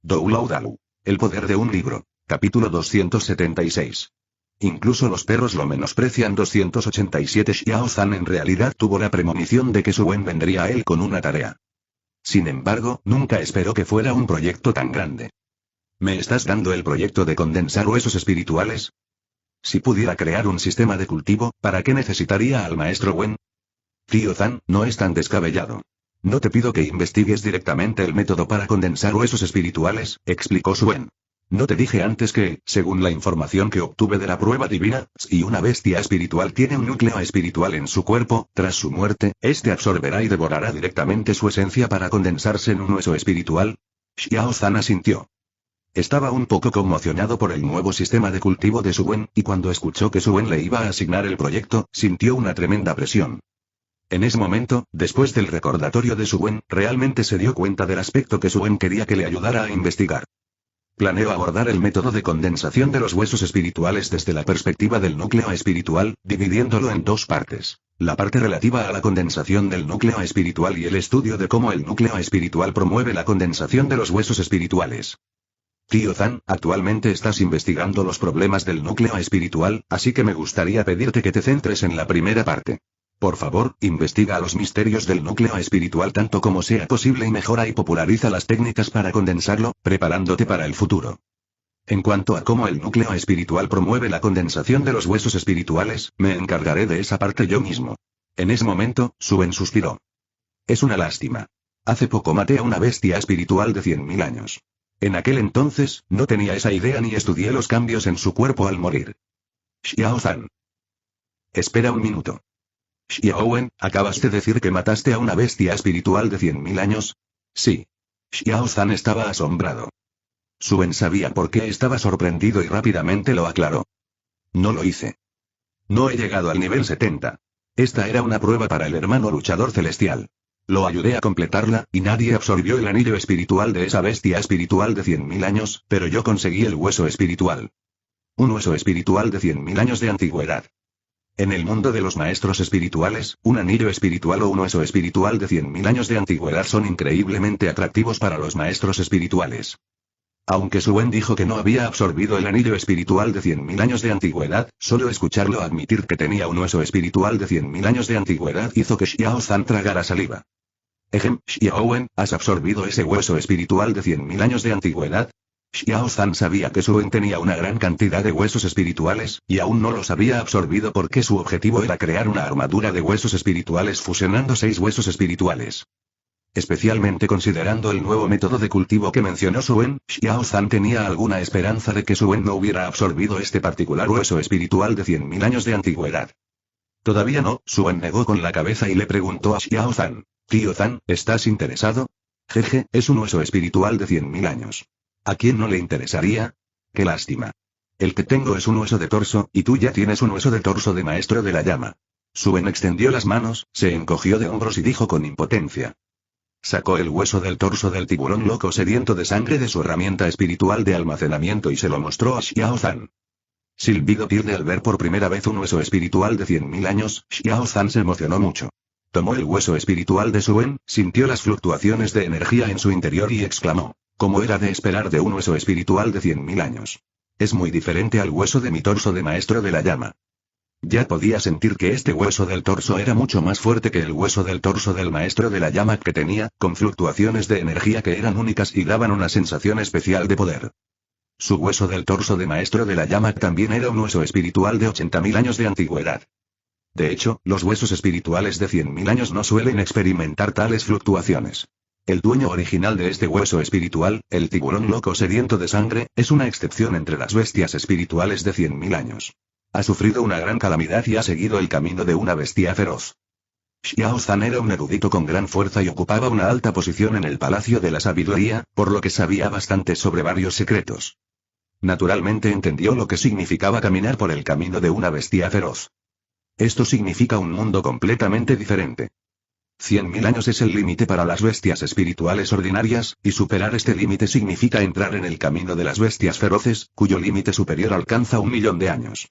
Doulou Dalu. El poder de un libro. Capítulo 276. Incluso los perros lo menosprecian. 287. Xiao Zhan en realidad tuvo la premonición de que Su Wen vendría a él con una tarea. Sin embargo, nunca esperó que fuera un proyecto tan grande. ¿Me estás dando el proyecto de condensar huesos espirituales? Si pudiera crear un sistema de cultivo, ¿para qué necesitaría al maestro Wen? Tío Zhan, no es tan descabellado. No te pido que investigues directamente el método para condensar huesos espirituales, explicó Su Wen. No te dije antes que, según la información que obtuve de la prueba divina, si una bestia espiritual tiene un núcleo espiritual en su cuerpo, tras su muerte, este absorberá y devorará directamente su esencia para condensarse en un hueso espiritual? Xiao Zhan asintió. Estaba un poco conmocionado por el nuevo sistema de cultivo de Su Wen, y cuando escuchó que Su Wen le iba a asignar el proyecto, sintió una tremenda presión. En ese momento, después del recordatorio de Su Wen, realmente se dio cuenta del aspecto que Su Wen quería que le ayudara a investigar. Planeo abordar el método de condensación de los huesos espirituales desde la perspectiva del núcleo espiritual, dividiéndolo en dos partes. La parte relativa a la condensación del núcleo espiritual y el estudio de cómo el núcleo espiritual promueve la condensación de los huesos espirituales. Tío Zhan, actualmente estás investigando los problemas del núcleo espiritual, así que me gustaría pedirte que te centres en la primera parte. Por favor, investiga los misterios del núcleo espiritual tanto como sea posible y mejora y populariza las técnicas para condensarlo, preparándote para el futuro. En cuanto a cómo el núcleo espiritual promueve la condensación de los huesos espirituales, me encargaré de esa parte yo mismo. En ese momento, Su Wen suspiró. Es una lástima. Hace poco maté a una bestia espiritual de 100.000 años. En aquel entonces, no tenía esa idea ni estudié los cambios en su cuerpo al morir. Xiao Zhan. Espera un minuto. Xiao Wen, ¿acabas de decir que mataste a una bestia espiritual de 100.000 años? Sí. Xiao Zhan estaba asombrado. Su Wen sabía por qué estaba sorprendido y rápidamente lo aclaró. No lo hice. No he llegado al nivel 70. Esta era una prueba para el hermano luchador celestial. Lo ayudé a completarla, y nadie absorbió el anillo espiritual de esa bestia espiritual de 100.000 años, pero yo conseguí el hueso espiritual. Un hueso espiritual de 100.000 años de antigüedad. En el mundo de los maestros espirituales, un anillo espiritual o un hueso espiritual de 100.000 años de antigüedad son increíblemente atractivos para los maestros espirituales. Aunque Su Wen dijo que no había absorbido el anillo espiritual de 100.000 años de antigüedad, solo escucharlo admitir que tenía un hueso espiritual de 100.000 años de antigüedad hizo que Xiao Zhan tragara saliva. Xiao Wen, ¿has absorbido ese hueso espiritual de 100.000 años de antigüedad? Xiao Zhan sabía que Su Wen tenía una gran cantidad de huesos espirituales, y aún no los había absorbido porque su objetivo era crear una armadura de huesos espirituales fusionando 6 huesos espirituales. Especialmente considerando el nuevo método de cultivo que mencionó Su Wen, Xiao Zhan tenía alguna esperanza de que Su Wen no hubiera absorbido este particular hueso espiritual de 100.000 años de antigüedad. Todavía no, Su Wen negó con la cabeza y le preguntó a Xiao Zhan. Tío Zhan, ¿estás interesado? Jeje, es un hueso espiritual de 100.000 años. ¿A quién no le interesaría? ¡Qué lástima! El que tengo es un hueso de torso, y tú ya tienes un hueso de torso de maestro de la llama. Su Wen extendió las manos, se encogió de hombros y dijo con impotencia. Sacó el hueso del torso del tiburón loco sediento de sangre de su herramienta espiritual de almacenamiento y se lo mostró a Xiao Zhan. Silbido pierde al ver por primera vez un hueso espiritual de 100.000 años, Xiao Zhan se emocionó mucho. Tomó el hueso espiritual de Su Wen, sintió las fluctuaciones de energía en su interior y exclamó. Como era de esperar de un hueso espiritual de 100.000 años. Es muy diferente al hueso de mi torso de maestro de la llama. Ya podía sentir que este hueso del torso era mucho más fuerte que el hueso del torso del maestro de la llama que tenía, con fluctuaciones de energía que eran únicas y daban una sensación especial de poder. Su hueso del torso de maestro de la llama también era un hueso espiritual de 80.000 años de antigüedad. De hecho, los huesos espirituales de 100.000 años no suelen experimentar tales fluctuaciones. El dueño original de este hueso espiritual, el tiburón loco sediento de sangre, es una excepción entre las bestias espirituales de 100.000 años. Ha sufrido una gran calamidad y ha seguido el camino de una bestia feroz. Xiao Zhan era un erudito con gran fuerza y ocupaba una alta posición en el Palacio de la Sabiduría, por lo que sabía bastante sobre varios secretos. Naturalmente entendió lo que significaba caminar por el camino de una bestia feroz. Esto significa un mundo completamente diferente. 100.000 años es el límite para las bestias espirituales ordinarias, y superar este límite significa entrar en el camino de las bestias feroces, cuyo límite superior alcanza 1.000.000 de años.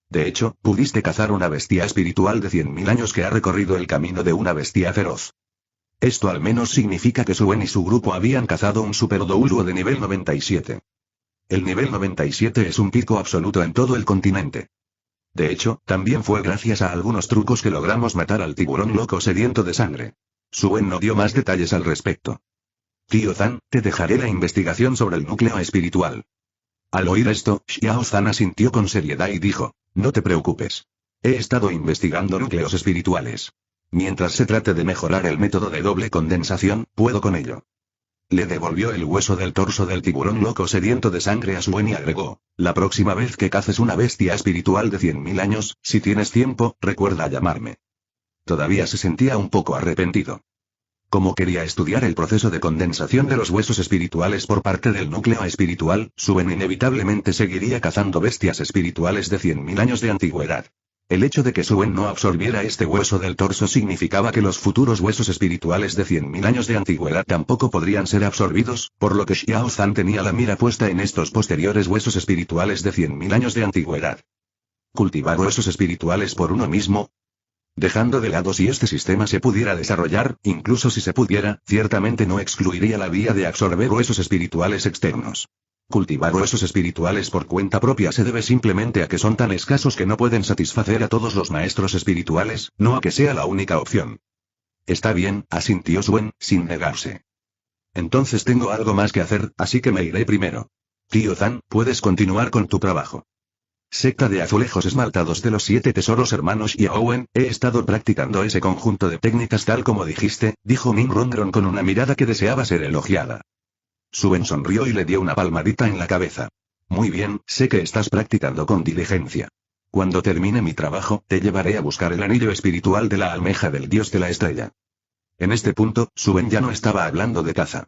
De hecho, pudiste cazar una bestia espiritual de 100.000 años que ha recorrido el camino de una bestia feroz. Esto al menos significa que Suen y su grupo habían cazado un Super Douluo de nivel 97. El nivel 97 es un pico absoluto en todo el continente. De hecho, también fue gracias a algunos trucos que logramos matar al tiburón loco sediento de sangre. Suen no dio más detalles al respecto. Tío Zan, te dejaré la investigación sobre el núcleo espiritual. Al oír esto, Xiao Zan asintió con seriedad y dijo, no te preocupes. He estado investigando núcleos espirituales. Mientras se trate de mejorar el método de doble condensación, puedo con ello. Le devolvió el hueso del torso del tiburón loco sediento de sangre a Suen y agregó, la próxima vez que caces una bestia espiritual de 100.000 años, si tienes tiempo, recuerda llamarme. Todavía se sentía un poco arrepentido. Como quería estudiar el proceso de condensación de los huesos espirituales por parte del núcleo espiritual, Suen inevitablemente seguiría cazando bestias espirituales de 100.000 años de antigüedad. El hecho de que Suen no absorbiera este hueso del torso significaba que los futuros huesos espirituales de 100.000 años de antigüedad tampoco podrían ser absorbidos, por lo que Xiao Zan tenía la mira puesta en estos posteriores huesos espirituales de 100.000 años de antigüedad. ¿Cultivar huesos espirituales por uno mismo? Dejando de lado si este sistema se pudiera desarrollar, incluso si se pudiera, ciertamente no excluiría la vía de absorber huesos espirituales externos. Cultivar huesos espirituales por cuenta propia se debe simplemente a que son tan escasos que no pueden satisfacer a todos los maestros espirituales, no a que sea la única opción. Está bien, asintió Suen, sin negarse. Entonces tengo algo más que hacer, así que me iré primero. Tío Zan, puedes continuar con tu trabajo. Secta de azulejos esmaltados de los 7 tesoros hermanos y Owen, he estado practicando ese conjunto de técnicas tal como dijiste, dijo Min Rondron con una mirada que deseaba ser elogiada. Suen sonrió y le dio una palmadita en la cabeza. Muy bien, sé que estás practicando con diligencia. Cuando termine mi trabajo, te llevaré a buscar el anillo espiritual de la almeja del dios de la estrella. En este punto, Suen ya no estaba hablando de caza.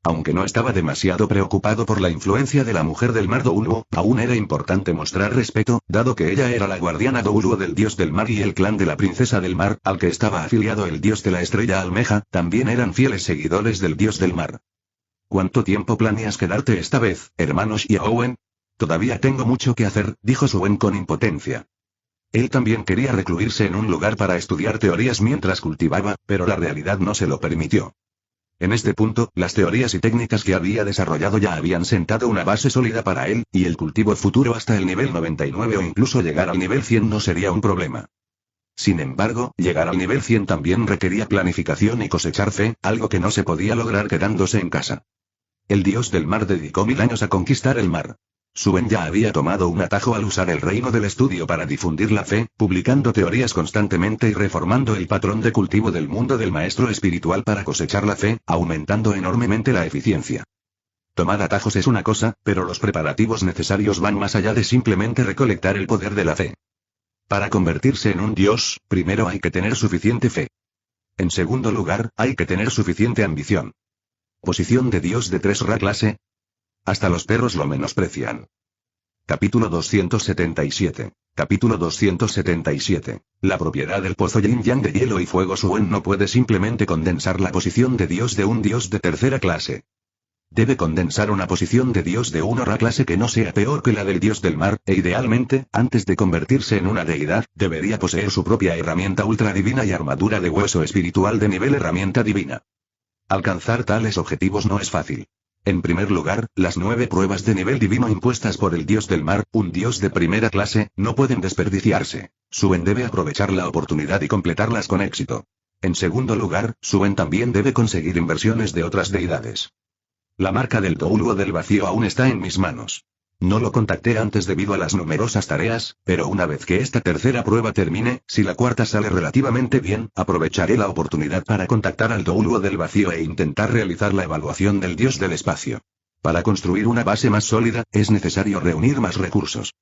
Aunque no estaba demasiado preocupado por la influencia de la mujer del mar Douluo, aún era importante mostrar respeto, dado que ella era la guardiana Douluo del dios del mar y el clan de la princesa del mar, al que estaba afiliado el dios de la estrella almeja, también eran fieles seguidores del dios del mar. ¿Cuánto tiempo planeas quedarte esta vez, hermanos y Owen? Todavía tengo mucho que hacer, dijo Suen con impotencia. Él también quería recluirse en un lugar para estudiar teorías mientras cultivaba, pero la realidad no se lo permitió. En este punto, las teorías y técnicas que había desarrollado ya habían sentado una base sólida para él, y el cultivo futuro hasta el nivel 99 o incluso llegar al nivel 100 no sería un problema. Sin embargo, llegar al nivel 100 también requería planificación y cosechar fe, algo que no se podía lograr quedándose en casa. El dios del mar dedicó 1000 años a conquistar el mar. Suen ya había tomado un atajo al usar el reino del estudio para difundir la fe, publicando teorías constantemente y reformando el patrón de cultivo del mundo del maestro espiritual para cosechar la fe, aumentando enormemente la eficiencia. Tomar atajos es una cosa, pero los preparativos necesarios van más allá de simplemente recolectar el poder de la fe. Para convertirse en un dios, primero hay que tener suficiente fe. En segundo lugar, hay que tener suficiente ambición. Posición de dios de 3 Ra clase. Hasta los perros lo menosprecian. Capítulo 277. Capítulo 277. La propiedad del pozo Yin Yang de hielo y fuego Suen no puede simplemente condensar la posición de dios de un dios de tercera clase. Debe condensar una posición de dios de 1 Ra clase que no sea peor que la del dios del mar, e idealmente, antes de convertirse en una deidad, debería poseer su propia herramienta ultra divina y armadura de hueso espiritual de nivel herramienta divina. Alcanzar tales objetivos no es fácil. En primer lugar, las 9 pruebas de nivel divino impuestas por el dios del mar, un dios de primera clase, no pueden desperdiciarse. Suen debe aprovechar la oportunidad y completarlas con éxito. En segundo lugar, Suen también debe conseguir inversiones de otras deidades. La marca del Douluo del vacío aún está en mis manos. No lo contacté antes debido a las numerosas tareas, pero una vez que esta tercera prueba termine, si la cuarta sale relativamente bien, aprovecharé la oportunidad para contactar al Douluo del vacío e intentar realizar la evaluación del dios del espacio. Para construir una base más sólida, es necesario reunir más recursos.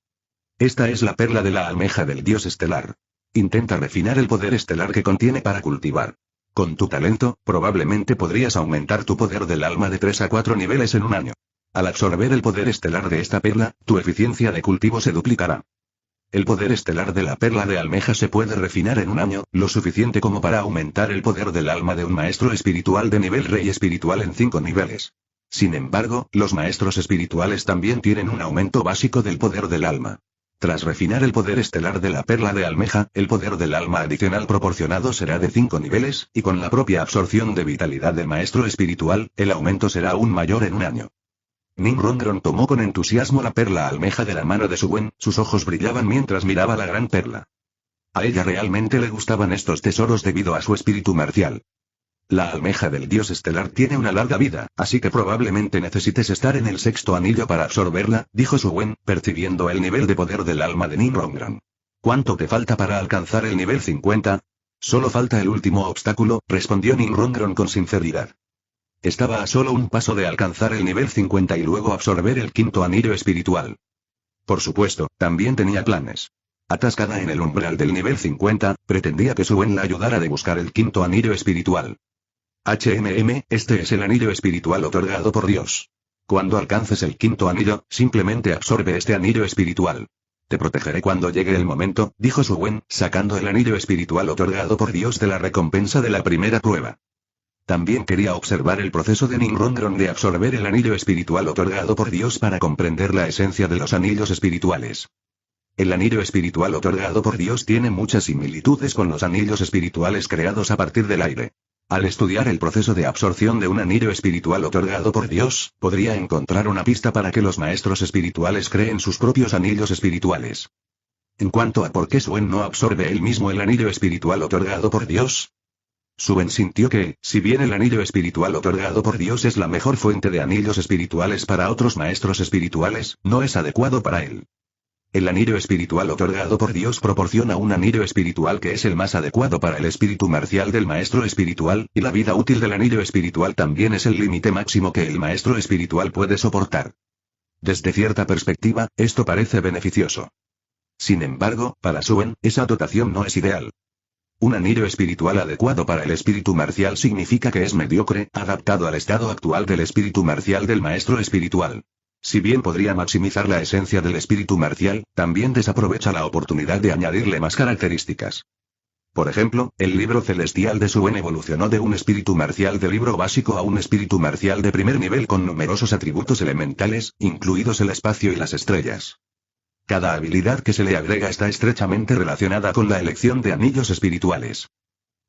Esta es la perla de la almeja del dios estelar. Intenta refinar el poder estelar que contiene para cultivar. Con tu talento, probablemente podrías aumentar tu poder del alma de 3 a 4 niveles en un año. Al absorber el poder estelar de esta perla, tu eficiencia de cultivo se duplicará. El poder estelar de la perla de almeja se puede refinar en un año, lo suficiente como para aumentar el poder del alma de un maestro espiritual de nivel rey espiritual en 5 niveles. Sin embargo, los maestros espirituales también tienen un aumento básico del poder del alma. Tras refinar el poder estelar de la perla de almeja, el poder del alma adicional proporcionado será de 5 niveles, y con la propia absorción de vitalidad del maestro espiritual, el aumento será aún mayor en un año. Ninrongron tomó con entusiasmo la perla almeja de la mano de Suen, sus ojos brillaban mientras miraba la gran perla. A ella realmente le gustaban estos tesoros debido a su espíritu marcial. La almeja del dios estelar tiene una larga vida, así que probablemente necesites estar en el sexto anillo para absorberla, dijo Suen, percibiendo el nivel de poder del alma de Ninrongron. ¿Cuánto te falta para alcanzar el nivel 50? Solo falta el último obstáculo, respondió Ninrongron con sinceridad. Estaba a solo un paso de alcanzar el nivel 50 y luego absorber el quinto anillo espiritual. Por supuesto, también tenía planes. Atascada en el umbral del nivel 50, pretendía que Suen la ayudara de buscar el quinto anillo espiritual. Este es el anillo espiritual otorgado por Dios. Cuando alcances el quinto anillo, simplemente absorbe este anillo espiritual. Te protegeré cuando llegue el momento, dijo Suen, sacando el anillo espiritual otorgado por Dios de la recompensa de la primera prueba. También quería observar el proceso de Ninrongron de absorber el anillo espiritual otorgado por Dios para comprender la esencia de los anillos espirituales. El anillo espiritual otorgado por Dios tiene muchas similitudes con los anillos espirituales creados a partir del aire. Al estudiar el proceso de absorción de un anillo espiritual otorgado por Dios, podría encontrar una pista para que los maestros espirituales creen sus propios anillos espirituales. En cuanto a por qué Suen no absorbe él mismo el anillo espiritual otorgado por Dios, Suen sintió que, si bien el anillo espiritual otorgado por Dios es la mejor fuente de anillos espirituales para otros maestros espirituales, no es adecuado para él. El anillo espiritual otorgado por Dios proporciona un anillo espiritual que es el más adecuado para el espíritu marcial del maestro espiritual, y la vida útil del anillo espiritual también es el límite máximo que el maestro espiritual puede soportar. Desde cierta perspectiva, esto parece beneficioso. Sin embargo, para Suen, esa dotación no es ideal. Un anillo espiritual adecuado para el espíritu marcial significa que es mediocre, adaptado al estado actual del espíritu marcial del maestro espiritual. Si bien podría maximizar la esencia del espíritu marcial, también desaprovecha la oportunidad de añadirle más características. Por ejemplo, el libro celestial de Suen evolucionó de un espíritu marcial de libro básico a un espíritu marcial de primer nivel con numerosos atributos elementales, incluidos el espacio y las estrellas. Cada habilidad que se le agrega está estrechamente relacionada con la elección de anillos espirituales.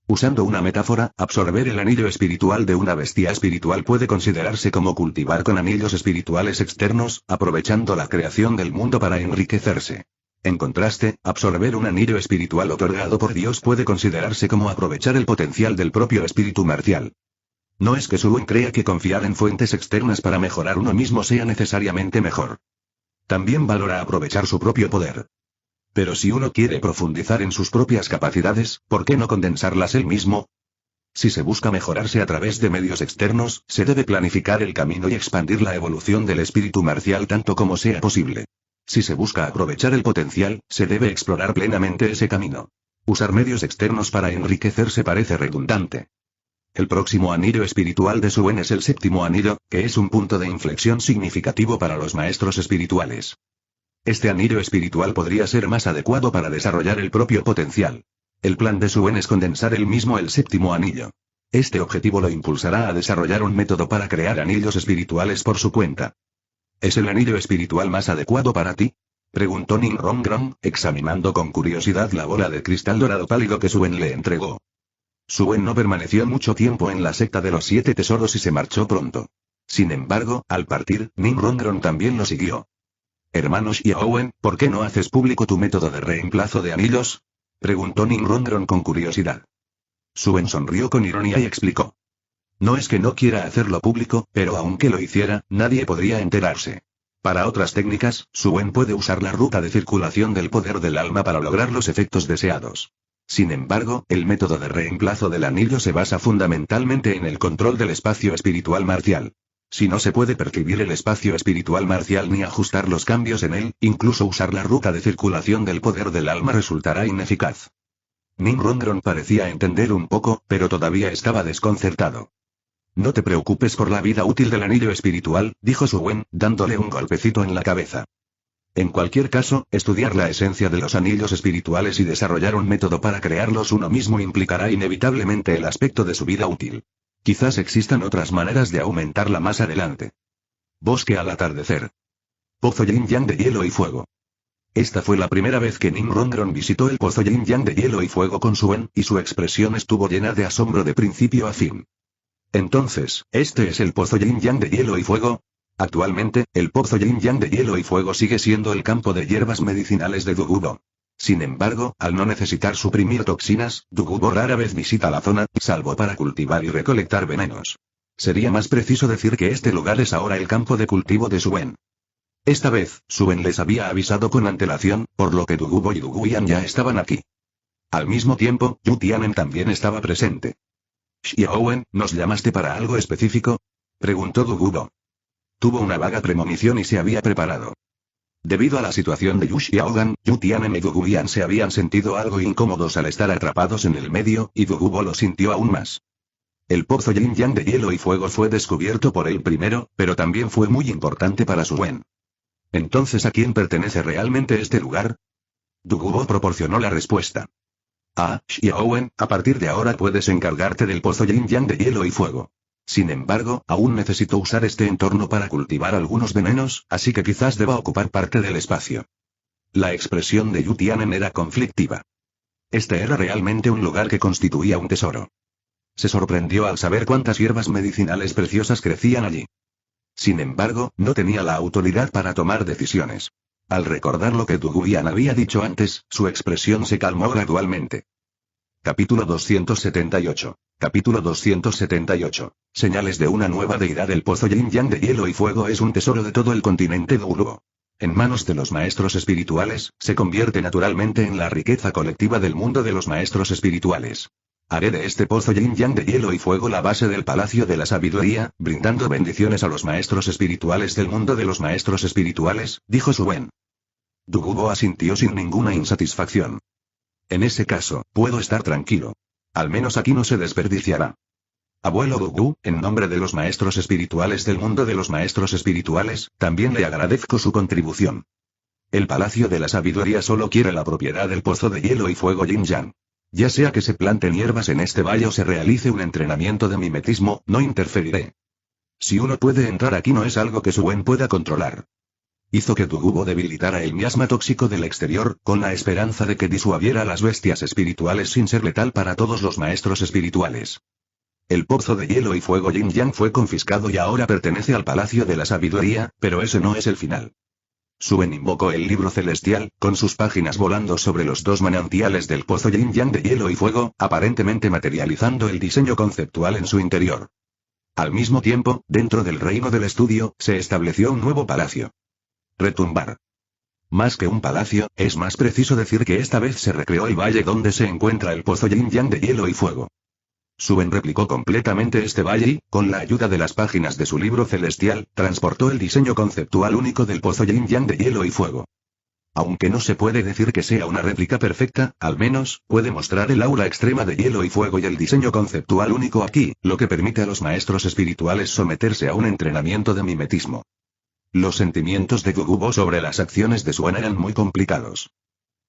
Usando una metáfora, absorber el anillo espiritual de una bestia espiritual puede considerarse como cultivar con anillos espirituales externos, aprovechando la creación del mundo para enriquecerse. En contraste, absorber un anillo espiritual otorgado por Dios puede considerarse como aprovechar el potencial del propio espíritu marcial. No es que Suen crea que confiar en fuentes externas para mejorar uno mismo sea necesariamente mejor. También valora aprovechar su propio poder. Pero si uno quiere profundizar en sus propias capacidades, ¿por qué no condensarlas él mismo? Si se busca mejorarse a través de medios externos, se debe planificar el camino y expandir la evolución del espíritu marcial tanto como sea posible. Si se busca aprovechar el potencial, se debe explorar plenamente ese camino. Usar medios externos para enriquecerse parece redundante. El próximo anillo espiritual de Suen es el séptimo anillo, que es un punto de inflexión significativo para los maestros espirituales. Este anillo espiritual podría ser más adecuado para desarrollar el propio potencial. El plan de Suen es condensar él mismo el séptimo anillo. Este objetivo lo impulsará a desarrollar un método para crear anillos espirituales por su cuenta. ¿Es el anillo espiritual más adecuado para ti?, preguntó Ninrongron, examinando con curiosidad la bola de cristal dorado pálido que Suen le entregó. Suen no permaneció mucho tiempo en la secta de los 7 tesoros y se marchó pronto. Sin embargo, al partir, Ninrongron también lo siguió. Hermano Xiaowen, ¿por qué no haces público tu método de reemplazo de anillos?, preguntó Ninrongron con curiosidad. Suen sonrió con ironía y explicó. No es que no quiera hacerlo público, pero aunque lo hiciera, nadie podría enterarse. Para otras técnicas, Suen puede usar la ruta de circulación del poder del alma para lograr los efectos deseados. Sin embargo, el método de reemplazo del anillo se basa fundamentalmente en el control del espacio espiritual marcial. Si no se puede percibir el espacio espiritual marcial ni ajustar los cambios en él, incluso usar la ruta de circulación del poder del alma resultará ineficaz. Ninrongron parecía entender un poco, pero todavía estaba desconcertado. No te preocupes por la vida útil del anillo espiritual, dijo Suen, dándole un golpecito en la cabeza. En cualquier caso, estudiar la esencia de los anillos espirituales y desarrollar un método para crearlos uno mismo implicará inevitablemente el aspecto de su vida útil. Quizás existan otras maneras de aumentarla más adelante. Bosque al atardecer. Pozo yin yang de hielo y fuego. Esta fue la primera vez que Nim Rongron visitó el pozo Yin Yang de hielo y fuego con Suen, y su expresión estuvo llena de asombro de principio a fin. Entonces, ¿este es el pozo Yin Yang de hielo y fuego? Actualmente, el pozo Yin Yang de hielo y fuego sigue siendo el campo de hierbas medicinales de Dugubo. Sin embargo, al no necesitar suprimir toxinas, Dugubo rara vez visita la zona, salvo para cultivar y recolectar venenos. Sería más preciso decir que este lugar es ahora el campo de cultivo de Suen. Esta vez, Suen les había avisado con antelación, por lo que Dugubo y Duguyan ya estaban aquí. Al mismo tiempo, Yu Tianen también estaba presente. «Xiaowen, ¿nos llamaste para algo específico?», preguntó Dugubo. Tuvo una vaga premonición y se había preparado. Debido a la situación de Yu Xiaogan, Yu Tianen y Duguyan se habían sentido algo incómodos al estar atrapados en el medio, y Dugubo lo sintió aún más. El pozo Yin Yang de hielo y fuego fue descubierto por él primero, pero también fue muy importante para Suen. Entonces, ¿a quién pertenece realmente este lugar? Dugubo proporcionó la respuesta. Xiaowen, a partir de ahora puedes encargarte del pozo Yin Yang de hielo y fuego. Sin embargo, aún necesito usar este entorno para cultivar algunos venenos, así que quizás deba ocupar parte del espacio. La expresión de Yu Tianen era conflictiva. Este era realmente un lugar que constituía un tesoro. Se sorprendió al saber cuántas hierbas medicinales preciosas crecían allí. Sin embargo, no tenía la autoridad para tomar decisiones. Al recordar lo que Duguyan había dicho antes, su expresión se calmó gradualmente. Capítulo 278. Capítulo 278. Señales de una nueva deidad. El pozo Yin Yang de hielo y fuego es un tesoro de todo el continente Dugubo. En manos de los maestros espirituales, se convierte naturalmente en la riqueza colectiva del mundo de los maestros espirituales. Haré de este pozo Yin Yang de hielo y fuego la base del Palacio de la Sabiduría, brindando bendiciones a los maestros espirituales del mundo de los maestros espirituales, dijo Suen. Dugubo asintió sin ninguna insatisfacción. En ese caso, puedo estar tranquilo. Al menos aquí no se desperdiciará. Abuelo Dugu, en nombre de los maestros espirituales del mundo de los maestros espirituales, también le agradezco su contribución. El Palacio de la Sabiduría solo quiere la propiedad del pozo de hielo y fuego Yin Yang. Ya sea que se planten hierbas en este valle o se realice un entrenamiento de mimetismo, no interferiré. Si uno puede entrar aquí no es algo que Suen pueda controlar. Hizo que Dugubo debilitara el miasma tóxico del exterior, con la esperanza de que disuadiera a las bestias espirituales sin ser letal para todos los maestros espirituales. El pozo de hielo y fuego Yin Yang fue confiscado y ahora pertenece al Palacio de la Sabiduría, pero ese no es el final. Suen invocó el libro celestial, con sus páginas volando sobre los dos manantiales del pozo Yin Yang de hielo y fuego, aparentemente materializando el diseño conceptual en su interior. Al mismo tiempo, dentro del reino del estudio, se estableció un nuevo palacio. Retumbar. Más que un palacio, es más preciso decir que esta vez se recreó el valle donde se encuentra el pozo Yin Yang de hielo y fuego. Suen replicó completamente este valle y, con la ayuda de las páginas de su libro celestial, transportó el diseño conceptual único del pozo Yin Yang de hielo y fuego. Aunque no se puede decir que sea una réplica perfecta, al menos, puede mostrar el aura extrema de hielo y fuego y el diseño conceptual único aquí, lo que permite a los maestros espirituales someterse a un entrenamiento de mimetismo. Los sentimientos de Dugubo sobre las acciones de Suen eran muy complicados.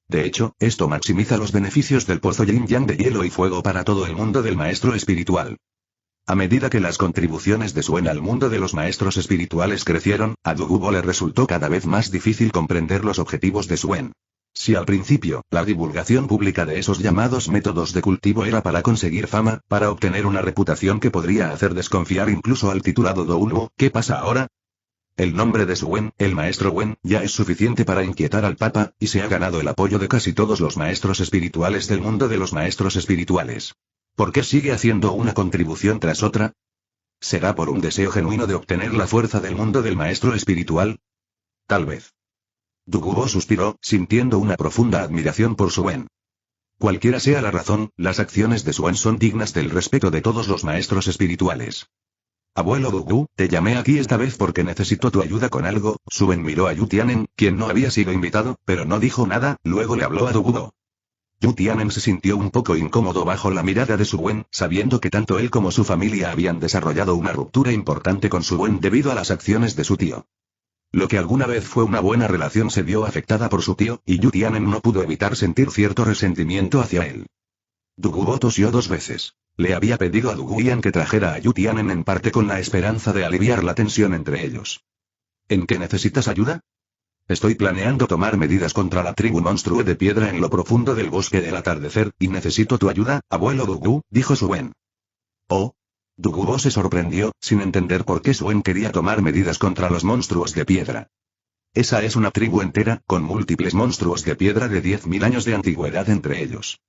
De hecho, esto maximiza los beneficios del pozo Yin Yang de hielo y fuego para todo el mundo del maestro espiritual. A medida que las contribuciones de Suen al mundo de los maestros espirituales crecieron, a Dugubo le resultó cada vez más difícil comprender los objetivos de Suen. Si al principio, la divulgación pública de esos llamados métodos de cultivo era para conseguir fama, para obtener una reputación que podría hacer desconfiar incluso al titulado Doulmo, ¿qué pasa ahora? El nombre de Suen, el maestro Wen, ya es suficiente para inquietar al Papa, y se ha ganado el apoyo de casi todos los maestros espirituales del mundo de los maestros espirituales. ¿Por qué sigue haciendo una contribución tras otra? ¿Será por un deseo genuino de obtener la fuerza del mundo del maestro espiritual? Tal vez. Dugubo suspiró, sintiendo una profunda admiración por Suen. Cualquiera sea la razón, las acciones de Suen son dignas del respeto de todos los maestros espirituales. Abuelo Dugu, te llamé aquí esta vez porque necesito tu ayuda con algo. Suen miró a Yu Tianen, quien no había sido invitado, pero no dijo nada, luego le habló a Dugubo. Yu Tianen se sintió un poco incómodo bajo la mirada de Suen, sabiendo que tanto él como su familia habían desarrollado una ruptura importante con Suen debido a las acciones de su tío. Lo que alguna vez fue una buena relación se vio afectada por su tío, y Yu Tianen no pudo evitar sentir cierto resentimiento hacia él. Dugubo tosió 2 veces. Le había pedido a Duguyan que trajera a Yu Tianen en parte con la esperanza de aliviar la tensión entre ellos. ¿En qué necesitas ayuda? Estoy planeando tomar medidas contra la tribu monstruo de piedra en lo profundo del bosque del atardecer, y necesito tu ayuda, abuelo Dugu, dijo Suen. Oh. Dugubo se sorprendió, sin entender por qué Suen quería tomar medidas contra los monstruos de piedra. Esa es una tribu entera, con múltiples monstruos de piedra de 10.000 años de antigüedad entre ellos.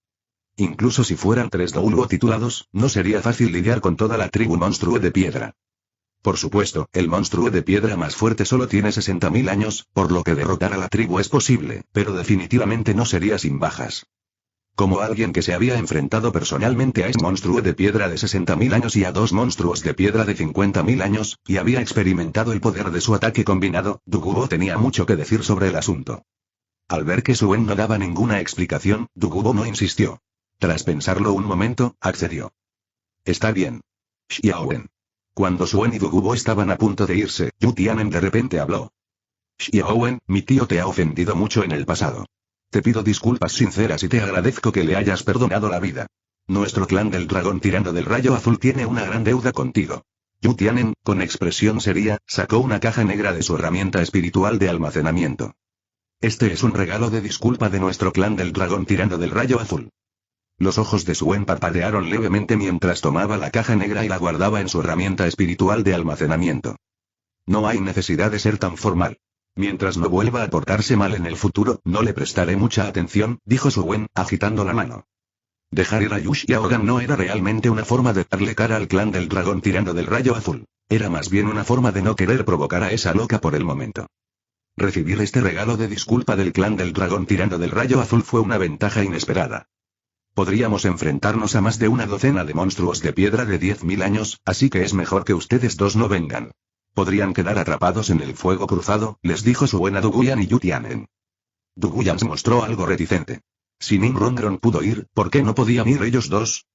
Incluso si fueran 3 Douluo titulados, no sería fácil lidiar con toda la tribu monstruo de piedra. Por supuesto, el monstruo de piedra más fuerte solo tiene 60.000 años, por lo que derrotar a la tribu es posible, pero definitivamente no sería sin bajas. Como alguien que se había enfrentado personalmente a ese monstruo de piedra de 60.000 años y a 2 monstruos de piedra de 50.000 años, y había experimentado el poder de su ataque combinado, Dugubo tenía mucho que decir sobre el asunto. Al ver que Suen no daba ninguna explicación, Dugubo no insistió. Tras pensarlo un momento, accedió. Está bien. Xiaowen. Cuando Suen y Dugubo estaban a punto de irse, Yu Tianen de repente habló. Xiaowen, mi tío te ha ofendido mucho en el pasado. Te pido disculpas sinceras y te agradezco que le hayas perdonado la vida. Nuestro clan del dragón tirando del rayo azul tiene una gran deuda contigo. Yu Tianen, con expresión seria, sacó una caja negra de su herramienta espiritual de almacenamiento. Este es un regalo de disculpa de nuestro clan del dragón tirando del rayo azul. Los ojos de Suen parpadearon levemente mientras tomaba la caja negra y la guardaba en su herramienta espiritual de almacenamiento. No hay necesidad de ser tan formal. Mientras no vuelva a portarse mal en el futuro, no le prestaré mucha atención, dijo Suen, agitando la mano. Dejar ir a Yu Xiaogan no era realmente una forma de darle cara al clan del dragón tirando del rayo azul. Era más bien una forma de no querer provocar a esa loca por el momento. Recibir este regalo de disculpa del clan del dragón tirando del rayo azul fue una ventaja inesperada. Podríamos enfrentarnos a más de una docena de monstruos de piedra de 10.000 años, así que es mejor que ustedes dos no vengan. Podrían quedar atrapados en el fuego cruzado, les dijo Suen a Duguyan y Yu Tianen. Duguyan se mostró algo reticente. Si Ning Rongron pudo ir, ¿por qué no podían ir ellos dos?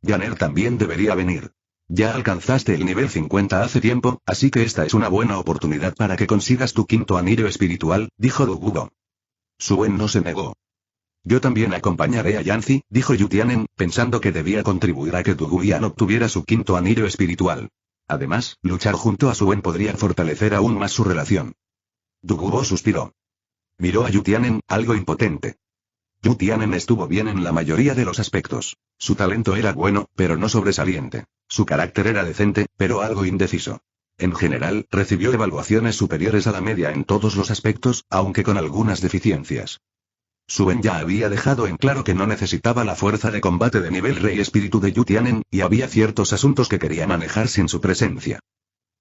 Yaner también debería venir. Ya alcanzaste el nivel 50 hace tiempo, así que esta es una buena oportunidad para que consigas tu quinto anillo espiritual, dijo Dugubo. Suen no se negó. Yo también acompañaré a Yanzi, dijo Yu Tianen, pensando que debía contribuir a que Duguyan obtuviera su quinto anillo espiritual. Además, luchar junto a Suen podría fortalecer aún más su relación. Dugubo suspiró. Miró a Yu Tianen, algo impotente. Yu Tianen estuvo bien en la mayoría de los aspectos. Su talento era bueno, pero no sobresaliente. Su carácter era decente, pero algo indeciso. En general, recibió evaluaciones superiores a la media en todos los aspectos, aunque con algunas deficiencias. Suen ya había dejado en claro que no necesitaba la fuerza de combate de nivel rey espíritu de Yu Tianen, y había ciertos asuntos que quería manejar sin su presencia.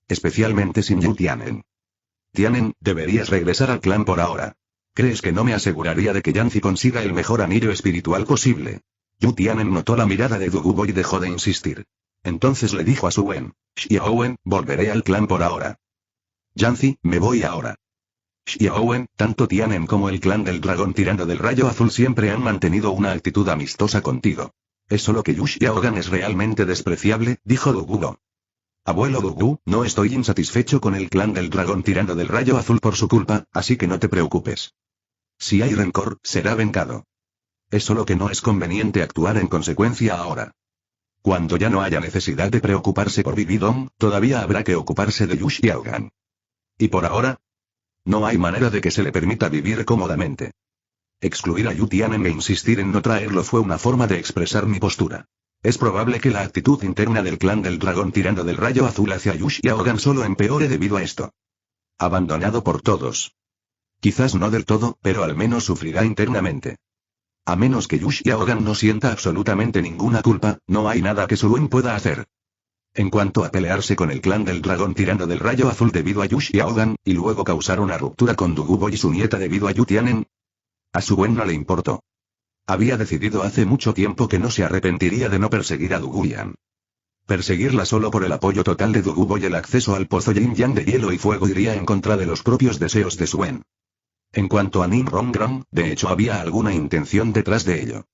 Especialmente sin Yu Tianen. Tianen, deberías regresar al clan por ahora. ¿Crees que no me aseguraría de que Yanzi consiga el mejor anillo espiritual posible? Yu Tianen notó la mirada de Dugubo y dejó de insistir. Entonces le dijo a Suen, Xiaowen, volveré al clan por ahora. Yanzi, me voy ahora. Xiaowen, tanto Tianen como el clan del dragón tirando del rayo azul siempre han mantenido una actitud amistosa contigo. Es solo que Yu Xiaogan es realmente despreciable, dijo Dugubo. Abuelo Dugu, no estoy insatisfecho con el clan del dragón tirando del rayo azul por su culpa, así que no te preocupes. Si hay rencor, será vengado. Es solo que no es conveniente actuar en consecuencia ahora. Cuando ya no haya necesidad de preocuparse por Bibidong, todavía habrá que ocuparse de Yu Xiaogan. ¿Y por ahora? No hay manera de que se le permita vivir cómodamente. Excluir a Yu Tianen e insistir en no traerlo fue una forma de expresar mi postura. Es probable que la actitud interna del clan del dragón tirando del rayo azul hacia Yu Xiaogan solo empeore debido a esto. Abandonado por todos. Quizás no del todo, pero al menos sufrirá internamente. A menos que Yu Xiaogan no sienta absolutamente ninguna culpa, no hay nada que Suen pueda hacer. En cuanto a pelearse con el clan del dragón tirando del rayo azul debido a Yu Xiaogan, y luego causar una ruptura con Dugubo y su nieta debido a Yu Tianen, a Suen no le importó. Había decidido hace mucho tiempo que no se arrepentiría de no perseguir a Duguyan. Perseguirla solo por el apoyo total de Dugubo y el acceso al pozo Yin Yang de hielo y fuego iría en contra de los propios deseos de Suen. En cuanto a Ning Rongron, de hecho había alguna intención detrás de ello.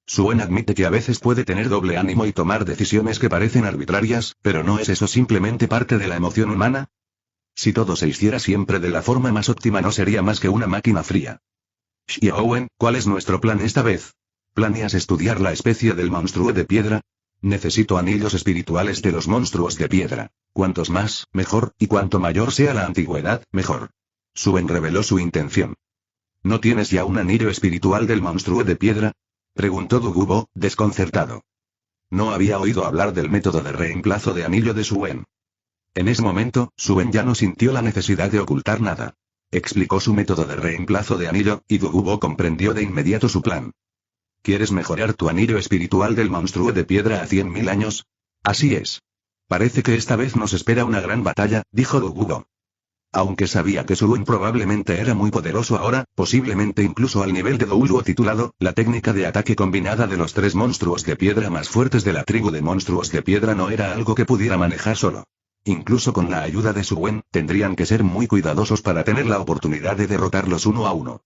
Suen admite que a veces puede tener doble ánimo y tomar decisiones que parecen arbitrarias, pero ¿no es eso simplemente parte de la emoción humana? Si todo se hiciera siempre de la forma más óptima no sería más que una máquina fría. Xiaowen, ¿cuál es nuestro plan esta vez? ¿Planeas estudiar la especie del monstruo de piedra? Necesito anillos espirituales de los monstruos de piedra. Cuantos más, mejor, y cuanto mayor sea la antigüedad, mejor. Suen reveló su intención. ¿No tienes ya un anillo espiritual del monstruo de piedra? Preguntó Dugubo, desconcertado. No había oído hablar del método de reemplazo de anillo de Suen. En ese momento, Suen ya no sintió la necesidad de ocultar nada. Explicó su método de reemplazo de anillo, y Dugubo comprendió de inmediato su plan. ¿Quieres mejorar tu anillo espiritual del monstruo de piedra a 100.000 años? Así es. Parece que esta vez nos espera una gran batalla, dijo Dugubo. Aunque sabía que Suen probablemente era muy poderoso ahora, posiblemente incluso al nivel de Douluo titulado, la técnica de ataque combinada de los 3 monstruos de piedra más fuertes de la tribu de monstruos de piedra no era algo que pudiera manejar solo. Incluso con la ayuda de Suen, tendrían que ser muy cuidadosos para tener la oportunidad de derrotarlos uno a uno.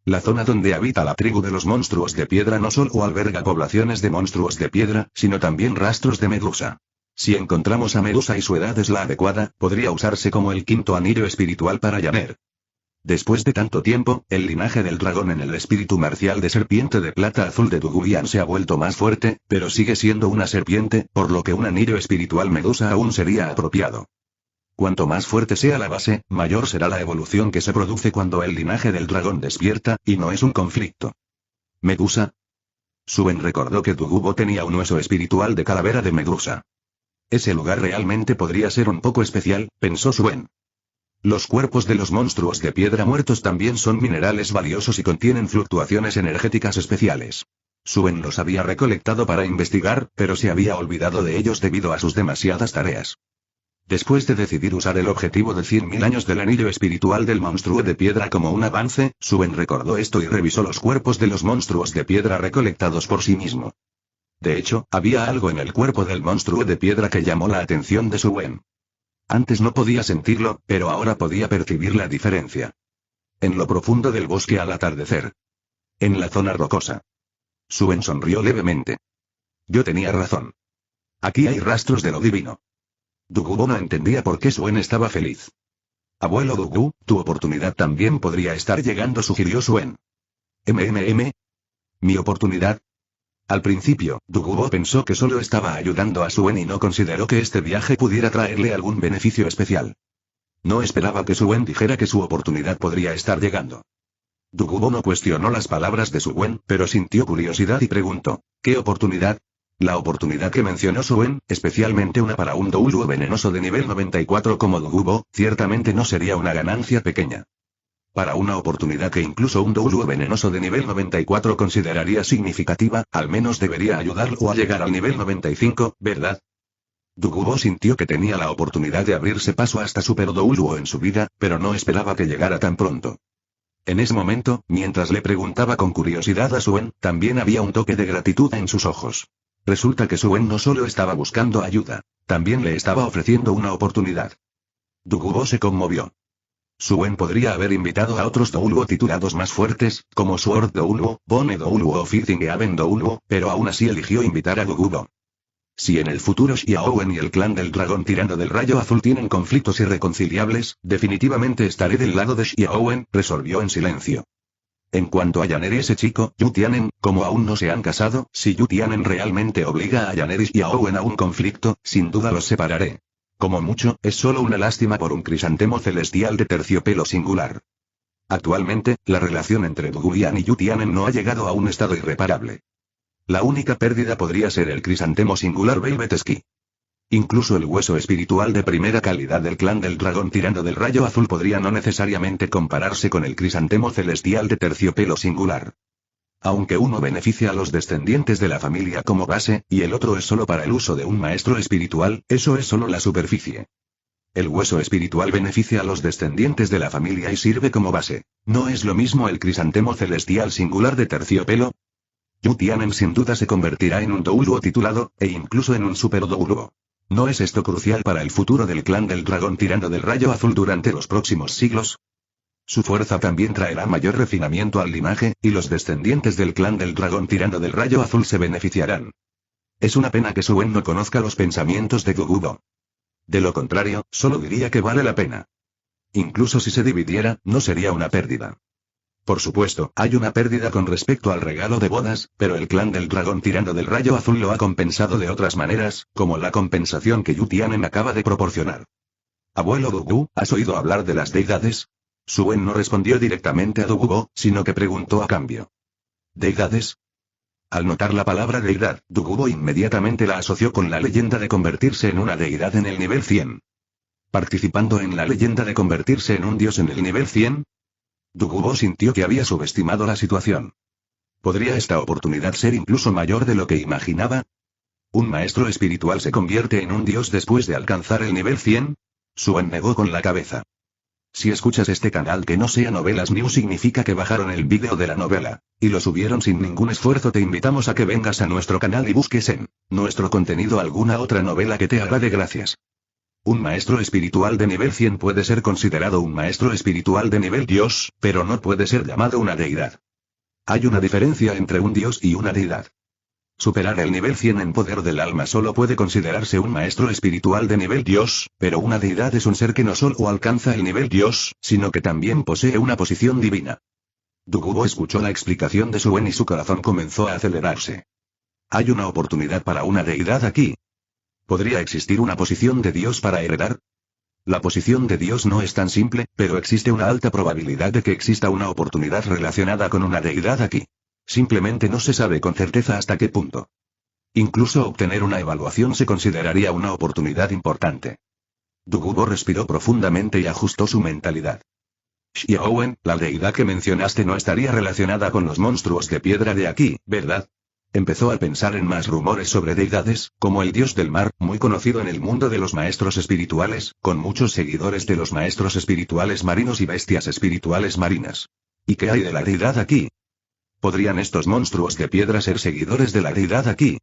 La zona donde habita la tribu de los monstruos de piedra no solo alberga poblaciones de monstruos de piedra, sino también rastros de Medusa. Si encontramos a Medusa y su edad es la adecuada, podría usarse como el 5.º anillo espiritual para Yanner. Después de tanto tiempo, el linaje del dragón en el espíritu marcial de serpiente de plata azul de Dugubian se ha vuelto más fuerte, pero sigue siendo una serpiente, por lo que un anillo espiritual Medusa aún sería apropiado. Cuanto más fuerte sea la base, mayor será la evolución que se produce cuando el linaje del dragón despierta, y no es un conflicto. ¿Medusa? Suen recordó que Dugubo tenía un hueso espiritual de calavera de Medusa. Ese lugar realmente podría ser un poco especial, pensó Suen. Los cuerpos de los monstruos de piedra muertos también son minerales valiosos y contienen fluctuaciones energéticas especiales. Suen los había recolectado para investigar, pero se había olvidado de ellos debido a sus demasiadas tareas. Después de decidir usar el objetivo de 100.000 años del anillo espiritual del monstruo de piedra como un avance, Suen recordó esto y revisó los cuerpos de los monstruos de piedra recolectados por sí mismo. De hecho, había algo en el cuerpo del monstruo de piedra que llamó la atención de Suen. Antes no podía sentirlo, pero ahora podía percibir la diferencia. En lo profundo del bosque al atardecer. En la zona rocosa. Suen sonrió levemente. Yo tenía razón. Aquí hay rastros de lo divino. Dugubo no entendía por qué Suen estaba feliz. Abuelo Dugu, tu oportunidad también podría estar llegando, sugirió Suen. ¿Mi oportunidad? Al principio, Dugubo pensó que solo estaba ayudando a Suen y no consideró que este viaje pudiera traerle algún beneficio especial. No esperaba que Suen dijera que su oportunidad podría estar llegando. Dugubo no cuestionó las palabras de Suen, pero sintió curiosidad y preguntó, ¿qué oportunidad? La oportunidad que mencionó Suen, especialmente una para un Douluo venenoso de nivel 94 como Dugubo, ciertamente no sería una ganancia pequeña. Para una oportunidad que incluso un Douluo venenoso de nivel 94 consideraría significativa, al menos debería ayudarlo a llegar al nivel 95, ¿verdad? Dugubo sintió que tenía la oportunidad de abrirse paso hasta Super Douluo en su vida, pero no esperaba que llegara tan pronto. En ese momento, mientras le preguntaba con curiosidad a Suen, también había un toque de gratitud en sus ojos. Resulta que Suen no solo estaba buscando ayuda, también le estaba ofreciendo una oportunidad. Dugubo se conmovió. Suen podría haber invitado a otros Douluo titulados más fuertes, como Sword Douluo, Bone Douluo o Fighting Douluo, pero aún así eligió invitar a Dugubo. Si en el futuro Xiaowen y el clan del dragón tirando del rayo azul tienen conflictos irreconciliables, definitivamente estaré del lado de Xiaowen, resolvió en silencio. En cuanto a Yanner y ese chico, Yu Tianen, como aún no se han casado, si Yu Tianen realmente obliga a Yanner y Xiaowen a un conflicto, sin duda los separaré. Como mucho, es solo una lástima por un crisantemo celestial de terciopelo singular. Actualmente, la relación entre Dugubian y Yu Tianen no ha llegado a un estado irreparable. La única pérdida podría ser el crisantemo singular Velvet Ski. Incluso el hueso espiritual de primera calidad del clan del dragón tirando del rayo azul podría no necesariamente compararse con el crisantemo celestial de terciopelo singular. Aunque uno beneficia a los descendientes de la familia como base, y el otro es solo para el uso de un maestro espiritual, eso es solo la superficie. El hueso espiritual beneficia a los descendientes de la familia y sirve como base. ¿No es lo mismo el crisantemo celestial singular de terciopelo? Yu Tianen sin duda se convertirá en un Douluo titulado, e incluso en un Super Douluo. ¿No es esto crucial para el futuro del clan del dragón tirando del rayo azul durante los próximos siglos? Su fuerza también traerá mayor refinamiento al linaje, y los descendientes del clan del dragón tirando del rayo azul se beneficiarán. Es una pena que Suen no conozca los pensamientos de Dugubo. De lo contrario, solo diría que vale la pena. Incluso si se dividiera, no sería una pérdida. Por supuesto, hay una pérdida con respecto al regalo de bodas, pero el clan del dragón tirando del rayo azul lo ha compensado de otras maneras, como la compensación que Yu Tianen acaba de proporcionar. Abuelo Dugu, ¿has oído hablar de las deidades? Suen no respondió directamente a Dugubo, sino que preguntó a cambio. ¿Deidades? Al notar la palabra deidad, Dugubo inmediatamente la asoció con la leyenda de convertirse en una deidad en el nivel 100. ¿Participando en la leyenda de convertirse en un dios en el nivel 100? Dugubo sintió que había subestimado la situación. ¿Podría esta oportunidad ser incluso mayor de lo que imaginaba? ¿Un maestro espiritual se convierte en un dios después de alcanzar el nivel 100? Suen negó con la cabeza. Si escuchas este canal que no sea Novelas News significa que bajaron el vídeo de la novela, y lo subieron sin ningún esfuerzo. Te invitamos a que vengas a nuestro canal y busques en nuestro contenido alguna otra novela que te agrade. Gracias. Un maestro espiritual de nivel 100 puede ser considerado un maestro espiritual de nivel Dios, pero no puede ser llamado una deidad. Hay una diferencia entre un dios y una deidad. Superar el nivel 100 en poder del alma solo puede considerarse un maestro espiritual de nivel Dios, pero una deidad es un ser que no solo alcanza el nivel Dios, sino que también posee una posición divina. Dugubo escuchó la explicación de Suen y su corazón comenzó a acelerarse. ¿Hay una oportunidad para una deidad aquí? ¿Podría existir una posición de Dios para heredar? La posición de Dios no es tan simple, pero existe una alta probabilidad de que exista una oportunidad relacionada con una deidad aquí. Simplemente no se sabe con certeza hasta qué punto. Incluso obtener una evaluación se consideraría una oportunidad importante. Dugubo respiró profundamente y ajustó su mentalidad. Xiaowen, la deidad que mencionaste no estaría relacionada con los monstruos de piedra de aquí, ¿verdad? Empezó a pensar en más rumores sobre deidades, como el dios del mar, muy conocido en el mundo de los maestros espirituales, con muchos seguidores de los maestros espirituales marinos y bestias espirituales marinas. ¿Y qué hay de la deidad aquí? ¿Podrían estos monstruos de piedra ser seguidores de la deidad aquí?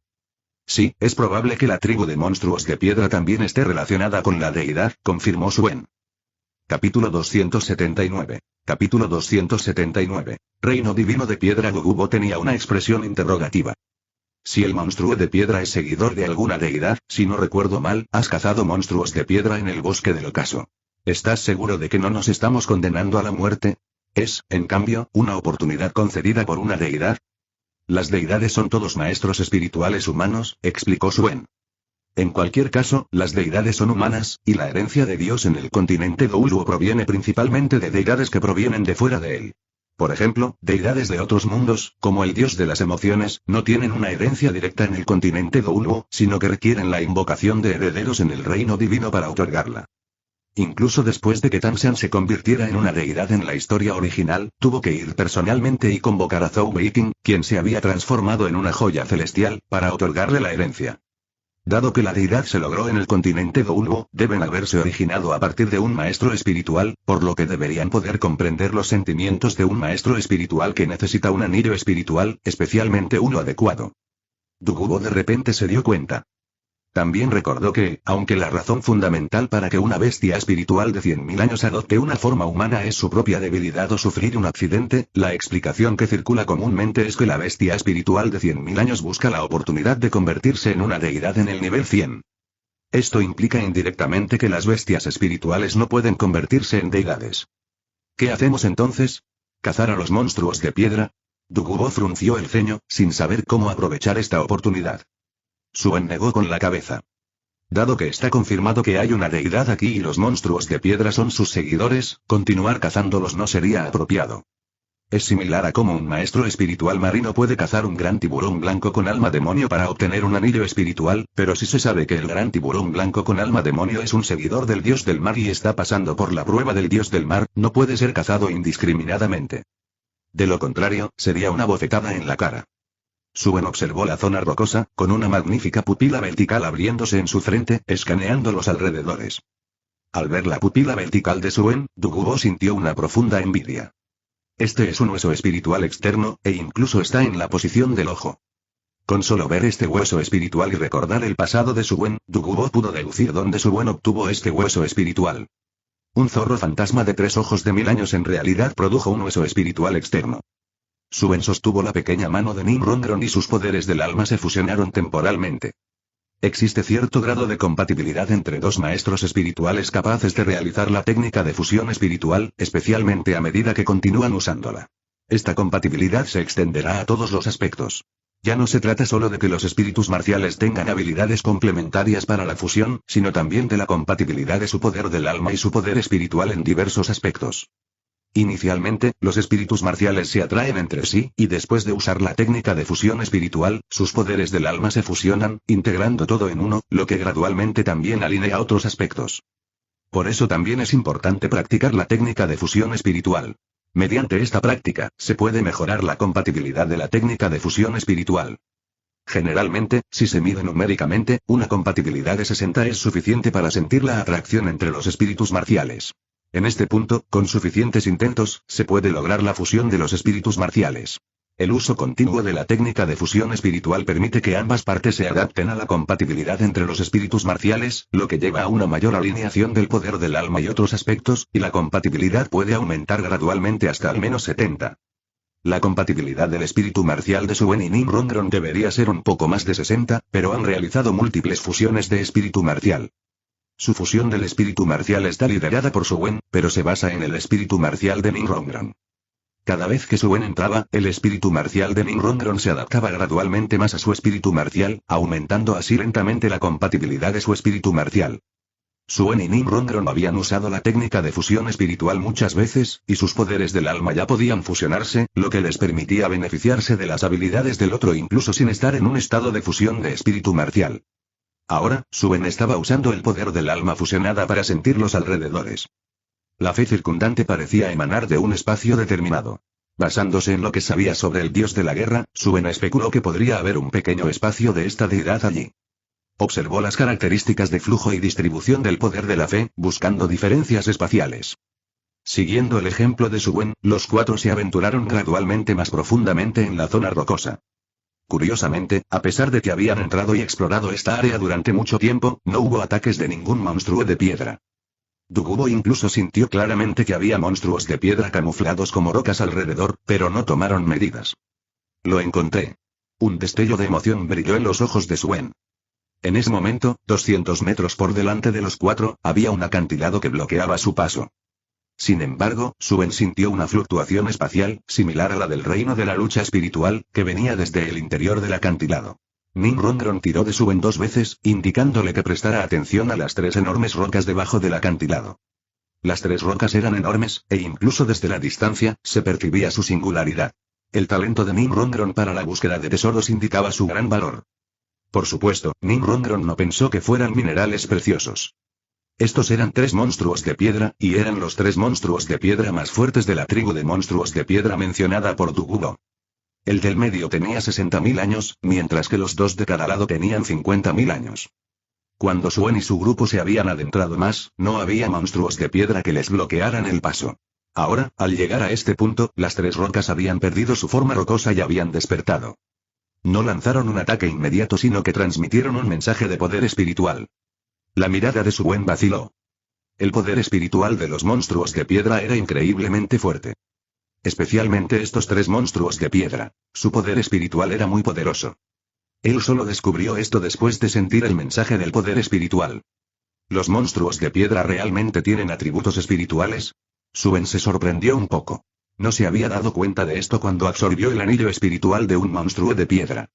Sí, es probable que la tribu de monstruos de piedra también esté relacionada con la deidad, confirmó Suen. Capítulo 279. Capítulo 279. Reino divino de piedra. Dugubo tenía una expresión interrogativa. Si el monstruo de piedra es seguidor de alguna deidad, si no recuerdo mal, has cazado monstruos de piedra en el bosque del ocaso. ¿Estás seguro de que no nos estamos condenando a la muerte? ¿Es, en cambio, una oportunidad concedida por una deidad? Las deidades son todos maestros espirituales humanos, explicó Suen. En cualquier caso, las deidades son humanas, y la herencia de Dios en el continente Douluo proviene principalmente de deidades que provienen de fuera de él. Por ejemplo, deidades de otros mundos, como el dios de las emociones, no tienen una herencia directa en el continente Douluo, sino que requieren la invocación de herederos en el reino divino para otorgarla. Incluso después de que Tanshan se convirtiera en una deidad en la historia original, tuvo que ir personalmente y convocar a Zhou Weiqing, quien se había transformado en una joya celestial, para otorgarle la herencia. Dado que la deidad se logró en el continente Douluo, deben haberse originado a partir de un maestro espiritual, por lo que deberían poder comprender los sentimientos de un maestro espiritual que necesita un anillo espiritual, especialmente uno adecuado. Dugubo de repente se dio cuenta. También recordó que, aunque la razón fundamental para que una bestia espiritual de 100.000 años adopte una forma humana es su propia debilidad o sufrir un accidente, la explicación que circula comúnmente es que la bestia espiritual de 100.000 años busca la oportunidad de convertirse en una deidad en el nivel 100. Esto implica indirectamente que las bestias espirituales no pueden convertirse en deidades. ¿Qué hacemos entonces? ¿Cazar a los monstruos de piedra? Dugubo frunció el ceño, sin saber cómo aprovechar esta oportunidad. Suen negó con la cabeza. Dado que está confirmado que hay una deidad aquí y los monstruos de piedra son sus seguidores, continuar cazándolos no sería apropiado. Es similar a cómo un maestro espiritual marino puede cazar un gran tiburón blanco con alma demonio para obtener un anillo espiritual, pero si se sabe que el gran tiburón blanco con alma demonio es un seguidor del dios del mar y está pasando por la prueba del dios del mar, no puede ser cazado indiscriminadamente. De lo contrario, sería una bofetada en la cara. Suen observó la zona rocosa, con una magnífica pupila vertical abriéndose en su frente, escaneando los alrededores. Al ver la pupila vertical de Suen, Dugubo sintió una profunda envidia. Este es un hueso espiritual externo, e incluso está en la posición del ojo. Con solo ver este hueso espiritual y recordar el pasado de Suen, Dugubo pudo deducir dónde Suen obtuvo este hueso espiritual. Un zorro fantasma de 3 ojos de 1000 años en realidad produjo un hueso espiritual externo. Suen sostuvo la pequeña mano de Nimrongron y sus poderes del alma se fusionaron temporalmente. Existe cierto grado de compatibilidad entre dos maestros espirituales capaces de realizar la técnica de fusión espiritual, especialmente a medida que continúan usándola. Esta compatibilidad se extenderá a todos los aspectos. Ya no se trata solo de que los espíritus marciales tengan habilidades complementarias para la fusión, sino también de la compatibilidad de su poder del alma y su poder espiritual en diversos aspectos. Inicialmente, los espíritus marciales se atraen entre sí, y después de usar la técnica de fusión espiritual, sus poderes del alma se fusionan, integrando todo en uno, lo que gradualmente también alinea otros aspectos. Por eso también es importante practicar la técnica de fusión espiritual. Mediante esta práctica, se puede mejorar la compatibilidad de la técnica de fusión espiritual. Generalmente, si se mide numéricamente, una compatibilidad de 60 es suficiente para sentir la atracción entre los espíritus marciales. En este punto, con suficientes intentos, se puede lograr la fusión de los espíritus marciales. El uso continuo de la técnica de fusión espiritual permite que ambas partes se adapten a la compatibilidad entre los espíritus marciales, lo que lleva a una mayor alineación del poder del alma y otros aspectos, y la compatibilidad puede aumentar gradualmente hasta al menos 70. La compatibilidad del espíritu marcial de Suen y Nim Rongron debería ser un poco más de 60, pero han realizado múltiples fusiones de espíritu marcial. Su fusión del espíritu marcial está liderada por Suen, pero se basa en el espíritu marcial de Nim Rongron. Cada vez que Suen entraba, el espíritu marcial de Nim Rongron se adaptaba gradualmente más a su espíritu marcial, aumentando así lentamente la compatibilidad de su espíritu marcial. Suen y Nim Rongron habían usado la técnica de fusión espiritual muchas veces, y sus poderes del alma ya podían fusionarse, lo que les permitía beneficiarse de las habilidades del otro incluso sin estar en un estado de fusión de espíritu marcial. Ahora, Suen estaba usando el poder del alma fusionada para sentir los alrededores. La fe circundante parecía emanar de un espacio determinado. Basándose en lo que sabía sobre el dios de la guerra, Suen especuló que podría haber un pequeño espacio de esta deidad allí. Observó las características de flujo y distribución del poder de la fe, buscando diferencias espaciales. Siguiendo el ejemplo de Suen, los cuatro se aventuraron gradualmente más profundamente en la zona rocosa. Curiosamente, a pesar de que habían entrado y explorado esta área durante mucho tiempo, no hubo ataques de ningún monstruo de piedra. Dugubo incluso sintió claramente que había monstruos de piedra camuflados como rocas alrededor, pero no tomaron medidas. Lo encontré. Un destello de emoción brilló en los ojos de Suen. En ese momento, 200 metros por delante de los cuatro, había un acantilado que bloqueaba su paso. Sin embargo, Suen sintió una fluctuación espacial, similar a la del reino de la lucha espiritual, que venía desde el interior del acantilado. Nim Rongron tiró de Suen 2 veces, indicándole que prestara atención a las 3 enormes rocas debajo del acantilado. Las 3 rocas eran enormes, e incluso desde la distancia, se percibía su singularidad. El talento de Nim Rongron para la búsqueda de tesoros indicaba su gran valor. Por supuesto, Nim Rongron no pensó que fueran minerales preciosos. Estos eran 3 monstruos de piedra, y eran los 3 monstruos de piedra más fuertes de la tribu de monstruos de piedra mencionada por Dugubo. El del medio tenía 60.000 años, mientras que los 2 de cada lado tenían 50.000 años. Cuando Suen y su grupo se habían adentrado más, no había monstruos de piedra que les bloquearan el paso. Ahora, al llegar a este punto, las 3 rocas habían perdido su forma rocosa y habían despertado. No lanzaron un ataque inmediato, sino que transmitieron un mensaje de poder espiritual. La mirada de Suen vaciló. El poder espiritual de los monstruos de piedra era increíblemente fuerte. Especialmente estos 3 monstruos de piedra. Su poder espiritual era muy poderoso. Él solo descubrió esto después de sentir el mensaje del poder espiritual. ¿Los monstruos de piedra realmente tienen atributos espirituales? Suen se sorprendió un poco. No se había dado cuenta de esto cuando absorbió el anillo espiritual de un monstruo de piedra.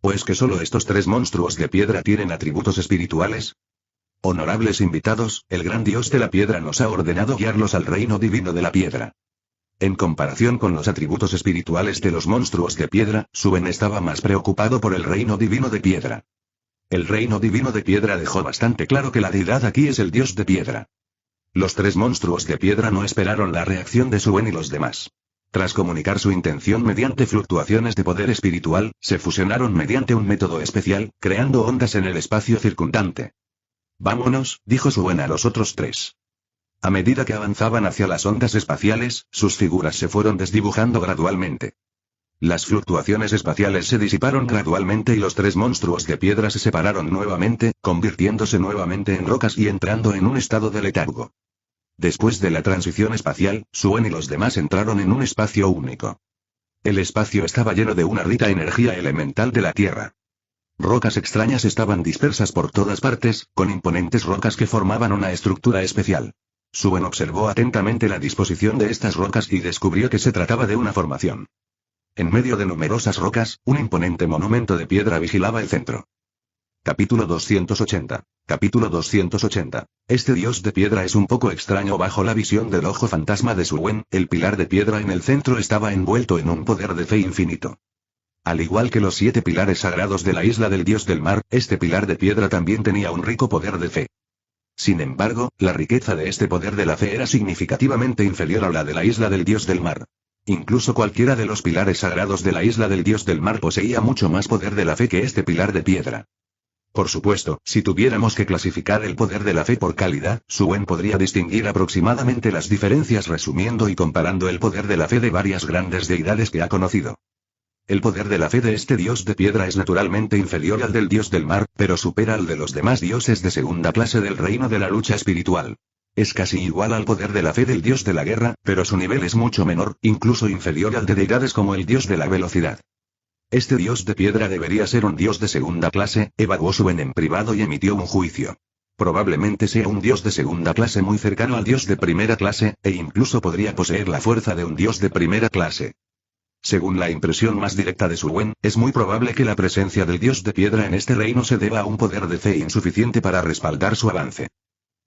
¿O es que solo estos 3 monstruos de piedra tienen atributos espirituales? Honorables invitados, el gran dios de la piedra nos ha ordenado guiarlos al reino divino de la piedra. En comparación con los atributos espirituales de los monstruos de piedra, Suen estaba más preocupado por el reino divino de piedra. El reino divino de piedra dejó bastante claro que la deidad aquí es el dios de piedra. Los 3 monstruos de piedra no esperaron la reacción de Suen y los demás. Tras comunicar su intención mediante fluctuaciones de poder espiritual, se fusionaron mediante un método especial, creando ondas en el espacio circundante. Vámonos, dijo Suen a los otros 3. A medida que avanzaban hacia las ondas espaciales, sus figuras se fueron desdibujando gradualmente. Las fluctuaciones espaciales se disiparon gradualmente y los 3 monstruos de piedra se separaron nuevamente, convirtiéndose nuevamente en rocas y entrando en un estado de letargo. Después de la transición espacial, Suen y los demás entraron en un espacio único. El espacio estaba lleno de una rica energía elemental de la Tierra. Rocas extrañas estaban dispersas por todas partes, con imponentes rocas que formaban una estructura especial. Suen observó atentamente la disposición de estas rocas y descubrió que se trataba de una formación. En medio de numerosas rocas, un imponente monumento de piedra vigilaba el centro. Capítulo 280. Capítulo 280. Este dios de piedra es un poco extraño bajo la visión del ojo fantasma de Suen. El pilar de piedra en el centro estaba envuelto en un poder de fe infinito. Al igual que los 7 pilares sagrados de la isla del dios del mar, este pilar de piedra también tenía un rico poder de fe. Sin embargo, la riqueza de este poder de la fe era significativamente inferior a la de la isla del dios del mar. Incluso cualquiera de los pilares sagrados de la isla del dios del mar poseía mucho más poder de la fe que este pilar de piedra. Por supuesto, si tuviéramos que clasificar el poder de la fe por calidad, Suen podría distinguir aproximadamente las diferencias resumiendo y comparando el poder de la fe de varias grandes deidades que ha conocido. El poder de la fe de este dios de piedra es naturalmente inferior al del dios del mar, pero supera al de los demás dioses de segunda clase del reino de la lucha espiritual. Es casi igual al poder de la fe del dios de la guerra, pero su nivel es mucho menor, incluso inferior al de deidades como el dios de la velocidad. Este dios de piedra debería ser un dios de segunda clase, evaluó Suen en privado y emitió un juicio. Probablemente sea un dios de segunda clase muy cercano al dios de primera clase, e incluso podría poseer la fuerza de un dios de primera clase. Según la impresión más directa de Suen, es muy probable que la presencia del dios de piedra en este reino se deba a un poder de fe insuficiente para respaldar su avance.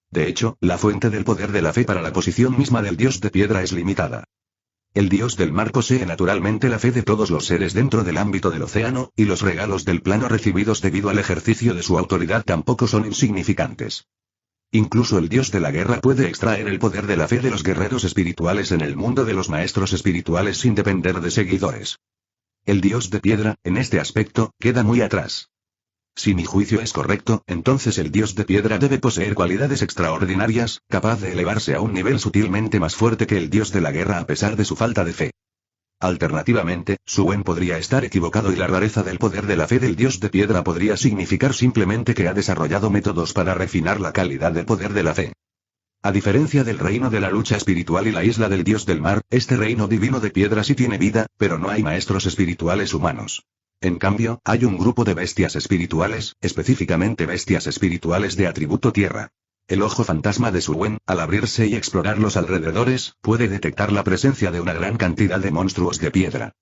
De hecho, la fuente del poder de la fe para la posición misma del dios de piedra es limitada. El dios del mar posee naturalmente la fe de todos los seres dentro del ámbito del océano, y los regalos del plano recibidos debido al ejercicio de su autoridad tampoco son insignificantes. Incluso el dios de la guerra puede extraer el poder de la fe de los guerreros espirituales en el mundo de los maestros espirituales sin depender de seguidores. El dios de piedra, en este aspecto, queda muy atrás. Si mi juicio es correcto, entonces el dios de piedra debe poseer cualidades extraordinarias, capaz de elevarse a un nivel sutilmente más fuerte que el dios de la guerra a pesar de su falta de fe. Alternativamente, Suen podría estar equivocado y la rareza del poder de la fe del dios de piedra podría significar simplemente que ha desarrollado métodos para refinar la calidad del poder de la fe. A diferencia del reino de la lucha espiritual y la isla del dios del mar, este reino divino de piedra sí tiene vida, pero no hay maestros espirituales humanos. En cambio, hay un grupo de bestias espirituales, específicamente bestias espirituales de atributo tierra. El ojo fantasma de Suen, al abrirse y explorar los alrededores, puede detectar la presencia de una gran cantidad de monstruos de piedra.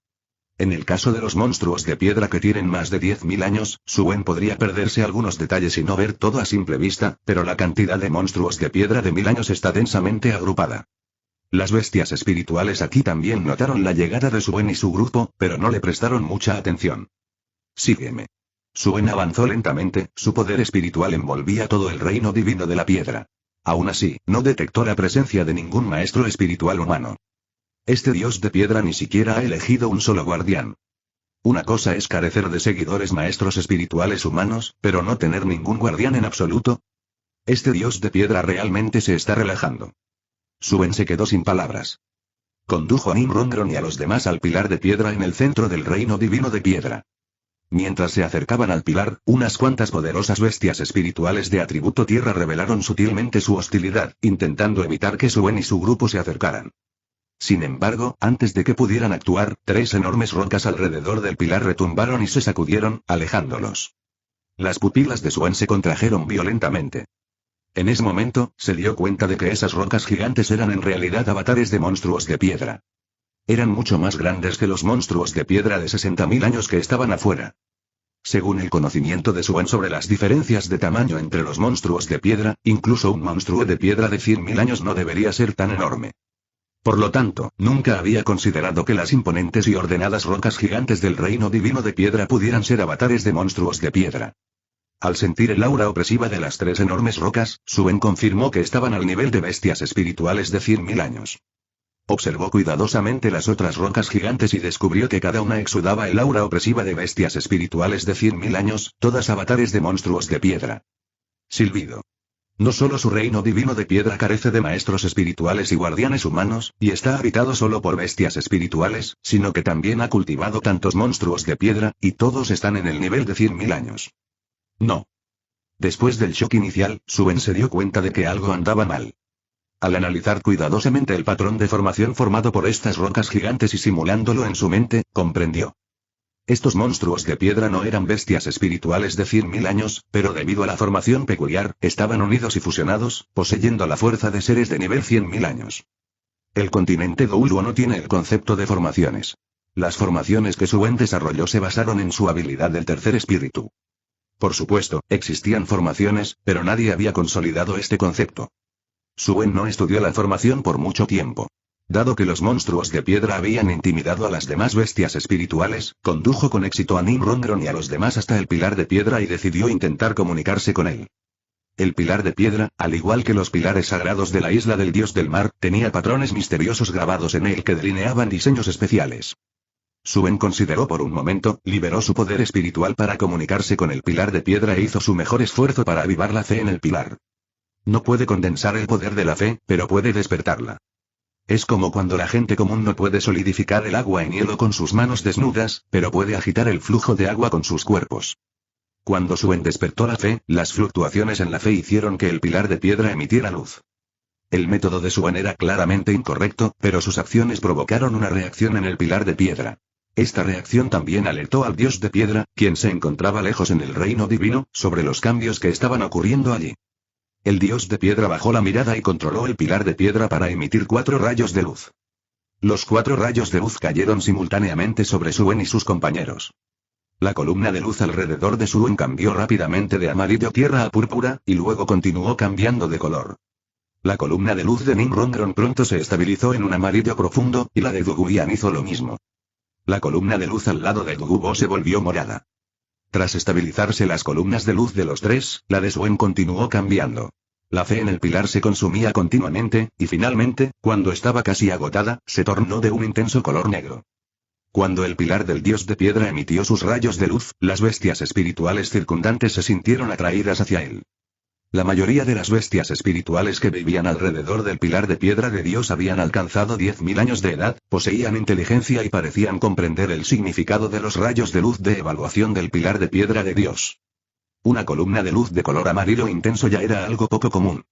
En el caso de los monstruos de piedra que tienen más de 10.000 años, Suen podría perderse algunos detalles y no ver todo a simple vista, pero la cantidad de monstruos de piedra de 1000 años está densamente agrupada. Las bestias espirituales aquí también notaron la llegada de Suen y su grupo, pero no le prestaron mucha atención. Sígueme. Suen avanzó lentamente, su poder espiritual envolvía todo el reino divino de la piedra. Aún así, no detectó la presencia de ningún maestro espiritual humano. Este dios de piedra ni siquiera ha elegido un solo guardián. Una cosa es carecer de seguidores maestros espirituales humanos, pero no tener ningún guardián en absoluto. Este dios de piedra realmente se está relajando. Suen se quedó sin palabras. Condujo a Nimrongron y a los demás al pilar de piedra en el centro del reino divino de piedra. Mientras se acercaban al pilar, unas cuantas poderosas bestias espirituales de atributo tierra revelaron sutilmente su hostilidad, intentando evitar que Suen y su grupo se acercaran. Sin embargo, antes de que pudieran actuar, 3 enormes rocas alrededor del pilar retumbaron y se sacudieron, alejándolos. Las pupilas de Suen se contrajeron violentamente. En ese momento, se dio cuenta de que esas rocas gigantes eran en realidad avatares de monstruos de piedra. Eran mucho más grandes que los monstruos de piedra de 60.000 años que estaban afuera. Según el conocimiento de Suen sobre las diferencias de tamaño entre los monstruos de piedra, incluso un monstruo de piedra de 100.000 años no debería ser tan enorme. Por lo tanto, nunca había considerado que las imponentes y ordenadas rocas gigantes del reino divino de piedra pudieran ser avatares de monstruos de piedra. Al sentir el aura opresiva de las 3 enormes rocas, Suen confirmó que estaban al nivel de bestias espirituales de 100.000 años. Observó cuidadosamente las otras rocas gigantes y descubrió que cada una exudaba el aura opresiva de bestias espirituales de 100.000 años, todas avatares de monstruos de piedra. Silbido. No solo su reino divino de piedra carece de maestros espirituales y guardianes humanos, y está habitado solo por bestias espirituales, sino que también ha cultivado tantos monstruos de piedra, y todos están en el nivel de 100.000 años. No. Después del shock inicial, Suen se dio cuenta de que algo andaba mal. Al analizar cuidadosamente el patrón de formación formado por estas rocas gigantes y simulándolo en su mente, comprendió. Estos monstruos de piedra no eran bestias espirituales de 100.000 años, pero debido a la formación peculiar, estaban unidos y fusionados, poseyendo la fuerza de seres de nivel 100.000 años. El continente Douluo no tiene el concepto de formaciones. Las formaciones que Suen desarrolló se basaron en su habilidad del tercer espíritu. Por supuesto, existían formaciones, pero nadie había consolidado este concepto. Suen no estudió la formación por mucho tiempo. Dado que los monstruos de piedra habían intimidado a las demás bestias espirituales, condujo con éxito a Nimrongron y a los demás hasta el pilar de piedra y decidió intentar comunicarse con él. El pilar de piedra, al igual que los pilares sagrados de la isla del dios del mar, tenía patrones misteriosos grabados en él que delineaban diseños especiales. Suen consideró por un momento, liberó su poder espiritual para comunicarse con el pilar de piedra e hizo su mejor esfuerzo para avivar la fe en el pilar. No puede condensar el poder de la fe, pero puede despertarla. Es como cuando la gente común no puede solidificar el agua en hielo con sus manos desnudas, pero puede agitar el flujo de agua con sus cuerpos. Cuando Suen despertó la fe, las fluctuaciones en la fe hicieron que el pilar de piedra emitiera luz. El método de Suen era claramente incorrecto, pero sus acciones provocaron una reacción en el pilar de piedra. Esta reacción también alertó al dios de piedra, quien se encontraba lejos en el reino divino, sobre los cambios que estaban ocurriendo allí. El dios de piedra bajó la mirada y controló el pilar de piedra para emitir 4 rayos de luz. Los 4 rayos de luz cayeron simultáneamente sobre Suen y sus compañeros. La columna de luz alrededor de Suen cambió rápidamente de amarillo tierra a púrpura, y luego continuó cambiando de color. La columna de luz de Nimrongron pronto se estabilizó en un amarillo profundo, y la de Duguyan hizo lo mismo. La columna de luz al lado de Dugubo se volvió morada. Tras estabilizarse las columnas de luz de los tres, la de Suen continuó cambiando. La fe en el pilar se consumía continuamente, y finalmente, cuando estaba casi agotada, se tornó de un intenso color negro. Cuando el pilar del dios de piedra emitió sus rayos de luz, las bestias espirituales circundantes se sintieron atraídas hacia él. La mayoría de las bestias espirituales que vivían alrededor del pilar de piedra de Dios habían alcanzado 10.000 años de edad, poseían inteligencia y parecían comprender el significado de los rayos de luz de evaluación del pilar de piedra de Dios. Una columna de luz de color amarillo intenso ya era algo poco común.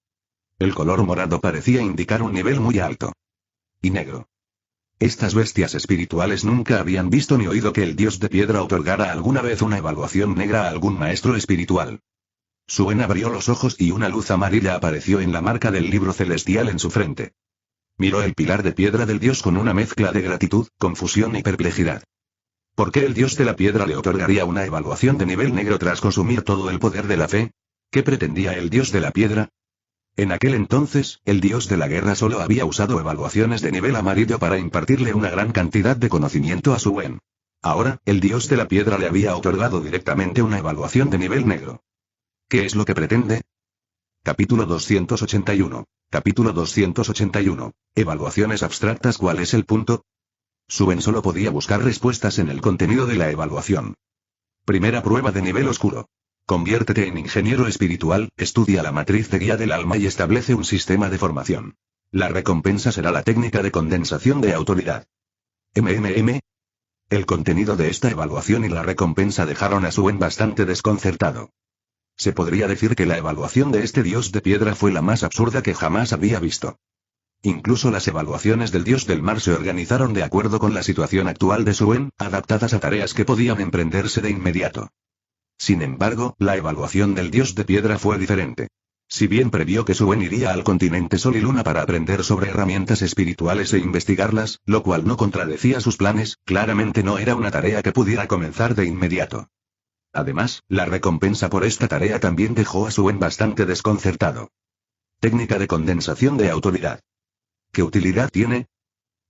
El color morado parecía indicar un nivel muy alto. Y negro. Estas bestias espirituales nunca habían visto ni oído que el dios de piedra otorgara alguna vez una evaluación negra a algún maestro espiritual. Suen abrió los ojos y una luz amarilla apareció en la marca del libro celestial en su frente. Miró el pilar de piedra del dios con una mezcla de gratitud, confusión y perplejidad. ¿Por qué el dios de la piedra le otorgaría una evaluación de nivel negro tras consumir todo el poder de la fe? ¿Qué pretendía el dios de la piedra? En aquel entonces, el dios de la guerra solo había usado evaluaciones de nivel amarillo para impartirle una gran cantidad de conocimiento a Suen. Ahora, el dios de la piedra le había otorgado directamente una evaluación de nivel negro. ¿Qué es lo que pretende? Capítulo 281. Capítulo 281. Evaluaciones abstractas. ¿Cuál es el punto? Suen solo podía buscar respuestas en el contenido de la evaluación. Primera prueba de nivel oscuro. Conviértete en ingeniero espiritual, estudia la matriz de guía del alma y establece un sistema de formación. La recompensa será la técnica de condensación de autoridad. El contenido de esta evaluación y la recompensa dejaron a Suen bastante desconcertado. Se podría decir que la evaluación de este dios de piedra fue la más absurda que jamás había visto. Incluso las evaluaciones del dios del mar se organizaron de acuerdo con la situación actual de Suen, adaptadas a tareas que podían emprenderse de inmediato. Sin embargo, la evaluación del dios de piedra fue diferente. Si bien previó que Suen iría al continente Sol y Luna para aprender sobre herramientas espirituales e investigarlas, lo cual no contradecía sus planes, claramente no era una tarea que pudiera comenzar de inmediato. Además, la recompensa por esta tarea también dejó a Suen bastante desconcertado. Técnica de condensación de autoridad. ¿Qué utilidad tiene?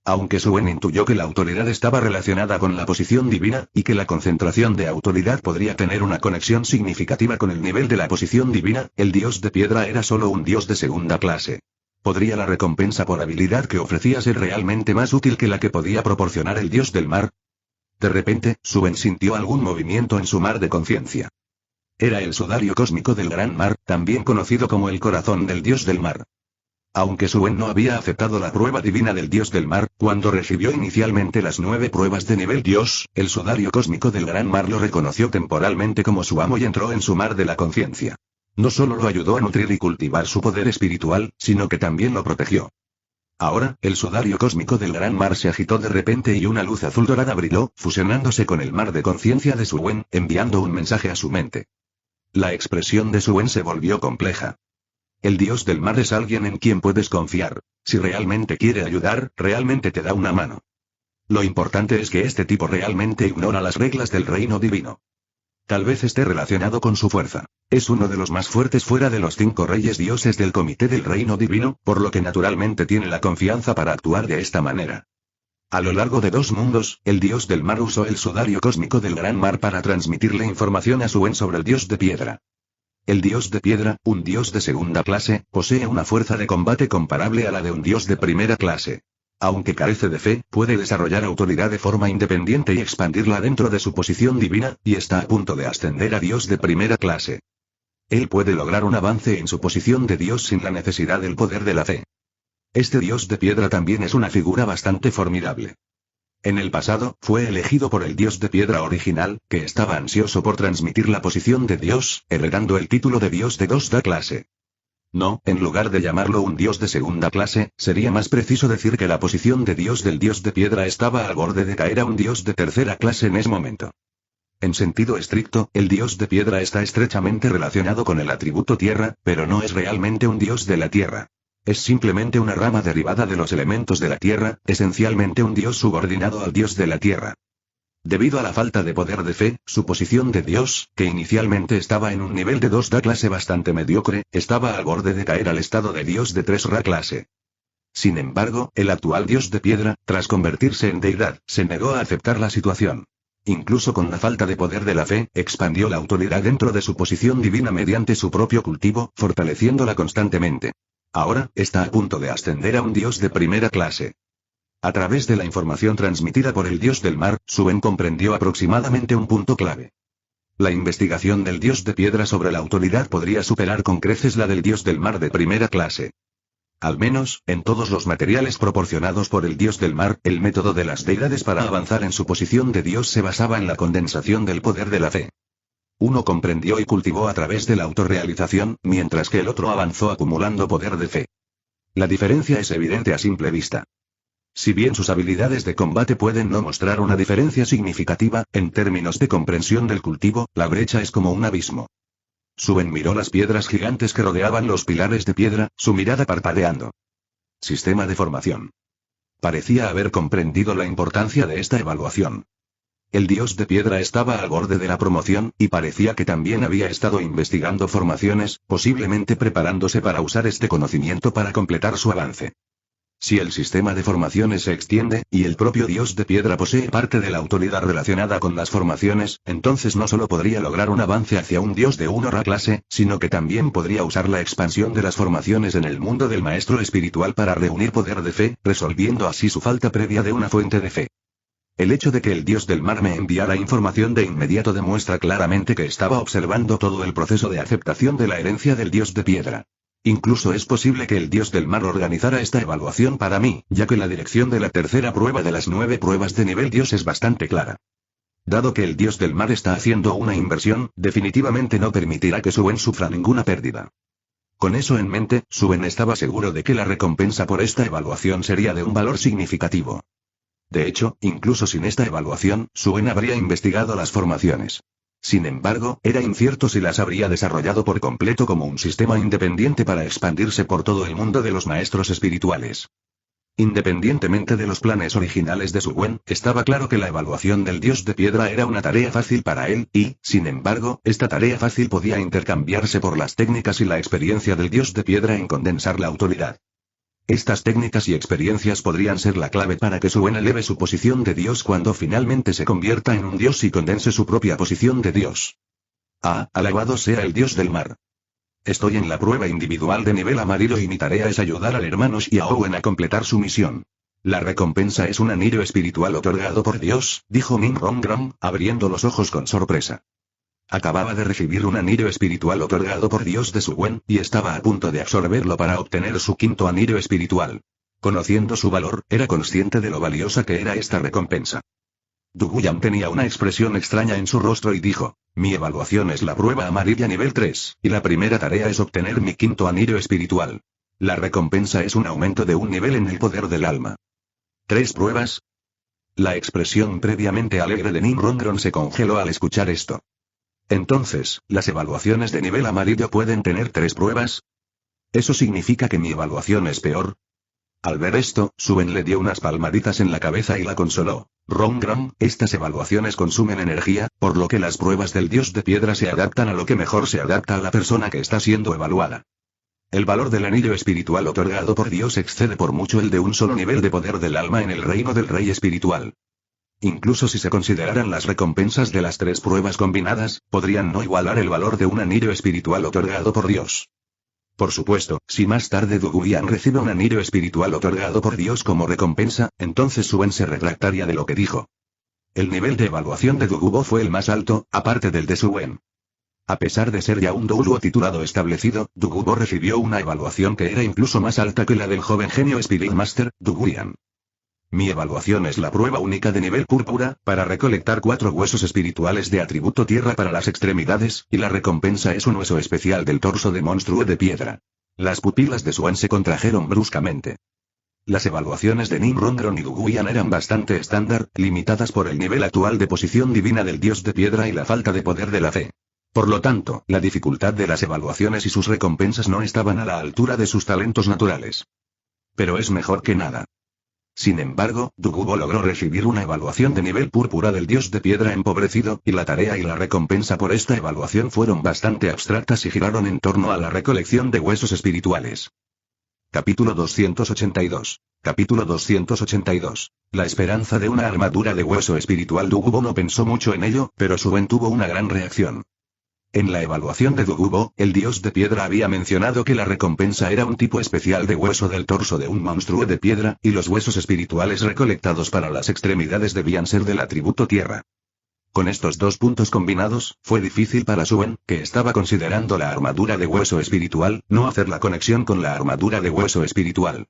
Aunque Suen intuyó que la autoridad estaba relacionada con la posición divina, y que la concentración de autoridad podría tener una conexión significativa con el nivel de la posición divina, el dios de piedra era solo un dios de segunda clase. ¿Podría la recompensa por habilidad que ofrecía ser realmente más útil que la que podía proporcionar el dios del mar? De repente, Suen sintió algún movimiento en su mar de conciencia. Era el sudario cósmico del gran mar, también conocido como el corazón del dios del mar. Aunque Suen no había aceptado la prueba divina del dios del mar, cuando recibió inicialmente las 9 pruebas de nivel dios, el sudario cósmico del gran mar lo reconoció temporalmente como su amo y entró en su mar de la conciencia. No solo lo ayudó a nutrir y cultivar su poder espiritual, sino que también lo protegió. Ahora, el sudario cósmico del gran mar se agitó de repente y una luz azul dorada brilló, fusionándose con el mar de conciencia de Suen, enviando un mensaje a su mente. La expresión de Suen se volvió compleja. El dios del mar es alguien en quien puedes confiar. Si realmente quiere ayudar, realmente te da una mano. Lo importante es que este tipo realmente ignora las reglas del reino divino. Tal vez esté relacionado con su fuerza. Es uno de los más fuertes fuera de los 5 reyes dioses del Comité del Reino Divino, por lo que naturalmente tiene la confianza para actuar de esta manera. A lo largo de 2 mundos, el dios del mar usó el sudario cósmico del Gran Mar para transmitirle información a Suen sobre el dios de piedra. El dios de piedra, un dios de segunda clase, posee una fuerza de combate comparable a la de un dios de primera clase. Aunque carece de fe, puede desarrollar autoridad de forma independiente y expandirla dentro de su posición divina, y está a punto de ascender a dios de primera clase. Él puede lograr un avance en su posición de dios sin la necesidad del poder de la fe. Este dios de piedra también es una figura bastante formidable. En el pasado, fue elegido por el dios de piedra original, que estaba ansioso por transmitir la posición de dios, heredando el título de dios de 2 clase. No, en lugar de llamarlo un dios de segunda clase, sería más preciso decir que la posición de dios del dios de piedra estaba al borde de caer a un dios de tercera clase en ese momento. En sentido estricto, el dios de piedra está estrechamente relacionado con el atributo tierra, pero no es realmente un dios de la tierra. Es simplemente una rama derivada de los elementos de la tierra, esencialmente un dios subordinado al dios de la tierra. Debido a la falta de poder de fe, su posición de dios, que inicialmente estaba en un nivel de 2 clase bastante mediocre, estaba al borde de caer al estado de dios de 3 clase. Sin embargo, el actual dios de piedra, tras convertirse en deidad, se negó a aceptar la situación. Incluso con la falta de poder de la fe, expandió la autoridad dentro de su posición divina mediante su propio cultivo, fortaleciéndola constantemente. Ahora, está a punto de ascender a un dios de primera clase. A través de la información transmitida por el dios del mar, Suen comprendió aproximadamente un punto clave. La investigación del dios de piedra sobre la autoridad podría superar con creces la del dios del mar de primera clase. Al menos, en todos los materiales proporcionados por el dios del mar, el método de las deidades para avanzar en su posición de dios se basaba en la condensación del poder de la fe. Uno comprendió y cultivó a través de la autorrealización, mientras que el otro avanzó acumulando poder de fe. La diferencia es evidente a simple vista. Si bien sus habilidades de combate pueden no mostrar una diferencia significativa, en términos de comprensión del cultivo, la brecha es como un abismo. Suen miró las piedras gigantes que rodeaban los pilares de piedra, su mirada parpadeando. Sistema de formación. Parecía haber comprendido la importancia de esta evaluación. El dios de piedra estaba al borde de la promoción, y parecía que también había estado investigando formaciones, posiblemente preparándose para usar este conocimiento para completar su avance. Si el sistema de formaciones se extiende, y el propio dios de piedra posee parte de la autoridad relacionada con las formaciones, entonces no solo podría lograr un avance hacia un dios de 1 clase, sino que también podría usar la expansión de las formaciones en el mundo del maestro espiritual para reunir poder de fe, resolviendo así su falta previa de una fuente de fe. El hecho de que el dios del mar me enviara información de inmediato demuestra claramente que estaba observando todo el proceso de aceptación de la herencia del dios de piedra. Incluso es posible que el dios del mar organizara esta evaluación para mí, ya que la dirección de la tercera prueba de las 9 pruebas de nivel dios es bastante clara. Dado que el dios del mar está haciendo una inversión, definitivamente no permitirá que Suen sufra ninguna pérdida. Con eso en mente, Suen estaba seguro de que la recompensa por esta evaluación sería de un valor significativo. De hecho, incluso sin esta evaluación, Suen habría investigado las formaciones. Sin embargo, era incierto si las habría desarrollado por completo como un sistema independiente para expandirse por todo el mundo de los maestros espirituales. Independientemente de los planes originales de Suen, estaba claro que la evaluación del dios de piedra era una tarea fácil para él, y, sin embargo, esta tarea fácil podía intercambiarse por las técnicas y la experiencia del dios de piedra en condensar la autoridad. Estas técnicas y experiencias podrían ser la clave para que Suen eleve su posición de Dios cuando finalmente se convierta en un Dios y condense su propia posición de Dios. Alabado sea el Dios del mar. Estoy en la prueba individual de nivel amarillo y mi tarea es ayudar al hermano Xiaowen a completar su misión. La recompensa es un anillo espiritual otorgado por Dios, dijo Min Rongron, abriendo los ojos con sorpresa. Acababa de recibir un anillo espiritual otorgado por Dios de Suen, y estaba a punto de absorberlo para obtener su 5.º anillo espiritual. Conociendo su valor, era consciente de lo valiosa que era esta recompensa. Du Guyan tenía una expresión extraña en su rostro y dijo, mi evaluación es la prueba amarilla nivel 3, y la primera tarea es obtener mi 5.º anillo espiritual. La recompensa es un aumento de un nivel en el poder del alma. ¿3 pruebas? La expresión previamente alegre de Min Rongron se congeló al escuchar esto. Entonces, ¿las evaluaciones de nivel amarillo pueden tener 3 pruebas? ¿Eso significa que mi evaluación es peor? Al ver esto, Suen le dio unas palmaditas en la cabeza y la consoló. Rongram, estas evaluaciones consumen energía, por lo que las pruebas del dios de piedra se adaptan a lo que mejor se adapta a la persona que está siendo evaluada. El valor del anillo espiritual otorgado por Dios excede por mucho el de un solo nivel de poder del alma en el reino del rey espiritual. Incluso si se consideraran las recompensas de las 3 pruebas combinadas, podrían no igualar el valor de un anillo espiritual otorgado por Dios. Por supuesto, si más tarde Duguyan recibe un anillo espiritual otorgado por Dios como recompensa, entonces Suen se retractaría de lo que dijo. El nivel de evaluación de Dugubo fue el más alto, aparte del de Suen. A pesar de ser ya un douluo titulado establecido, Dugubo recibió una evaluación que era incluso más alta que la del joven genio Spirit Master, Duguyan. Mi evaluación es la prueba única de nivel púrpura, para recolectar 4 huesos espirituales de atributo tierra para las extremidades, y la recompensa es un hueso especial del torso de monstruo de piedra. Las pupilas de Suen se contrajeron bruscamente. Las evaluaciones de Nimrondron y Duguyan eran bastante estándar, limitadas por el nivel actual de posición divina del dios de piedra y la falta de poder de la fe. Por lo tanto, la dificultad de las evaluaciones y sus recompensas no estaban a la altura de sus talentos naturales. Pero es mejor que nada. Sin embargo, Dugubo logró recibir una evaluación de nivel púrpura del dios de piedra empobrecido, y la tarea y la recompensa por esta evaluación fueron bastante abstractas y giraron en torno a la recolección de huesos espirituales. Capítulo 282. Capítulo 282. La esperanza de una armadura de hueso espiritual. Dugubo no pensó mucho en ello, pero Suen tuvo una gran reacción. En la evaluación de Dugubo, el dios de piedra había mencionado que la recompensa era un tipo especial de hueso del torso de un monstruo de piedra, y los huesos espirituales recolectados para las extremidades debían ser del atributo tierra. Con estos 2 puntos combinados, fue difícil para Suen, que estaba considerando la armadura de hueso espiritual, no hacer la conexión con la armadura de hueso espiritual.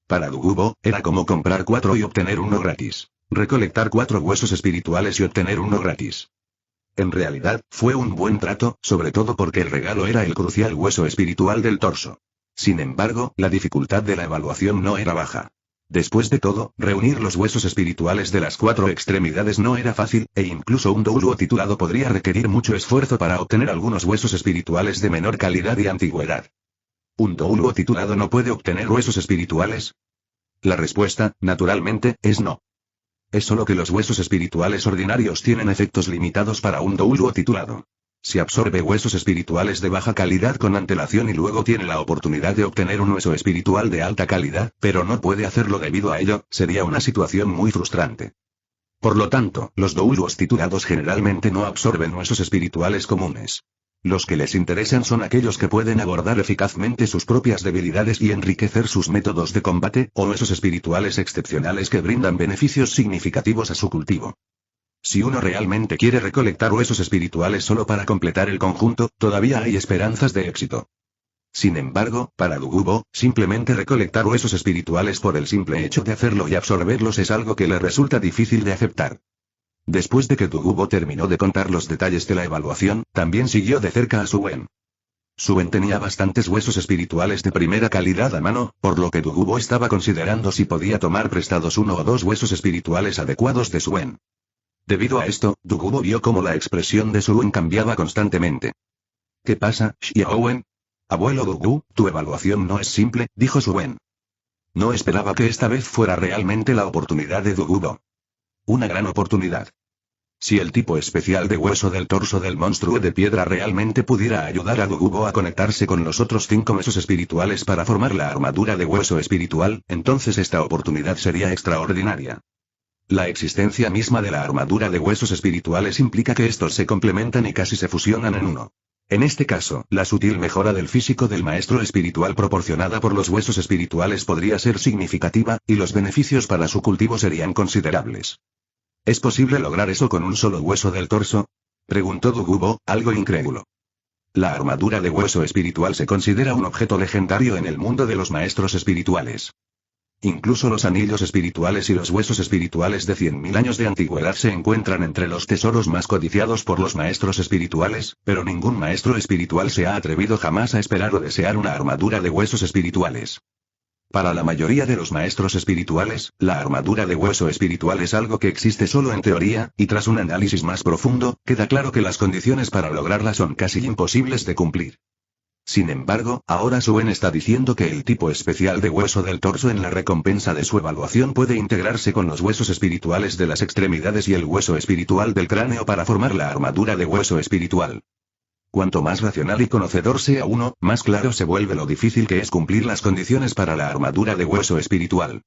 Para Dugubo, era como comprar 4 y obtener uno gratis. Recolectar 4 huesos espirituales y obtener uno gratis. En realidad, fue un buen trato, sobre todo porque el regalo era el crucial hueso espiritual del torso. Sin embargo, la dificultad de la evaluación no era baja. Después de todo, reunir los huesos espirituales de las 4 extremidades no era fácil, e incluso un douluo titulado podría requerir mucho esfuerzo para obtener algunos huesos espirituales de menor calidad y antigüedad. ¿Un douluo titulado no puede obtener huesos espirituales? La respuesta, naturalmente, es no. Es solo que los huesos espirituales ordinarios tienen efectos limitados para un douluo titulado. Si absorbe huesos espirituales de baja calidad con antelación y luego tiene la oportunidad de obtener un hueso espiritual de alta calidad, pero no puede hacerlo debido a ello, sería una situación muy frustrante. Por lo tanto, los douluos titulados generalmente no absorben huesos espirituales comunes. Los que les interesan son aquellos que pueden abordar eficazmente sus propias debilidades y enriquecer sus métodos de combate, o huesos espirituales excepcionales que brindan beneficios significativos a su cultivo. Si uno realmente quiere recolectar huesos espirituales solo para completar el conjunto, todavía hay esperanzas de éxito. Sin embargo, para Dugubo, simplemente recolectar huesos espirituales por el simple hecho de hacerlo y absorberlos es algo que le resulta difícil de aceptar. Después de que Dugubo terminó de contar los detalles de la evaluación, también siguió de cerca a Suen. Suen tenía bastantes huesos espirituales de primera calidad a mano, por lo que Dugubo estaba considerando si podía tomar prestados 1 o 2 huesos espirituales adecuados de Suen. Debido a esto, Dugubo vio cómo la expresión de Suen cambiaba constantemente. ¿Qué pasa, Xiaowen? Abuelo Dugu, tu evaluación no es simple, dijo Suen. No esperaba que esta vez fuera realmente la oportunidad de Dugubo. Una gran oportunidad. Si el tipo especial de hueso del torso del monstruo de piedra realmente pudiera ayudar a Dugubo a conectarse con los otros 5 huesos espirituales para formar la armadura de hueso espiritual, entonces esta oportunidad sería extraordinaria. La existencia misma de la armadura de huesos espirituales implica que estos se complementan y casi se fusionan en uno. En este caso, la sutil mejora del físico del maestro espiritual proporcionada por los huesos espirituales podría ser significativa, y los beneficios para su cultivo serían considerables. ¿Es posible lograr eso con un solo hueso del torso? Preguntó Dugubo, algo incrédulo. La armadura de hueso espiritual se considera un objeto legendario en el mundo de los maestros espirituales. Incluso los anillos espirituales y los huesos espirituales de 100.000 años de antigüedad se encuentran entre los tesoros más codiciados por los maestros espirituales, pero ningún maestro espiritual se ha atrevido jamás a esperar o desear una armadura de huesos espirituales. Para la mayoría de los maestros espirituales, la armadura de hueso espiritual es algo que existe solo en teoría, y tras un análisis más profundo, queda claro que las condiciones para lograrla son casi imposibles de cumplir. Sin embargo, ahora Suen está diciendo que el tipo especial de hueso del torso en la recompensa de su evaluación puede integrarse con los huesos espirituales de las extremidades y el hueso espiritual del cráneo para formar la armadura de hueso espiritual. Cuanto más racional y conocedor sea uno, más claro se vuelve lo difícil que es cumplir las condiciones para la armadura de hueso espiritual.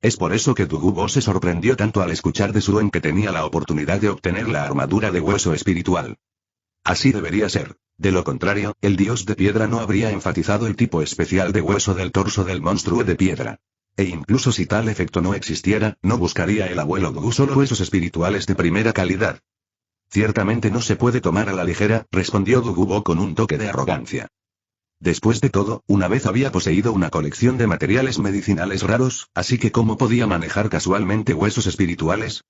Es por eso que Dugubo se sorprendió tanto al escuchar de Suen que tenía la oportunidad de obtener la armadura de hueso espiritual. Así debería ser. De lo contrario, el dios de piedra no habría enfatizado el tipo especial de hueso del torso del monstruo de piedra. E incluso si tal efecto no existiera, no buscaría el abuelo Dugu solo huesos espirituales de primera calidad. Ciertamente no se puede tomar a la ligera, respondió Dugubo con un toque de arrogancia. Después de todo, una vez había poseído una colección de materiales medicinales raros, así que ¿cómo podía manejar casualmente huesos espirituales?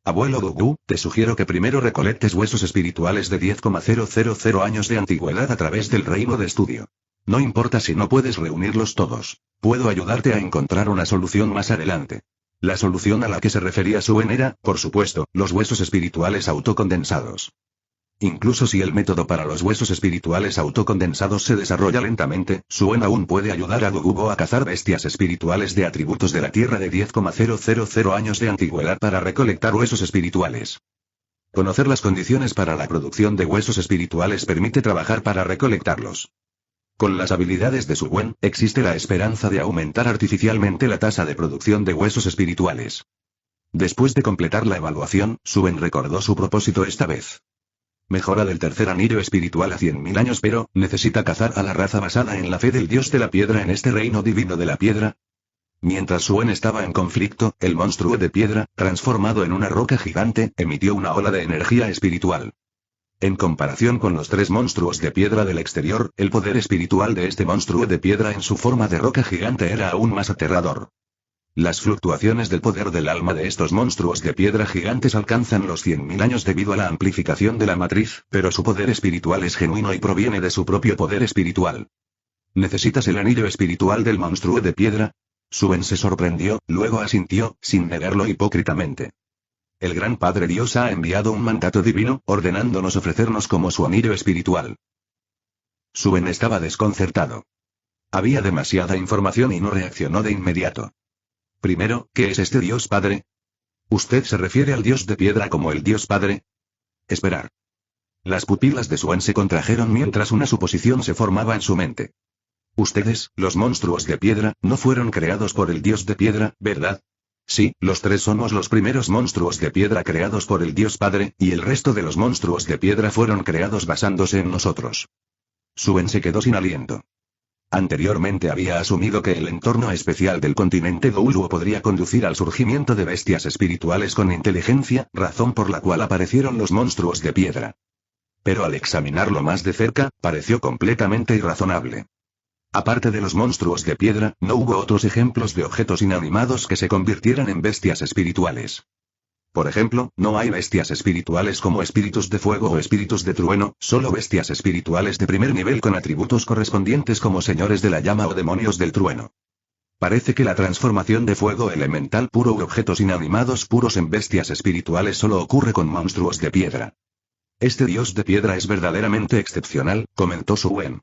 Abuelo Dugu, te sugiero que primero recolectes huesos espirituales de 10,000 años de antigüedad a través del reino de estudio. No importa si no puedes reunirlos todos. Puedo ayudarte a encontrar una solución más adelante. La solución a la que se refería Suen era, por supuesto, los huesos espirituales autocondensados. Incluso si el método para los huesos espirituales autocondensados se desarrolla lentamente, Suen aún puede ayudar a Dugubo a cazar bestias espirituales de atributos de la Tierra de 10,000 años de antigüedad para recolectar huesos espirituales. Conocer las condiciones para la producción de huesos espirituales permite trabajar para recolectarlos. Con las habilidades de Suen, existe la esperanza de aumentar artificialmente la tasa de producción de huesos espirituales. Después de completar la evaluación, Suen recordó su propósito esta vez. Mejora del tercer anillo espiritual a 100.000 años, pero, ¿necesita cazar a la raza basada en la fe del dios de la piedra en este reino divino de la piedra? Mientras Suen estaba en conflicto, el monstruo de piedra, transformado en una roca gigante, emitió una ola de energía espiritual. En comparación con los tres monstruos de piedra del exterior, el poder espiritual de este monstruo de piedra en su forma de roca gigante era aún más aterrador. Las fluctuaciones del poder del alma de estos monstruos de piedra gigantes alcanzan los 100.000 años debido a la amplificación de la matriz, pero su poder espiritual es genuino y proviene de su propio poder espiritual. ¿Necesitas el anillo espiritual del monstruo de piedra? Suen se sorprendió, luego asintió, sin negarlo hipócritamente. El Gran Padre Dios ha enviado un mandato divino, ordenándonos ofrecernos como su anillo espiritual. Suen estaba desconcertado. Había demasiada información y no reaccionó de inmediato. Primero, ¿qué es este Dios Padre? ¿Usted se refiere al Dios de piedra como el Dios Padre? Esperar. Las pupilas de Suen se contrajeron mientras una suposición se formaba en su mente. Ustedes, los monstruos de piedra, no fueron creados por el Dios de piedra, ¿verdad? Sí, los tres somos los primeros monstruos de piedra creados por el Dios Padre, y el resto de los monstruos de piedra fueron creados basándose en nosotros. Suen se quedó sin aliento. Anteriormente había asumido que el entorno especial del continente Gouluo podría conducir al surgimiento de bestias espirituales con inteligencia, razón por la cual aparecieron los monstruos de piedra. Pero al examinarlo más de cerca, pareció completamente irrazonable. Aparte de los monstruos de piedra, no hubo otros ejemplos de objetos inanimados que se convirtieran en bestias espirituales. Por ejemplo, no hay bestias espirituales como espíritus de fuego o espíritus de trueno, solo bestias espirituales de primer nivel con atributos correspondientes como señores de la llama o demonios del trueno. Parece que la transformación de fuego elemental puro u objetos inanimados puros en bestias espirituales solo ocurre con monstruos de piedra. Este dios de piedra es verdaderamente excepcional, comentó Suen.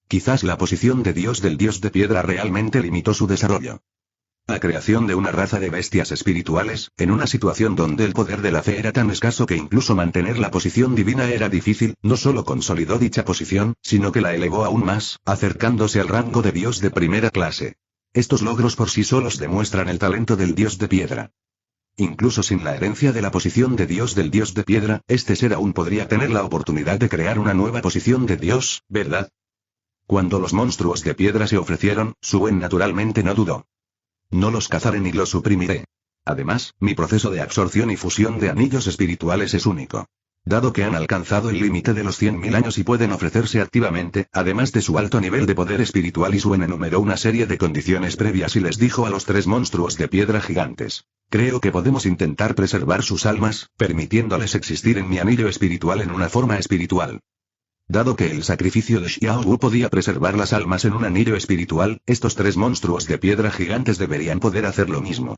Quizás la posición de dios del dios de piedra realmente limitó su desarrollo. La creación de una raza de bestias espirituales, en una situación donde el poder de la fe era tan escaso que incluso mantener la posición divina era difícil, no solo consolidó dicha posición, sino que la elevó aún más, acercándose al rango de dios de primera clase. Estos logros por sí solos demuestran el talento del dios de piedra. Incluso sin la herencia de la posición de dios del dios de piedra, este ser aún podría tener la oportunidad de crear una nueva posición de dios, ¿verdad? Cuando los monstruos de piedra se ofrecieron, Suen naturalmente no dudó. No los cazaré ni los suprimiré. Además, mi proceso de absorción y fusión de anillos espirituales es único. Dado que han alcanzado el límite de los 100.000 años y pueden ofrecerse activamente, además de su alto nivel de poder espiritual, y Suen enumeró una serie de condiciones previas y les dijo a los tres monstruos de piedra gigantes: creo que podemos intentar preservar sus almas, permitiéndoles existir en mi anillo espiritual en una forma espiritual. Dado que el sacrificio de Xiao Wu podía preservar las almas en un anillo espiritual, estos tres monstruos de piedra gigantes deberían poder hacer lo mismo.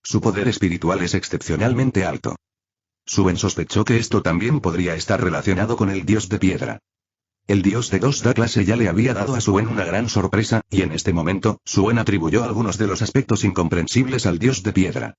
Su poder espiritual es excepcionalmente alto. Suen sospechó que esto también podría estar relacionado con el dios de piedra. El dios de dos da clase ya le había dado a Suen una gran sorpresa, y en este momento, Suen atribuyó algunos de los aspectos incomprensibles al dios de piedra.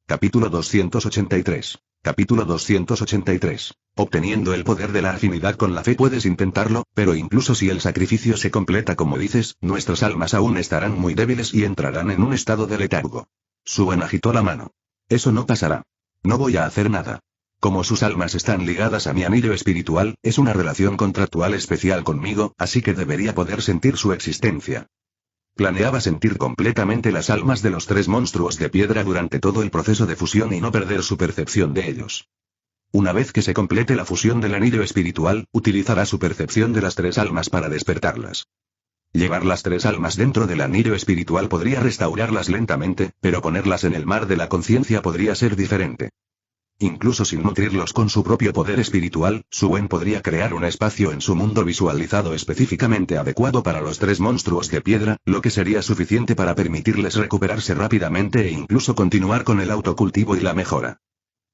Capítulo 283. Capítulo 283. Obteniendo el poder de la afinidad con la fe puedes intentarlo, pero incluso si el sacrificio se completa como dices, nuestras almas aún estarán muy débiles y entrarán en un estado de letargo. Suen agitó la mano. Eso no pasará. No voy a hacer nada. Como sus almas están ligadas a mi anillo espiritual, es una relación contractual especial conmigo, así que debería poder sentir su existencia. Planeaba sentir completamente las almas de los tres monstruos de piedra durante todo el proceso de fusión y no perder su percepción de ellos. Una vez que se complete la fusión del anillo espiritual, utilizará su percepción de las tres almas para despertarlas. Llevar las tres almas dentro del anillo espiritual podría restaurarlas lentamente, pero ponerlas en el mar de la conciencia podría ser diferente. Incluso sin nutrirlos con su propio poder espiritual, Suen podría crear un espacio en su mundo visualizado específicamente adecuado para los tres monstruos de piedra, lo que sería suficiente para permitirles recuperarse rápidamente e incluso continuar con el autocultivo y la mejora.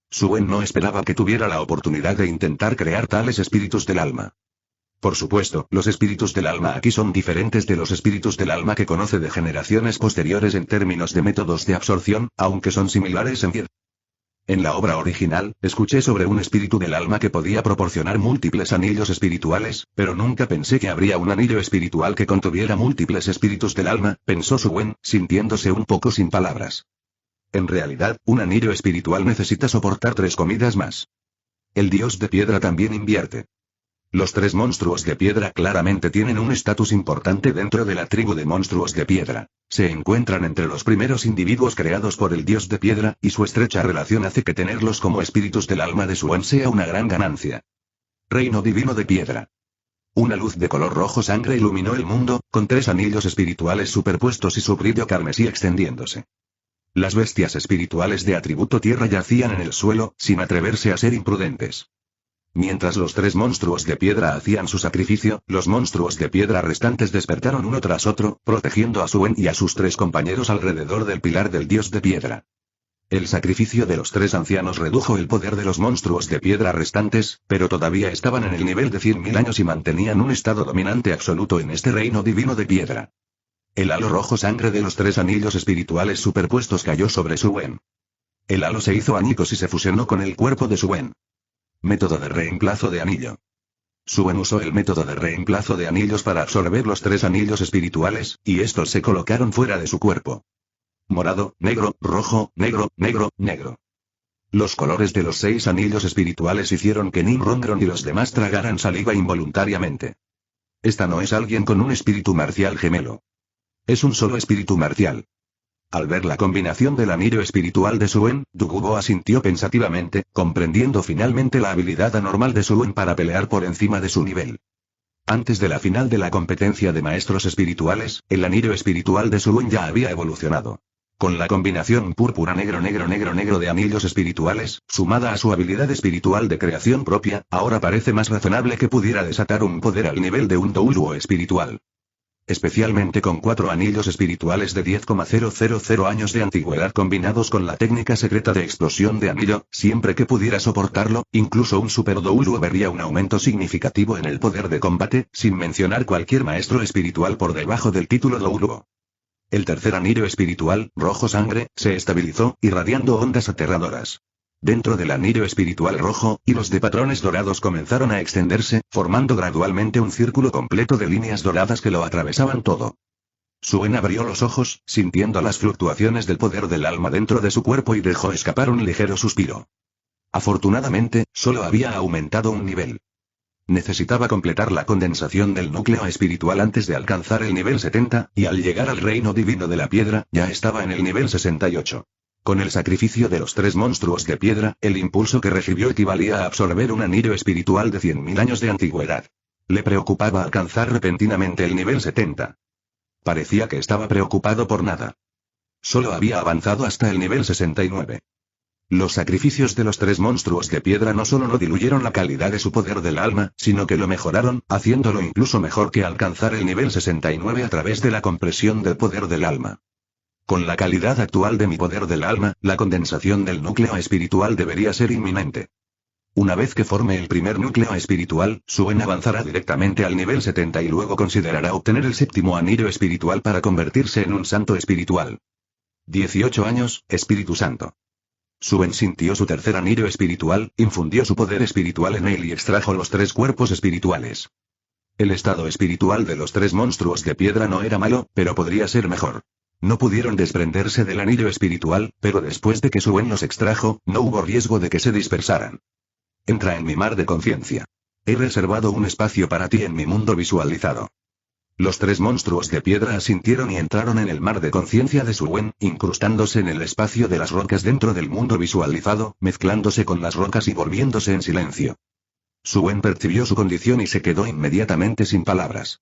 Suen no esperaba que tuviera la oportunidad de intentar crear tales espíritus del alma. Por supuesto, los espíritus del alma aquí son diferentes de los espíritus del alma que conoce de generaciones posteriores en términos de métodos de absorción, aunque son similares en cierto. En la obra original, escuché sobre un espíritu del alma que podía proporcionar múltiples anillos espirituales, pero nunca pensé que habría un anillo espiritual que contuviera múltiples espíritus del alma, pensó Suen, sintiéndose un poco sin palabras. En realidad, un anillo espiritual necesita soportar 3 comidas más. El dios de piedra también invierte. Los tres monstruos de piedra claramente tienen un estatus importante dentro de la tribu de monstruos de piedra. Se encuentran entre los primeros individuos creados por el dios de piedra, y su estrecha relación hace que tenerlos como espíritus del alma de Suen sea una gran ganancia. Reino divino de piedra. Una luz de color rojo sangre iluminó el mundo, con 3 anillos espirituales superpuestos y su brillo carmesí extendiéndose. Las bestias espirituales de atributo tierra yacían en el suelo, sin atreverse a ser imprudentes. Mientras los 3 monstruos de piedra hacían su sacrificio, los monstruos de piedra restantes despertaron uno tras otro, protegiendo a Suen y a sus 3 compañeros alrededor del pilar del dios de piedra. El sacrificio de los 3 ancianos redujo el poder de los monstruos de piedra restantes, pero todavía estaban en el nivel de 100.000 años y mantenían un estado dominante absoluto en este reino divino de piedra. El halo rojo sangre de los 3 anillos espirituales superpuestos cayó sobre Suen. El halo se hizo añicos y se fusionó con el cuerpo de Suen. Método de reemplazo de anillo. Suen usó el método de reemplazo de anillos para absorber los 3 anillos espirituales, y estos se colocaron fuera de su cuerpo. Morado, negro, rojo, negro, negro, negro. Los colores de los 6 anillos espirituales hicieron que Nimrongron y los demás tragaran saliva involuntariamente. Esta no es alguien con un espíritu marcial gemelo. Es un solo espíritu marcial. Al ver la combinación del anillo espiritual de Suen, Dugubo asintió pensativamente, comprendiendo finalmente la habilidad anormal de Suen para pelear por encima de su nivel. Antes de la final de la competencia de maestros espirituales, el anillo espiritual de Suen ya había evolucionado. Con la combinación púrpura negro negro negro negro de anillos espirituales, sumada a su habilidad espiritual de creación propia, ahora parece más razonable que pudiera desatar un poder al nivel de un Douluo espiritual. Especialmente con 4 anillos espirituales de 10,000 años de antigüedad combinados con la técnica secreta de explosión de anillo, siempre que pudiera soportarlo, incluso un Super Douluo vería un aumento significativo en el poder de combate, sin mencionar cualquier maestro espiritual por debajo del título Douluo. El tercer anillo espiritual, rojo sangre, se estabilizó, irradiando ondas aterradoras. Dentro del anillo espiritual rojo, hilos de patrones dorados comenzaron a extenderse, formando gradualmente un círculo completo de líneas doradas que lo atravesaban todo. Suen abrió los ojos, sintiendo las fluctuaciones del poder del alma dentro de su cuerpo y dejó escapar un ligero suspiro. Afortunadamente, solo había aumentado un nivel. Necesitaba completar la condensación del núcleo espiritual antes de alcanzar el nivel 70, y al llegar al reino divino de la piedra, ya estaba en el nivel 68. Con el sacrificio de los 3 monstruos de piedra, el impulso que recibió equivalía a absorber un anillo espiritual de 100.000 años de antigüedad. Le preocupaba alcanzar repentinamente el nivel 70. Parecía que estaba preocupado por nada. Solo había avanzado hasta el nivel 69. Los sacrificios de los 3 monstruos de piedra no solo no diluyeron la calidad de su poder del alma, sino que lo mejoraron, haciéndolo incluso mejor que alcanzar el nivel 69 a través de la compresión del poder del alma. Con la calidad actual de mi poder del alma, la condensación del núcleo espiritual debería ser inminente. Una vez que forme el primer núcleo espiritual, Suen avanzará directamente al nivel 70 y luego considerará obtener el séptimo anillo espiritual para convertirse en un santo espiritual. 18 años, Espíritu Santo. Suen sintió su tercer anillo espiritual, infundió su poder espiritual en él y extrajo los 3 cuerpos espirituales. El estado espiritual de los 3 monstruos de piedra no era malo, pero podría ser mejor. No pudieron desprenderse del anillo espiritual, pero después de que Suen los extrajo, no hubo riesgo de que se dispersaran. Entra en mi mar de conciencia. He reservado un espacio para ti en mi mundo visualizado. Los 3 monstruos de piedra asintieron y entraron en el mar de conciencia de Suen, incrustándose en el espacio de las rocas dentro del mundo visualizado, mezclándose con las rocas y volviéndose en silencio. Suen percibió su condición y se quedó inmediatamente sin palabras.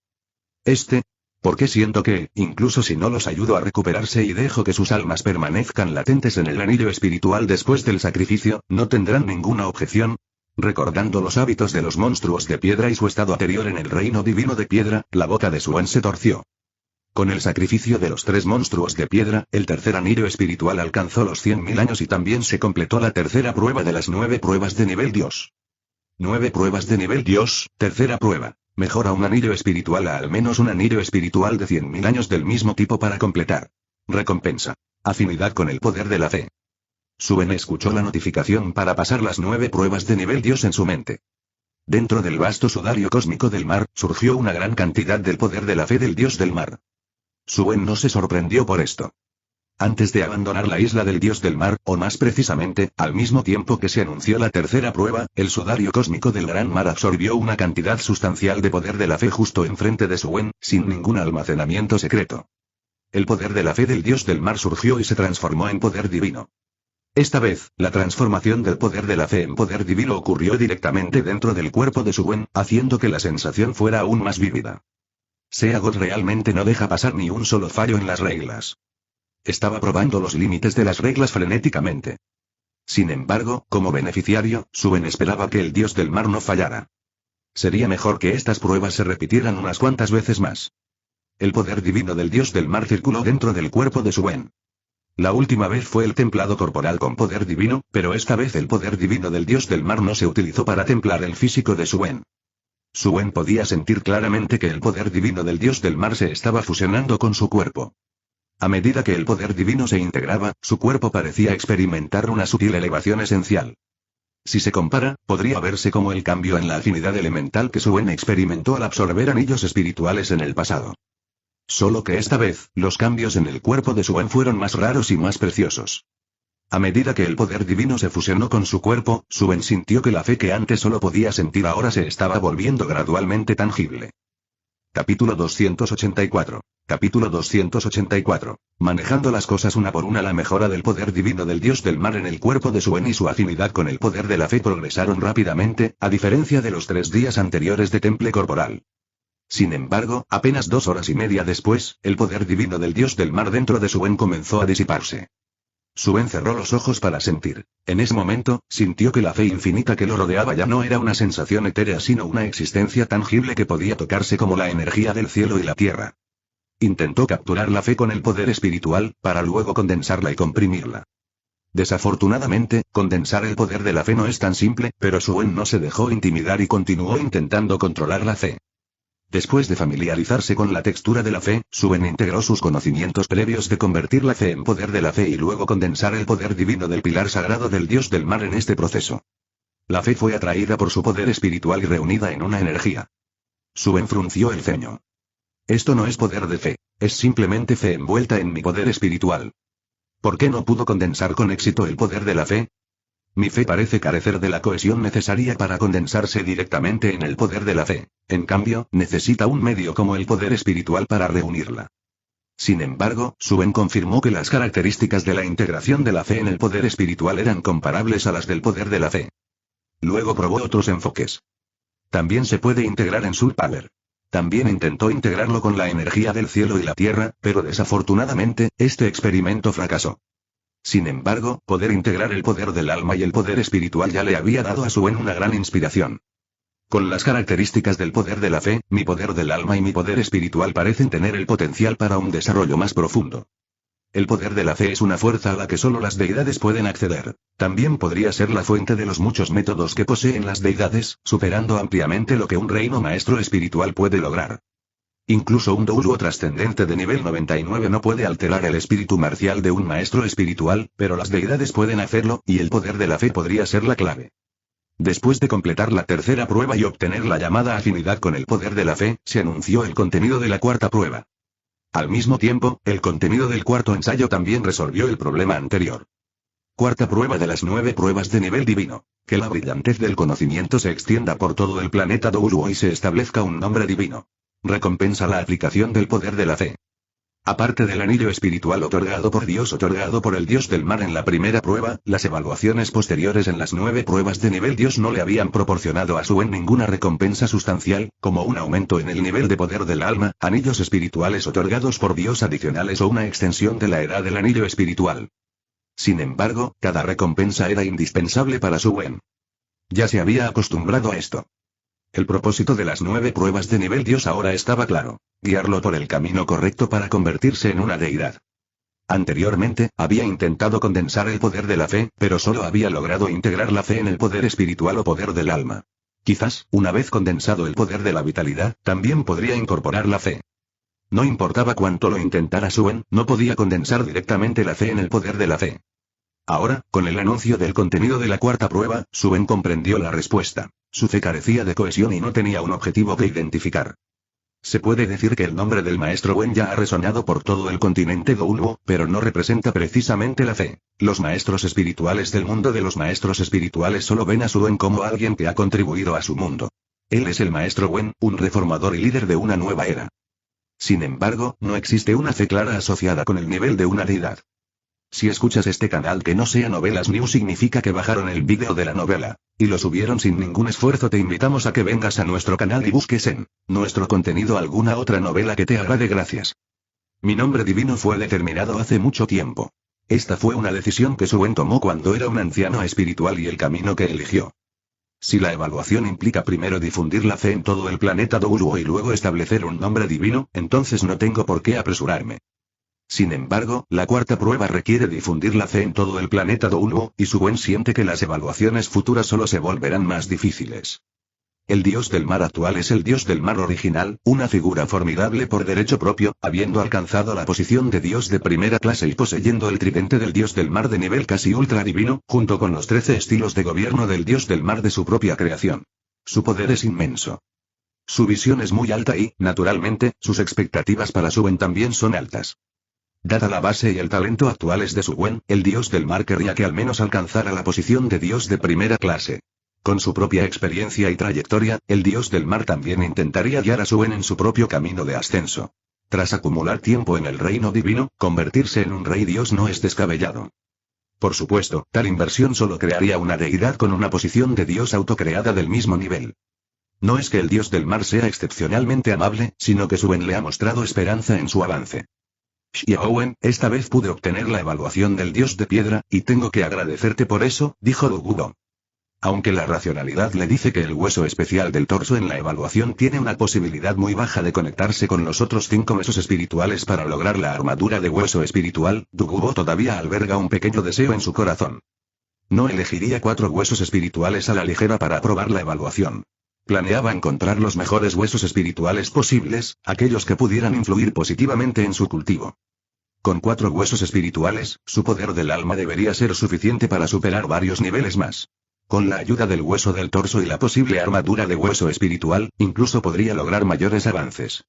¿Por qué siento que, incluso si no los ayudo a recuperarse y dejo que sus almas permanezcan latentes en el anillo espiritual después del sacrificio, no tendrán ninguna objeción? Recordando los hábitos de los monstruos de piedra y su estado anterior en el reino divino de piedra, la boca de Suen se torció. Con el sacrificio de los 3 monstruos de piedra, el tercer anillo espiritual alcanzó los 100.000 años y también se completó la tercera prueba de las 9 pruebas de nivel Dios. 9 pruebas de nivel Dios, tercera prueba. Mejora un anillo espiritual a al menos un anillo espiritual de 100.000 años del mismo tipo para completar. Recompensa. Afinidad con el poder de la fe. Suen escuchó la notificación para pasar las 9 pruebas de nivel Dios en su mente. Dentro del vasto sudario cósmico del mar, surgió una gran cantidad del poder de la fe del dios del mar. Suen no se sorprendió por esto. Antes de abandonar la isla del dios del mar, o más precisamente, al mismo tiempo que se anunció la tercera prueba, el sudario cósmico del gran mar absorbió una cantidad sustancial de poder de la fe justo enfrente de Suen, sin ningún almacenamiento secreto. El poder de la fe del dios del mar surgió y se transformó en poder divino. Esta vez, la transformación del poder de la fe en poder divino ocurrió directamente dentro del cuerpo de Suen, haciendo que la sensación fuera aún más vívida. Seagot realmente no deja pasar ni un solo fallo en las reglas. Estaba probando los límites de las reglas frenéticamente. Sin embargo, como beneficiario, Suen esperaba que el dios del mar no fallara. Sería mejor que estas pruebas se repitieran unas cuantas veces más. El poder divino del dios del mar circuló dentro del cuerpo de Suen. La última vez fue el templado corporal con poder divino, pero esta vez el poder divino del dios del mar no se utilizó para templar el físico de Suen. Suen podía sentir claramente que el poder divino del dios del mar se estaba fusionando con su cuerpo. A medida que el poder divino se integraba, su cuerpo parecía experimentar una sutil elevación esencial. Si se compara, podría verse como el cambio en la afinidad elemental que Suen experimentó al absorber anillos espirituales en el pasado. Solo que esta vez, los cambios en el cuerpo de Suen fueron más raros y más preciosos. A medida que el poder divino se fusionó con su cuerpo, Suen sintió que la fe que antes solo podía sentir ahora se estaba volviendo gradualmente tangible. Capítulo 284. Capítulo 284. Manejando las cosas una por una. La mejora del poder divino del dios del mar en el cuerpo de Suen y su afinidad con el poder de la fe progresaron rápidamente, a diferencia de los 3 días anteriores de temple corporal. Sin embargo, apenas 2 horas y media después, el poder divino del dios del mar dentro de Suen comenzó a disiparse. Suen cerró los ojos para sentir. En ese momento, sintió que la fe infinita que lo rodeaba ya no era una sensación etérea sino una existencia tangible que podía tocarse como la energía del cielo y la tierra. Intentó capturar la fe con el poder espiritual, para luego condensarla y comprimirla. Desafortunadamente, condensar el poder de la fe no es tan simple, pero Suen no se dejó intimidar y continuó intentando controlar la fe. Después de familiarizarse con la textura de la fe, Suen integró sus conocimientos previos de convertir la fe en poder de la fe y luego condensar el poder divino del pilar sagrado del dios del mar en este proceso. La fe fue atraída por su poder espiritual y reunida en una energía. Suen frunció el ceño. Esto no es poder de fe, es simplemente fe envuelta en mi poder espiritual. ¿Por qué no pudo condensar con éxito el poder de la fe? Mi fe parece carecer de la cohesión necesaria para condensarse directamente en el poder de la fe. En cambio, necesita un medio como el poder espiritual para reunirla. Sin embargo, Suen confirmó que las características de la integración de la fe en el poder espiritual eran comparables a las del poder de la fe. Luego probó otros enfoques. También se puede integrar en Soul Power. También intentó integrarlo con la energía del cielo y la tierra, pero desafortunadamente, este experimento fracasó. Sin embargo, poder integrar el poder del alma y el poder espiritual ya le había dado a Suen una gran inspiración. Con las características del poder de la fe, mi poder del alma y mi poder espiritual parecen tener el potencial para un desarrollo más profundo. El poder de la fe es una fuerza a la que solo las deidades pueden acceder. También podría ser la fuente de los muchos métodos que poseen las deidades, superando ampliamente lo que un reino maestro espiritual puede lograr. Incluso un douluo trascendente de nivel 99 no puede alterar el espíritu marcial de un maestro espiritual, pero las deidades pueden hacerlo, y el poder de la fe podría ser la clave. Después de completar la tercera prueba y obtener la llamada afinidad con el poder de la fe, se anunció el contenido de la cuarta prueba. Al mismo tiempo, el contenido del cuarto ensayo también resolvió el problema anterior. Cuarta prueba de las 9 pruebas de nivel divino. Que la brillantez del conocimiento se extienda por todo el planeta Douluo y se establezca un nombre divino. Recompensa la aplicación del poder de la fe. Aparte del anillo espiritual otorgado por el dios del mar en la primera prueba, las evaluaciones posteriores en las 9 pruebas de nivel dios no le habían proporcionado a Suen ninguna recompensa sustancial, como un aumento en el nivel de poder del alma, anillos espirituales otorgados por dios adicionales o una extensión de la edad del anillo espiritual. Sin embargo, cada recompensa era indispensable para Suen. Ya se había acostumbrado a esto. El propósito de las 9 pruebas de nivel dios ahora estaba claro: guiarlo por el camino correcto para convertirse en una deidad. Anteriormente, había intentado condensar el poder de la fe, pero solo había logrado integrar la fe en el poder espiritual o poder del alma. Quizás, una vez condensado el poder de la vitalidad, también podría incorporar la fe. No importaba cuánto lo intentara Suen, no podía condensar directamente la fe en el poder de la fe. Ahora, con el anuncio del contenido de la cuarta prueba, Suen comprendió la respuesta. Su fe carecía de cohesión y no tenía un objetivo que identificar. Se puede decir que el nombre del maestro Wen ya ha resonado por todo el continente Douluo, pero no representa precisamente la fe. Los maestros espirituales del mundo de los maestros espirituales solo ven a Suen como alguien que ha contribuido a su mundo. Él es el maestro Wen, un reformador y líder de una nueva era. Sin embargo, no existe una fe clara asociada con el nivel de una deidad. Si escuchas este canal que no sea Novelas News significa que bajaron el vídeo de la novela, y lo subieron sin ningún esfuerzo. Te invitamos a que vengas a nuestro canal y busques en nuestro contenido alguna otra novela que te agrade. Gracias. Mi nombre divino fue determinado hace mucho tiempo. Esta fue una decisión que Suen tomó cuando era un anciano espiritual y el camino que eligió. Si la evaluación implica primero difundir la fe en todo el planeta Douluo y luego establecer un nombre divino, entonces no tengo por qué apresurarme. Sin embargo, la cuarta prueba requiere difundir la fe en todo el planeta Douluo, y Suen siente que las evaluaciones futuras solo se volverán más difíciles. El dios del mar actual es el dios del mar original, una figura formidable por derecho propio, habiendo alcanzado la posición de dios de primera clase y poseyendo el tridente del dios del mar de nivel casi ultra divino, junto con los 13 estilos de gobierno del dios del mar de su propia creación. Su poder es inmenso. Su visión es muy alta y, naturalmente, sus expectativas para Suen también son altas. Dada la base y el talento actuales de Suen, el dios del mar querría que al menos alcanzara la posición de dios de primera clase. Con su propia experiencia y trayectoria, el dios del mar también intentaría guiar a Suen en su propio camino de ascenso. Tras acumular tiempo en el reino divino, convertirse en un rey dios no es descabellado. Por supuesto, tal inversión solo crearía una deidad con una posición de dios autocreada del mismo nivel. No es que el dios del mar sea excepcionalmente amable, sino que Suen le ha mostrado esperanza en su avance. Xiaowen, esta vez pude obtener la evaluación del dios de piedra, y tengo que agradecerte por eso, dijo Dogubo. Aunque la racionalidad le dice que el hueso especial del torso en la evaluación tiene una posibilidad muy baja de conectarse con los otros 5 huesos espirituales para lograr la armadura de hueso espiritual, Dogubo todavía alberga un pequeño deseo en su corazón. No elegiría 4 huesos espirituales a la ligera para aprobar la evaluación. Planeaba encontrar los mejores huesos espirituales posibles, aquellos que pudieran influir positivamente en su cultivo. Con 4 huesos espirituales, su poder del alma debería ser suficiente para superar varios niveles más. Con la ayuda del hueso del torso y la posible armadura de hueso espiritual, incluso podría lograr mayores avances.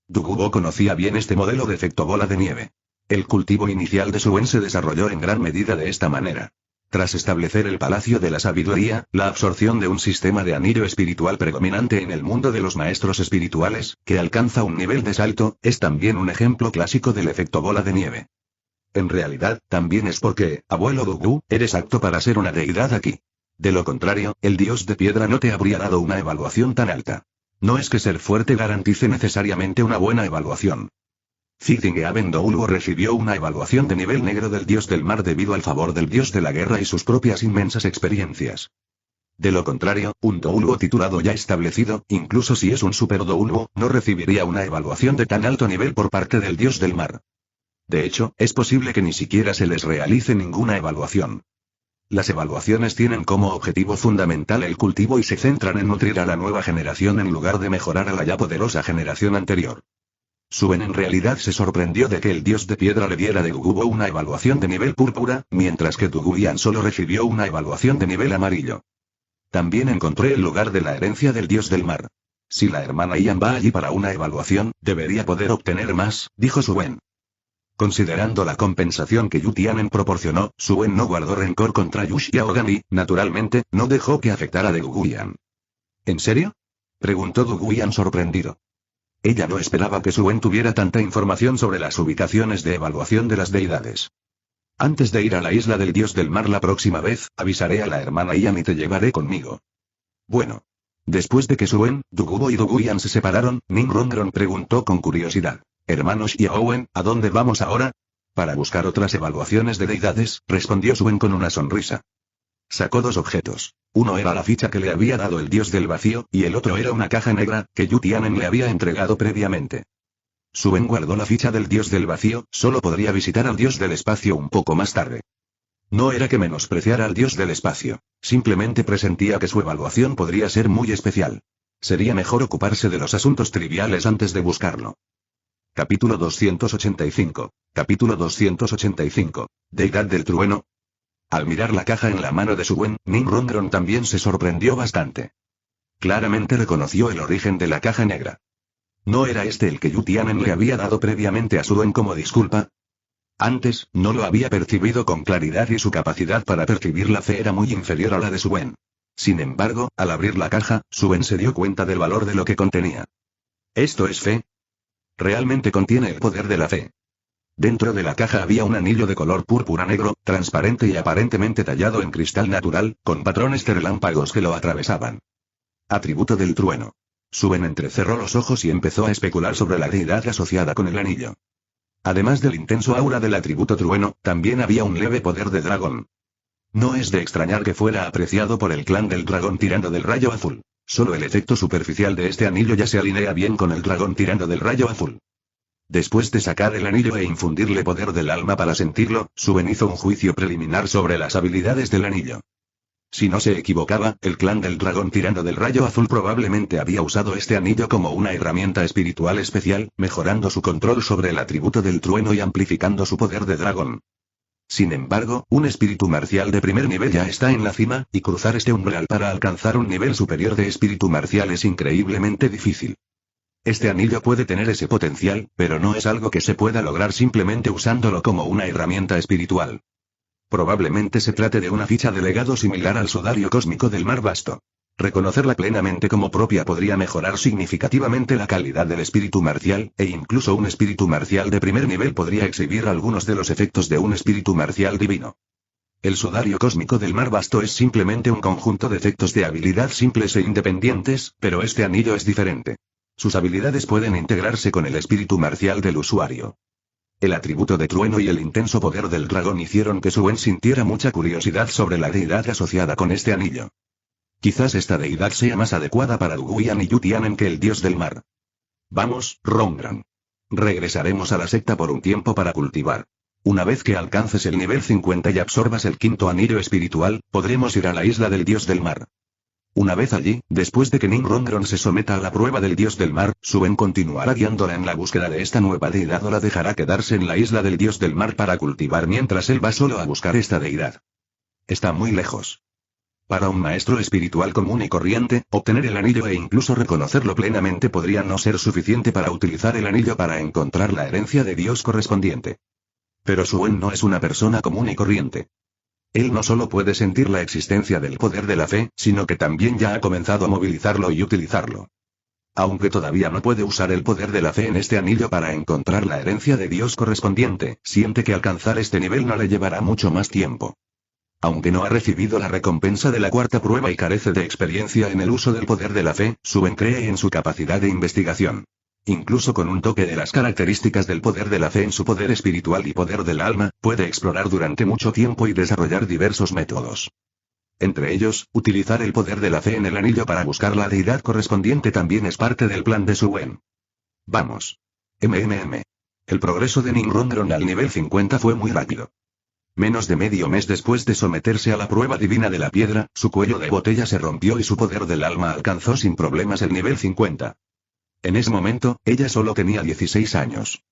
Dogubo conocía bien este modelo de efecto bola de nieve. El cultivo inicial de Suen se desarrolló en gran medida de esta manera. Tras establecer el Palacio de la Sabiduría, la absorción de un sistema de anillo espiritual predominante en el mundo de los maestros espirituales, que alcanza un nivel de salto, es también un ejemplo clásico del efecto bola de nieve. En realidad, también es porque, abuelo Dogu, eres apto para ser una deidad aquí. De lo contrario, el dios de piedra no te habría dado una evaluación tan alta. No es que ser fuerte garantice necesariamente una buena evaluación. Zigtingeaben Douluo recibió una evaluación de nivel negro del dios del mar debido al favor del dios de la guerra y sus propias inmensas experiencias. De lo contrario, un Douluo titulado ya establecido, incluso si es un super Douluo, no recibiría una evaluación de tan alto nivel por parte del dios del mar. De hecho, es posible que ni siquiera se les realice ninguna evaluación. Las evaluaciones tienen como objetivo fundamental el cultivo y se centran en nutrir a la nueva generación en lugar de mejorar a la ya poderosa generación anterior. Suen en realidad se sorprendió de que el dios de piedra le diera de Gugubo una evaluación de nivel púrpura, mientras que Tuguyan solo recibió una evaluación de nivel amarillo. También encontré el lugar de la herencia del dios del mar. Si la hermana Ian va allí para una evaluación, debería poder obtener más, dijo Suen. Considerando la compensación que Yu Tianen proporcionó, Suen no guardó rencor contra Yu Xiaogan y, naturalmente, no dejó que afectara a Guguyan. ¿En serio?, preguntó Guguyan sorprendido. Ella no esperaba que Suen tuviera tanta información sobre las ubicaciones de evaluación de las deidades. Antes de ir a la isla del dios del mar la próxima vez, avisaré a la hermana Ian y te llevaré conmigo. Bueno. Después de que Suen, Dugubo y Guguyan se separaron, Ning Rongron preguntó con curiosidad. Hermano Xiaowen, ¿a dónde vamos ahora? Para buscar otras evaluaciones de deidades, respondió Suen con una sonrisa. Sacó dos objetos. Uno era la ficha que le había dado el dios del vacío, y el otro era una caja negra, que Yu Tianen le había entregado previamente. Suen guardó la ficha del dios del vacío, solo podría visitar al dios del espacio un poco más tarde. No era que menospreciara al dios del espacio, simplemente presentía que su evaluación podría ser muy especial. Sería mejor ocuparse de los asuntos triviales antes de buscarlo. Capítulo 285. Capítulo 285. Deidad del trueno. Al mirar la caja en la mano de Suen, Ning Rongron también se sorprendió bastante. Claramente reconoció el origen de la caja negra. ¿No era este el que Yu Tianen le había dado previamente a Suen como disculpa? Antes, no lo había percibido con claridad y su capacidad para percibir la fe era muy inferior a la de Suen. Sin embargo, al abrir la caja, Suen se dio cuenta del valor de lo que contenía. ¿Esto es fe? Realmente contiene el poder de la fe. Dentro de la caja había un anillo de color púrpura negro, transparente y aparentemente tallado en cristal natural, con patrones de relámpagos que lo atravesaban. Atributo del trueno. Suen entrecerró los ojos y empezó a especular sobre la deidad asociada con el anillo. Además del intenso aura del atributo trueno, también había un leve poder de dragón. No es de extrañar que fuera apreciado por el clan del dragón tirando del rayo azul. Solo el efecto superficial de este anillo ya se alinea bien con el dragón tirando del rayo azul. Después de sacar el anillo e infundirle poder del alma para sentirlo, Suen hizo un juicio preliminar sobre las habilidades del anillo. Si no se equivocaba, el clan del dragón tirando del rayo azul probablemente había usado este anillo como una herramienta espiritual especial, mejorando su control sobre el atributo del trueno y amplificando su poder de dragón. Sin embargo, un espíritu marcial de primer nivel ya está en la cima, y cruzar este umbral para alcanzar un nivel superior de espíritu marcial es increíblemente difícil. Este anillo puede tener ese potencial, pero no es algo que se pueda lograr simplemente usándolo como una herramienta espiritual. Probablemente se trate de una ficha de legado similar al sudario cósmico del mar vasto. Reconocerla plenamente como propia podría mejorar significativamente la calidad del espíritu marcial, e incluso un espíritu marcial de primer nivel podría exhibir algunos de los efectos de un espíritu marcial divino. El sudario cósmico del mar vasto es simplemente un conjunto de efectos de habilidad simples e independientes, pero este anillo es diferente. Sus habilidades pueden integrarse con el espíritu marcial del usuario. El atributo de trueno y el intenso poder del dragón hicieron que Suen sintiera mucha curiosidad sobre la deidad asociada con este anillo. Quizás esta deidad sea más adecuada para Guguyan y Yu Tianen que el dios del mar. Vamos, Rongran. Regresaremos a la secta por un tiempo para cultivar. Una vez que alcances el nivel 50 y absorbas el quinto anillo espiritual, podremos ir a la isla del dios del mar. Una vez allí, después de que Ning Rongron se someta a la prueba del dios del mar, Suen continuará guiándola en la búsqueda de esta nueva deidad o la dejará quedarse en la isla del dios del mar para cultivar mientras él va solo a buscar esta deidad. Está muy lejos. Para un maestro espiritual común y corriente, obtener el anillo e incluso reconocerlo plenamente podría no ser suficiente para utilizar el anillo para encontrar la herencia de Dios correspondiente. Pero Suen no es una persona común y corriente. Él no solo puede sentir la existencia del poder de la fe, sino que también ya ha comenzado a movilizarlo y utilizarlo. Aunque todavía no puede usar el poder de la fe en este anillo para encontrar la herencia de Dios correspondiente, siente que alcanzar este nivel no le llevará mucho más tiempo. Aunque no ha recibido la recompensa de la cuarta prueba y carece de experiencia en el uso del poder de la fe, Suen cree en su capacidad de investigación. Incluso con un toque de las características del poder de la fe en su poder espiritual y poder del alma, puede explorar durante mucho tiempo y desarrollar diversos métodos. Entre ellos, utilizar el poder de la fe en el anillo para buscar la deidad correspondiente también es parte del plan de Suen. Vamos. El progreso de Ninrongron al nivel 50 fue muy rápido. Menos de medio mes después de someterse a la prueba divina de la piedra, su cuello de botella se rompió y su poder del alma alcanzó sin problemas el nivel 50. En ese momento, ella solo tenía 16 años.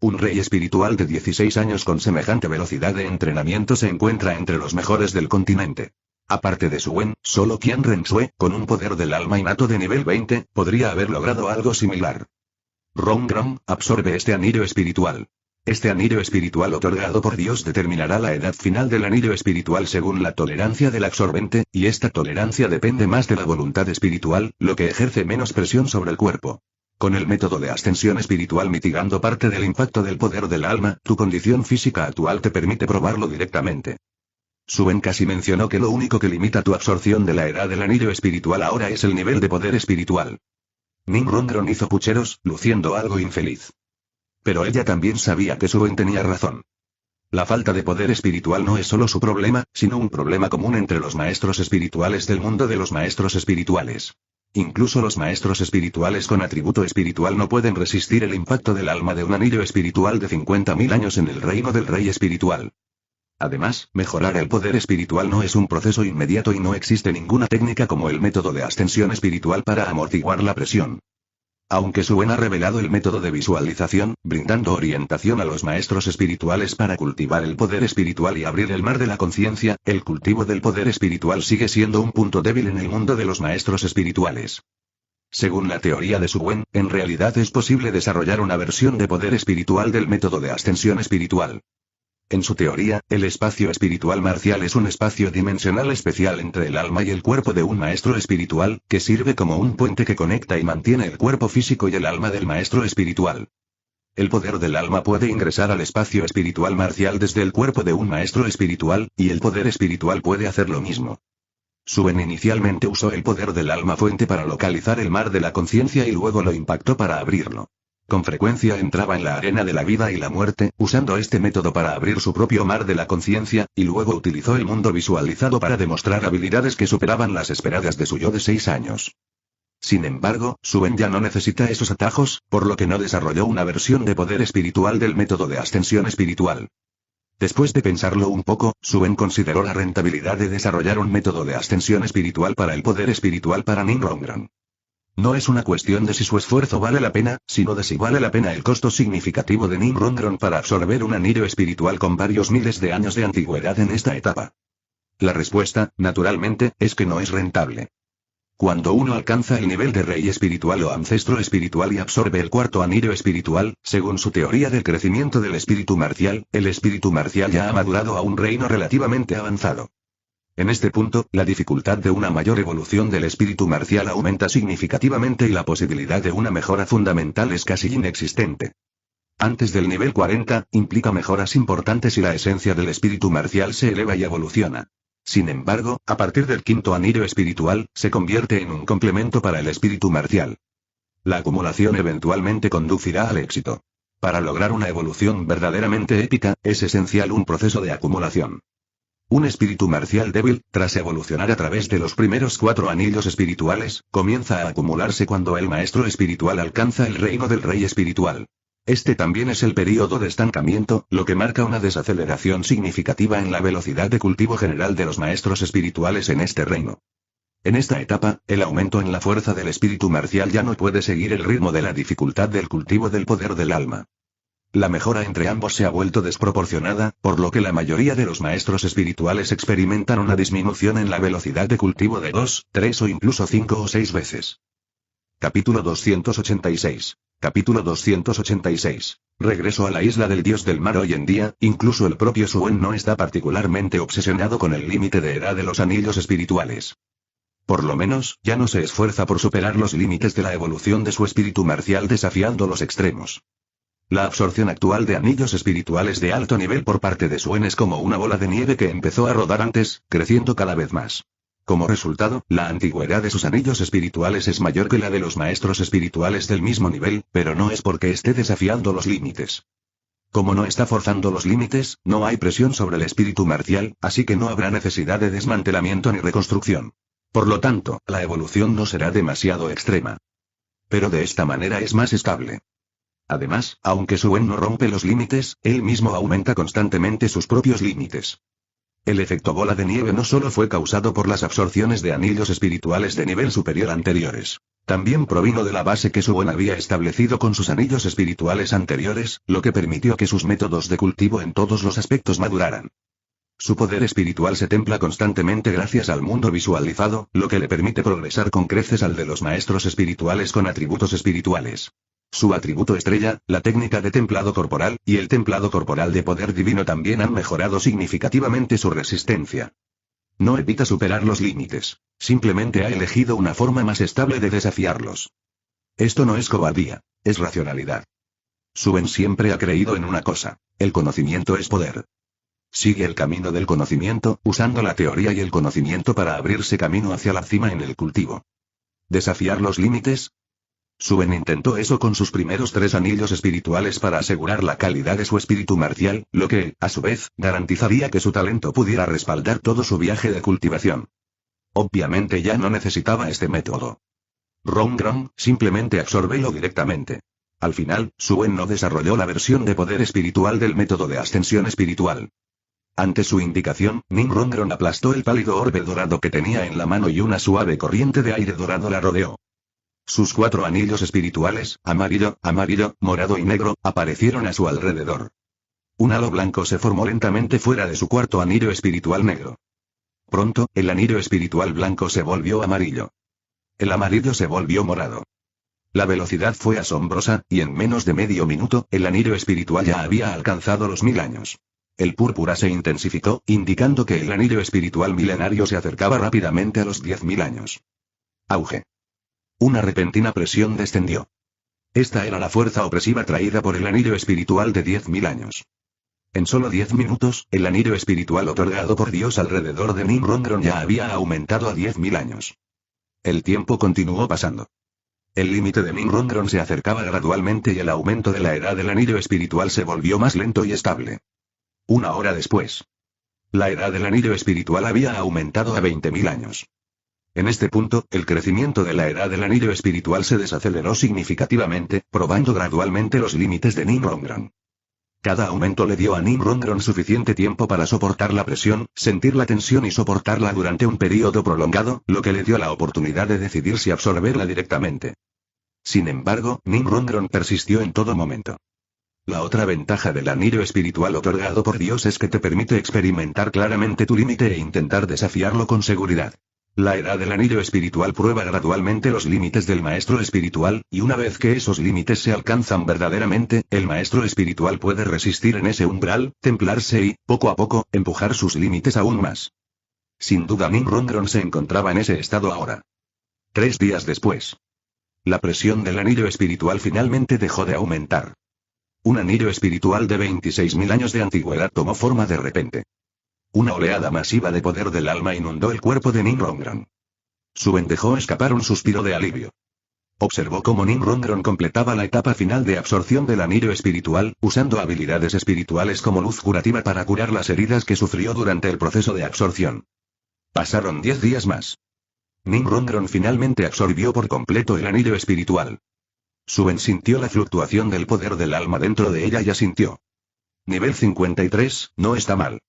Un rey espiritual de 16 años con semejante velocidad de entrenamiento se encuentra entre los mejores del continente. Aparte de Su Wen, solo Qian Renshui, con un poder del alma innato de nivel 20, podría haber logrado algo similar. Ronggron, absorbe este anillo espiritual. Este anillo espiritual otorgado por Dios determinará la edad final del anillo espiritual según la tolerancia del absorbente, y esta tolerancia depende más de la voluntad espiritual, lo que ejerce menos presión sobre el cuerpo. Con el método de ascensión espiritual mitigando parte del impacto del poder del alma, tu condición física actual te permite probarlo directamente. Su Wen casi mencionó que lo único que limita tu absorción de la edad del anillo espiritual ahora es el nivel de poder espiritual. Ninrongron hizo pucheros, luciendo algo infeliz. Pero ella también sabía que Su Wen tenía razón. La falta de poder espiritual no es solo su problema, sino un problema común entre los maestros espirituales del mundo de los maestros espirituales. Incluso los maestros espirituales con atributo espiritual no pueden resistir el impacto del alma de un anillo espiritual de 50.000 años en el reino del rey espiritual. Además, mejorar el poder espiritual no es un proceso inmediato y no existe ninguna técnica como el método de ascensión espiritual para amortiguar la presión. Aunque Su Wen ha revelado el método de visualización, brindando orientación a los maestros espirituales para cultivar el poder espiritual y abrir el mar de la conciencia, el cultivo del poder espiritual sigue siendo un punto débil en el mundo de los maestros espirituales. Según la teoría de Su Wen, en realidad es posible desarrollar una versión de poder espiritual del método de ascensión espiritual. En su teoría, el espacio espiritual marcial es un espacio dimensional especial entre el alma y el cuerpo de un maestro espiritual, que sirve como un puente que conecta y mantiene el cuerpo físico y el alma del maestro espiritual. El poder del alma puede ingresar al espacio espiritual marcial desde el cuerpo de un maestro espiritual, y el poder espiritual puede hacer lo mismo. Su Wen inicialmente usó el poder del alma fuente para localizar el mar de la conciencia y luego lo impactó para abrirlo. Con frecuencia entraba en la arena de la vida y la muerte, usando este método para abrir su propio mar de la conciencia, y luego utilizó el mundo visualizado para demostrar habilidades que superaban las esperadas de su yo de 6 años. Sin embargo, Su Wen ya no necesita esos atajos, por lo que no desarrolló una versión de poder espiritual del método de ascensión espiritual. Después de pensarlo un poco, Su Wen consideró la rentabilidad de desarrollar un método de ascensión espiritual para el poder espiritual para Ninrongron. No es una cuestión de si su esfuerzo vale la pena, sino de si vale la pena el costo significativo de Ninrongron para absorber un anillo espiritual con varios miles de años de antigüedad en esta etapa. La respuesta, naturalmente, es que no es rentable. Cuando uno alcanza el nivel de rey espiritual o ancestro espiritual y absorbe el cuarto anillo espiritual, según su teoría del crecimiento del espíritu marcial, el espíritu marcial ya ha madurado a un reino relativamente avanzado. En este punto, la dificultad de una mayor evolución del espíritu marcial aumenta significativamente y la posibilidad de una mejora fundamental es casi inexistente. Antes del nivel 40, implica mejoras importantes y la esencia del espíritu marcial se eleva y evoluciona. Sin embargo, a partir del quinto anillo espiritual, se convierte en un complemento para el espíritu marcial. La acumulación eventualmente conducirá al éxito. Para lograr una evolución verdaderamente épica, es esencial un proceso de acumulación. Un espíritu marcial débil, tras evolucionar a través de los primeros 4 anillos espirituales, comienza a acumularse cuando el maestro espiritual alcanza el reino del rey espiritual. Este también es el período de estancamiento, lo que marca una desaceleración significativa en la velocidad de cultivo general de los maestros espirituales en este reino. En esta etapa, el aumento en la fuerza del espíritu marcial ya no puede seguir el ritmo de la dificultad del cultivo del poder del alma. La mejora entre ambos se ha vuelto desproporcionada, por lo que la mayoría de los maestros espirituales experimentan una disminución en la velocidad de cultivo de 2, 3 o incluso 5 o 6 veces. Capítulo 286. Capítulo 286. Regreso a la isla del dios del mar. Hoy en día, incluso el propio Su Wen no está particularmente obsesionado con el límite de edad de los anillos espirituales. Por lo menos, ya no se esfuerza por superar los límites de la evolución de su espíritu marcial desafiando los extremos. La absorción actual de anillos espirituales de alto nivel por parte de Su Wen es como una bola de nieve que empezó a rodar antes, creciendo cada vez más. Como resultado, la antigüedad de sus anillos espirituales es mayor que la de los maestros espirituales del mismo nivel, pero no es porque esté desafiando los límites. Como no está forzando los límites, no hay presión sobre el espíritu marcial, así que no habrá necesidad de desmantelamiento ni reconstrucción. Por lo tanto, la evolución no será demasiado extrema. Pero de esta manera es más estable. Además, aunque Suen no rompe los límites, él mismo aumenta constantemente sus propios límites. El efecto bola de nieve no solo fue causado por las absorciones de anillos espirituales de nivel superior anteriores. También provino de la base que Suen había establecido con sus anillos espirituales anteriores, lo que permitió que sus métodos de cultivo en todos los aspectos maduraran. Su poder espiritual se templa constantemente gracias al mundo visualizado, lo que le permite progresar con creces al de los maestros espirituales con atributos espirituales. Su atributo estrella, la técnica de templado corporal, y el templado corporal de poder divino también han mejorado significativamente su resistencia. No evita superar los límites, simplemente ha elegido una forma más estable de desafiarlos. Esto no es cobardía, es racionalidad. Suen siempre ha creído en una cosa: el conocimiento es poder. Sigue el camino del conocimiento, usando la teoría y el conocimiento para abrirse camino hacia la cima en el cultivo. ¿Desafiar los límites? Suen intentó eso con sus primeros 3 anillos espirituales para asegurar la calidad de su espíritu marcial, lo que, a su vez, garantizaría que su talento pudiera respaldar todo su viaje de cultivación. Obviamente ya no necesitaba este método. Rongrong, simplemente absórbelo directamente. Al final, Suen no desarrolló la versión de poder espiritual del método de ascensión espiritual. Ante su indicación, Ning Rongron aplastó el pálido orbe dorado que tenía en la mano y una suave corriente de aire dorado la rodeó. Sus 4 anillos espirituales, amarillo, amarillo, morado y negro, aparecieron a su alrededor. Un halo blanco se formó lentamente fuera de su 4.º anillo espiritual negro. Pronto, el anillo espiritual blanco se volvió amarillo. El amarillo se volvió morado. La velocidad fue asombrosa, y en menos de medio minuto, el anillo espiritual ya había alcanzado los 1000 años. El púrpura se intensificó, indicando que el anillo espiritual milenario se acercaba rápidamente a los 10.000 años. Auge. Una repentina presión descendió. Esta era la fuerza opresiva traída por el anillo espiritual de 10.000 años. En solo 10 minutos, el anillo espiritual otorgado por Dios alrededor de Ning Rongron ya había aumentado a 10.000 años. El tiempo continuó pasando. El límite de Ning Rongron se acercaba gradualmente y el aumento de la edad del anillo espiritual se volvió más lento y estable. 1 hora después. La edad del anillo espiritual había aumentado a 20.000 años. En este punto, el crecimiento de la edad del anillo espiritual se desaceleró significativamente, probando gradualmente los límites de Ning Rongron. Cada aumento le dio a Ning Rongron suficiente tiempo para soportar la presión, sentir la tensión y soportarla durante un periodo prolongado, lo que le dio la oportunidad de decidir si absorberla directamente. Sin embargo, Ning Rongron persistió en todo momento. La otra ventaja del anillo espiritual otorgado por Dios es que te permite experimentar claramente tu límite e intentar desafiarlo con seguridad. La edad del anillo espiritual prueba gradualmente los límites del maestro espiritual, y una vez que esos límites se alcanzan verdaderamente, el maestro espiritual puede resistir en ese umbral, templarse y, poco a poco, empujar sus límites aún más. Sin duda Ning Rongron se encontraba en ese estado ahora. 3 días después. La presión del anillo espiritual finalmente dejó de aumentar. Un anillo espiritual de 26.000 años de antigüedad tomó forma de repente. Una oleada masiva de poder del alma inundó el cuerpo de Ning Rongron. Suen dejó escapar un suspiro de alivio. Observó cómo Ning Rongron completaba la etapa final de absorción del anillo espiritual, usando habilidades espirituales como luz curativa para curar las heridas que sufrió durante el proceso de absorción. Pasaron 10 días más. Ning Rongron finalmente absorbió por completo el anillo espiritual. Suen sintió la fluctuación del poder del alma dentro de ella y asintió. Nivel 53, no está mal.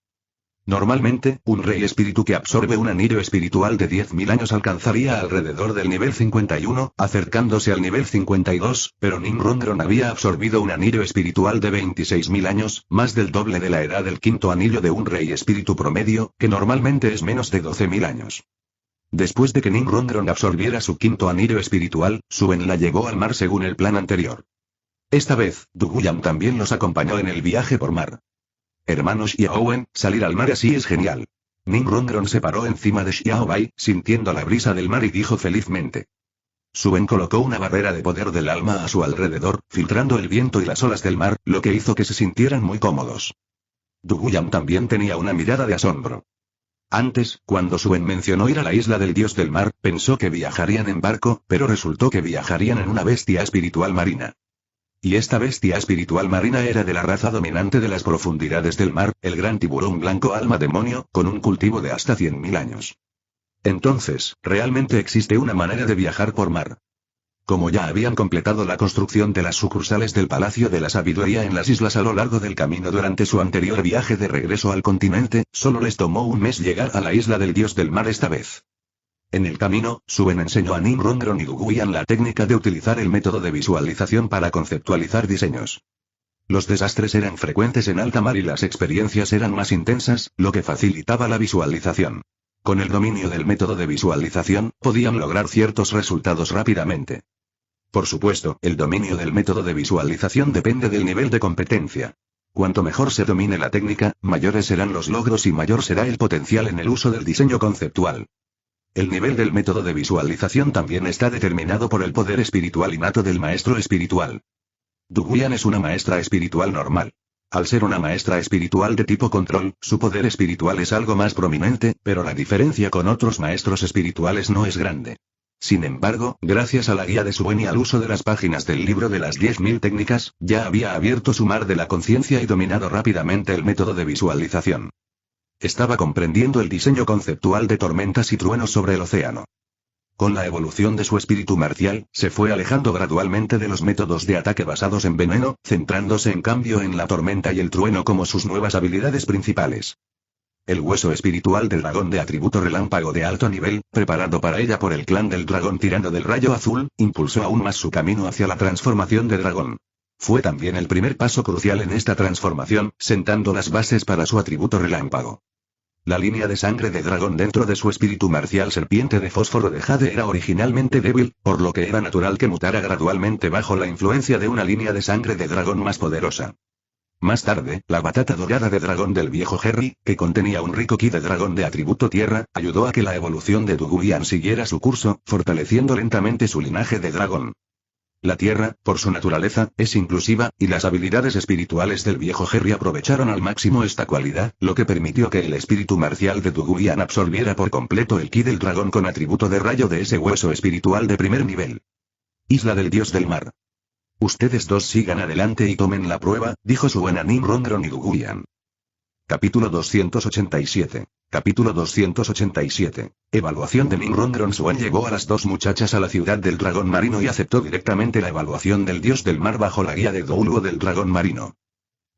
Normalmente, un rey espíritu que absorbe un anillo espiritual de 10.000 años alcanzaría alrededor del nivel 51, acercándose al nivel 52, pero Ning Rongron había absorbido un anillo espiritual de 26.000 años, más del doble de la edad del 5.º anillo de un rey espíritu promedio, que normalmente es menos de 12.000 años. Después de que Ning Rongron absorbiera su 5.º anillo espiritual, Suen la llevó al mar según el plan anterior. Esta vez, Duguyam también los acompañó en el viaje por mar. Hermanos Xiaowen, salir al mar así es genial. Ning Rongron se paró encima de Xiaobai, sintiendo la brisa del mar y dijo felizmente. Suen colocó una barrera de poder del alma a su alrededor, filtrando el viento y las olas del mar, lo que hizo que se sintieran muy cómodos. Duguyam también tenía una mirada de asombro. Antes, cuando Suen mencionó ir a la isla del dios del mar, pensó que viajarían en barco, pero resultó que viajarían en una bestia espiritual marina. Y esta bestia espiritual marina era de la raza dominante de las profundidades del mar, el gran tiburón blanco alma demonio, con un cultivo de hasta 100.000 años. Entonces, ¿realmente existe una manera de viajar por mar? Como ya habían completado la construcción de las sucursales del Palacio de la Sabiduría en las islas a lo largo del camino durante su anterior viaje de regreso al continente, solo les tomó un mes llegar a la isla del dios del mar esta vez. En el camino, Suen enseñó a Nimrongron y Duguyan la técnica de utilizar el método de visualización para conceptualizar diseños. Los desastres eran frecuentes en alta mar y las experiencias eran más intensas, lo que facilitaba la visualización. Con el dominio del método de visualización, podían lograr ciertos resultados rápidamente. Por supuesto, el dominio del método de visualización depende del nivel de competencia. Cuanto mejor se domine la técnica, mayores serán los logros y mayor será el potencial en el uso del diseño conceptual. El nivel del método de visualización también está determinado por el poder espiritual innato del maestro espiritual. Duguyan es una maestra espiritual normal. Al ser una maestra espiritual de tipo control, su poder espiritual es algo más prominente, pero la diferencia con otros maestros espirituales no es grande. Sin embargo, gracias a la guía de Suen y al uso de las páginas del libro de las 10.000 técnicas, ya había abierto su mar de la conciencia y dominado rápidamente el método de visualización. Estaba comprendiendo el diseño conceptual de tormentas y truenos sobre el océano. Con la evolución de su espíritu marcial, se fue alejando gradualmente de los métodos de ataque basados en veneno, centrándose en cambio en la tormenta y el trueno como sus nuevas habilidades principales. El hueso espiritual del dragón de atributo relámpago de alto nivel, preparado para ella por el clan del dragón tirano del rayo azul, impulsó aún más su camino hacia la transformación de dragón. Fue también el primer paso crucial en esta transformación, sentando las bases para su atributo relámpago. La línea de sangre de dragón dentro de su espíritu marcial serpiente de fósforo de jade era originalmente débil, por lo que era natural que mutara gradualmente bajo la influencia de una línea de sangre de dragón más poderosa. Más tarde, la batata dorada de dragón del viejo Jerry, que contenía un rico ki de dragón de atributo tierra, ayudó a que la evolución de Duguyan siguiera su curso, fortaleciendo lentamente su linaje de dragón. La tierra, por su naturaleza, es inclusiva, y las habilidades espirituales del viejo Jerry aprovecharon al máximo esta cualidad, lo que permitió que el espíritu marcial de Duguyan absorbiera por completo el ki del dragón con atributo de rayo de ese hueso espiritual de primer nivel. Isla del dios del mar. Ustedes dos sigan adelante y tomen la prueba, dijo Suen a Nimrongron y Duguyan. Capítulo 287. Capítulo 287. Evaluación de Nimrongron. Suen llevó a las dos muchachas a la ciudad del dragón marino y aceptó directamente la evaluación del dios del mar bajo la guía de Douluo del dragón marino.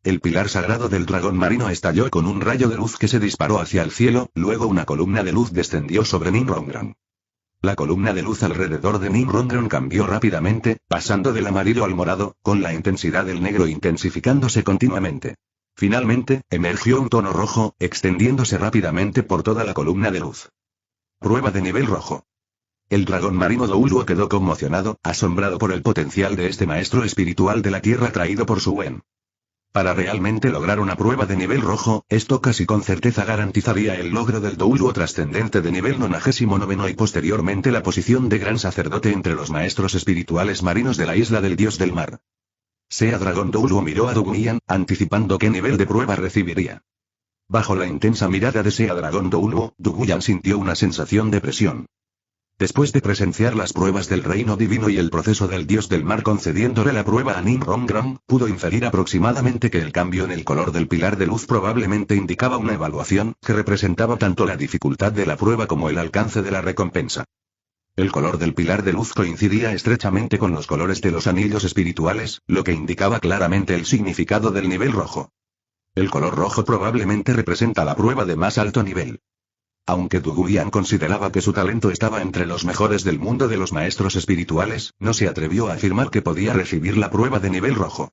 El pilar sagrado del dragón marino estalló con un rayo de luz que se disparó hacia el cielo, luego una columna de luz descendió sobre Nimrongron. La columna de luz alrededor de Nimrongron cambió rápidamente, pasando del amarillo al morado, con la intensidad del negro intensificándose continuamente. Finalmente, emergió un tono rojo, extendiéndose rápidamente por toda la columna de luz. Prueba de nivel rojo. El dragón marino Douluo quedó conmocionado, asombrado por el potencial de este maestro espiritual de la tierra traído por Suen. Para realmente lograr una prueba de nivel rojo, esto casi con certeza garantizaría el logro del Douluo trascendente de nivel 99 y posteriormente la posición de gran sacerdote entre los maestros espirituales marinos de la isla del dios del mar. Sea Dragón Douluo miró a Duguyan, anticipando qué nivel de prueba recibiría. Bajo la intensa mirada de Sea Dragón Douluo, Duguyan sintió una sensación de presión. Después de presenciar las pruebas del reino divino y el proceso del dios del mar concediéndole la prueba a Nimrongron, pudo inferir aproximadamente que el cambio en el color del pilar de luz probablemente indicaba una evaluación, que representaba tanto la dificultad de la prueba como el alcance de la recompensa. El color del pilar de luz coincidía estrechamente con los colores de los anillos espirituales, lo que indicaba claramente el significado del nivel rojo. El color rojo probablemente representa la prueba de más alto nivel. Aunque Duguyan consideraba que su talento estaba entre los mejores del mundo de los maestros espirituales, no se atrevió a afirmar que podía recibir la prueba de nivel rojo.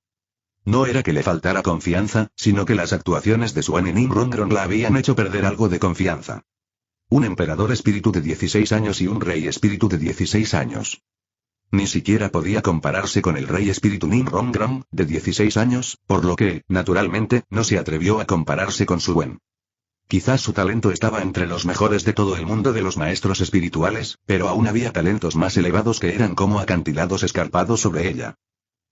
No era que le faltara confianza, sino que las actuaciones de Suen y Nimrongron la habían hecho perder algo de confianza. Un emperador espíritu de 16 años y un rey espíritu de 16 años. Ni siquiera podía compararse con el rey espíritu Nimrongron, de 16 años, por lo que, naturalmente, no se atrevió a compararse con Suen. Quizás su talento estaba entre los mejores de todo el mundo de los maestros espirituales, pero aún había talentos más elevados que eran como acantilados escarpados sobre ella.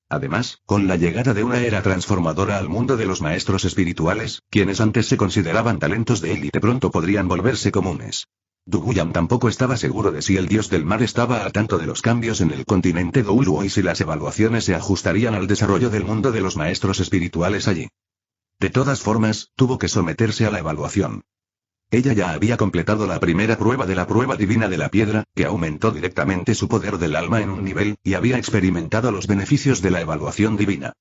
Además, con la llegada de una era transformadora al mundo de los maestros espirituales, quienes antes se consideraban talentos de élite pronto podrían volverse comunes. Duguyan tampoco estaba seguro de si el dios del mar estaba al tanto de los cambios en el continente Douluo y si las evaluaciones se ajustarían al desarrollo del mundo de los maestros espirituales allí. De todas formas, tuvo que someterse a la evaluación. Ella ya había completado la primera prueba de la prueba divina de la piedra, que aumentó directamente su poder del alma en un nivel, y había experimentado los beneficios de la evaluación divina.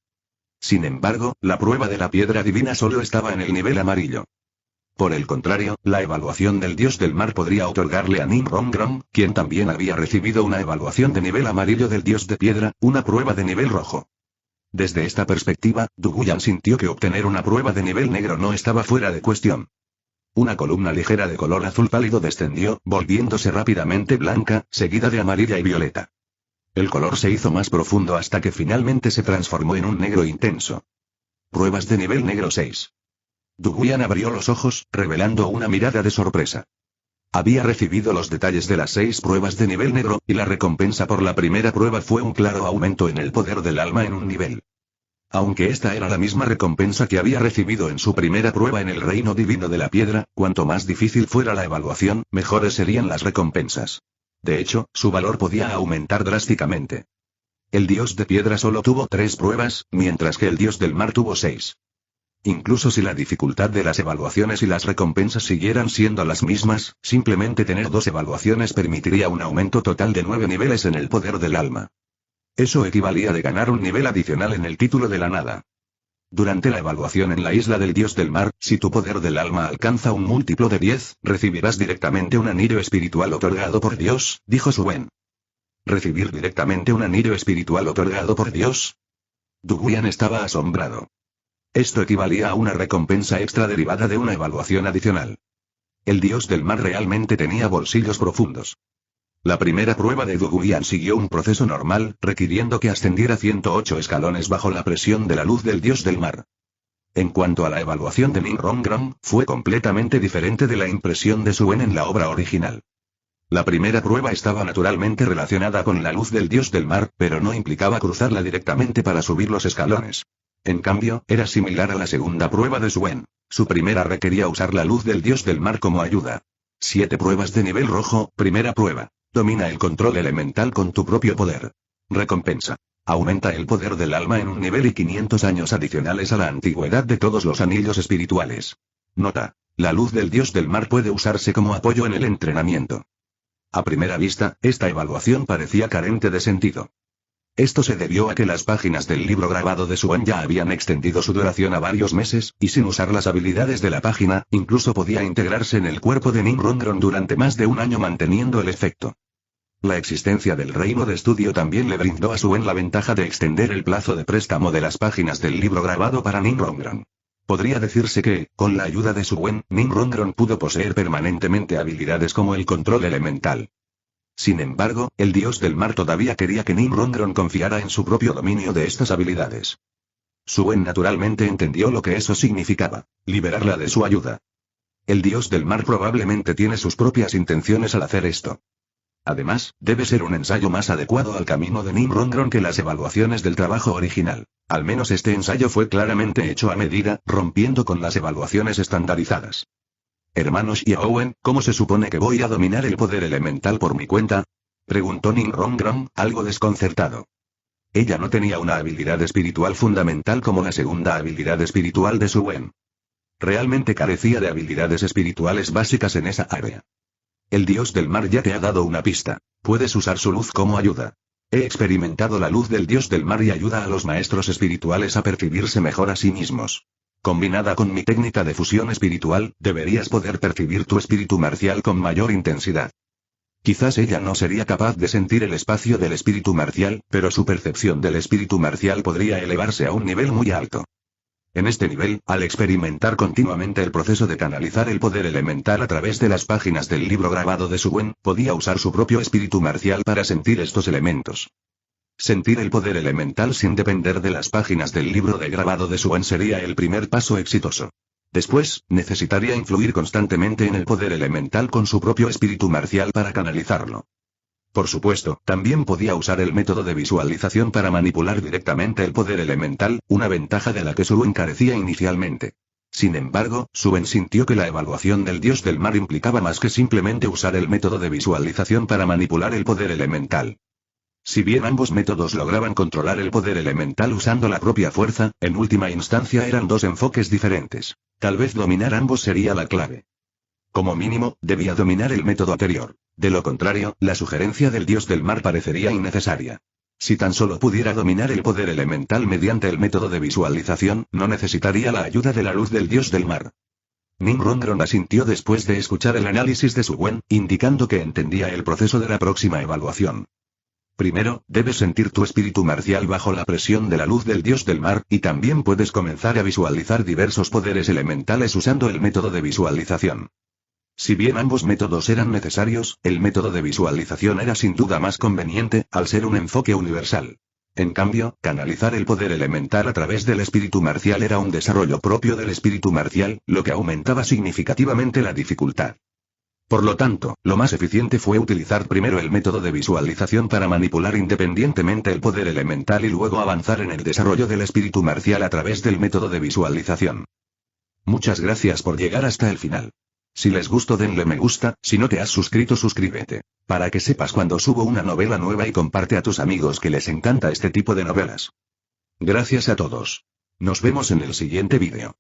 Sin embargo, la prueba de la piedra divina solo estaba en el nivel amarillo. Por el contrario, la evaluación del dios del mar podría otorgarle a Nimrongron, quien también había recibido una evaluación de nivel amarillo del dios de piedra, una prueba de nivel rojo. Desde esta perspectiva, Duguyan sintió que obtener una prueba de nivel negro no estaba fuera de cuestión. Una columna ligera de color azul pálido descendió, volviéndose rápidamente blanca, seguida de amarilla y violeta. El color se hizo más profundo hasta que finalmente se transformó en un negro intenso. Pruebas de nivel negro 6. Duguyan abrió los ojos, revelando una mirada de sorpresa. Había recibido los detalles de las 6 pruebas de nivel negro, y la recompensa por la primera prueba fue un claro aumento en el poder del alma en un nivel. Aunque esta era la misma recompensa que había recibido en su primera prueba en el reino divino de la piedra, cuanto más difícil fuera la evaluación, mejores serían las recompensas. De hecho, su valor podía aumentar drásticamente. El dios de piedra solo tuvo 3 pruebas, mientras que el dios del mar tuvo 6. Incluso si la dificultad de las evaluaciones y las recompensas siguieran siendo las mismas, simplemente tener 2 evaluaciones permitiría un aumento total de 9 niveles en el poder del alma. Eso equivalía de ganar un nivel adicional en el título de la nada. Durante la evaluación en la isla del dios del mar, si tu poder del alma alcanza un múltiplo de 10, recibirás directamente un anillo espiritual otorgado por Dios, dijo Suen. ¿Recibir directamente un anillo espiritual otorgado por Dios? Duguyan estaba asombrado. Esto equivalía a una recompensa extra derivada de una evaluación adicional. El dios del mar realmente tenía bolsillos profundos. La primera prueba de Duguyan siguió un proceso normal, requiriendo que ascendiera 108 escalones bajo la presión de la luz del dios del mar. En cuanto a la evaluación de Nimrongron, fue completamente diferente de la impresión de Suen en la obra original. La primera prueba estaba naturalmente relacionada con la luz del dios del mar, pero no implicaba cruzarla directamente para subir los escalones. En cambio, era similar a la segunda prueba de Suen. Su primera requería usar la luz del dios del mar como ayuda. 7 pruebas de nivel rojo, primera prueba. Domina el control elemental con tu propio poder. Recompensa. Aumenta el poder del alma en un nivel y 500 años adicionales a la antigüedad de todos los anillos espirituales. Nota. La luz del dios del mar puede usarse como apoyo en el entrenamiento. A primera vista, esta evaluación parecía carente de sentido. Esto se debió a que las páginas del libro grabado de Suen ya habían extendido su duración a varios meses, y sin usar las habilidades de la página, incluso podía integrarse en el cuerpo de Nimrongron durante más de un año manteniendo el efecto. La existencia del reino de estudio también le brindó a Suen la ventaja de extender el plazo de préstamo de las páginas del libro grabado para Nimrongron. Podría decirse que, con la ayuda de Suen, Nimrongron pudo poseer permanentemente habilidades como el control elemental. Sin embargo, el dios del mar todavía quería que Nimrongron confiara en su propio dominio de estas habilidades. Suen naturalmente entendió lo que eso significaba: liberarla de su ayuda. El dios del mar probablemente tiene sus propias intenciones al hacer esto. Además, debe ser un ensayo más adecuado al camino de Nimrongron que las evaluaciones del trabajo original. Al menos este ensayo fue claramente hecho a medida, rompiendo con las evaluaciones estandarizadas. Hermanos y Owen, ¿cómo se supone que voy a dominar el poder elemental por mi cuenta? Preguntó Nimrongron, algo desconcertado. Ella no tenía una habilidad espiritual fundamental como la segunda habilidad espiritual de Suen. Realmente carecía de habilidades espirituales básicas en esa área. El dios del mar ya te ha dado una pista. Puedes usar su luz como ayuda. He experimentado la luz del dios del mar y ayuda a los maestros espirituales a percibirse mejor a sí mismos. Combinada con mi técnica de fusión espiritual, deberías poder percibir tu espíritu marcial con mayor intensidad. Quizás ella no sería capaz de sentir el espacio del espíritu marcial, pero su percepción del espíritu marcial podría elevarse a un nivel muy alto. En este nivel, al experimentar continuamente el proceso de canalizar el poder elemental a través de las páginas del libro grabado de Suen, podía usar su propio espíritu marcial para sentir estos elementos. Sentir el poder elemental sin depender de las páginas del libro de grabado de Suen sería el primer paso exitoso. Después, necesitaría influir constantemente en el poder elemental con su propio espíritu marcial para canalizarlo. Por supuesto, también podía usar el método de visualización para manipular directamente el poder elemental, una ventaja de la que Suen carecía inicialmente. Sin embargo, Suen sintió que la evaluación del dios del mar implicaba más que simplemente usar el método de visualización para manipular el poder elemental. Si bien ambos métodos lograban controlar el poder elemental usando la propia fuerza, en última instancia eran dos enfoques diferentes. Tal vez dominar ambos sería la clave. Como mínimo, debía dominar el método anterior. De lo contrario, la sugerencia del dios del mar parecería innecesaria. Si tan solo pudiera dominar el poder elemental mediante el método de visualización, no necesitaría la ayuda de la luz del dios del mar. Nimrondron asintió después de escuchar el análisis de Su Wen, indicando que entendía el proceso de la próxima evaluación. Primero, debes sentir tu espíritu marcial bajo la presión de la luz del dios del mar, y también puedes comenzar a visualizar diversos poderes elementales usando el método de visualización. Si bien ambos métodos eran necesarios, el método de visualización era sin duda más conveniente, al ser un enfoque universal. En cambio, canalizar el poder elemental a través del espíritu marcial era un desarrollo propio del espíritu marcial, lo que aumentaba significativamente la dificultad. Por lo tanto, lo más eficiente fue utilizar primero el método de visualización para manipular independientemente el poder elemental y luego avanzar en el desarrollo del espíritu marcial a través del método de visualización. Muchas gracias por llegar hasta el final. Si les gustó denle me gusta, si no te has suscrito suscríbete, para que sepas cuando subo una novela nueva y comparte a tus amigos que les encanta este tipo de novelas. Gracias a todos. Nos vemos en el siguiente vídeo.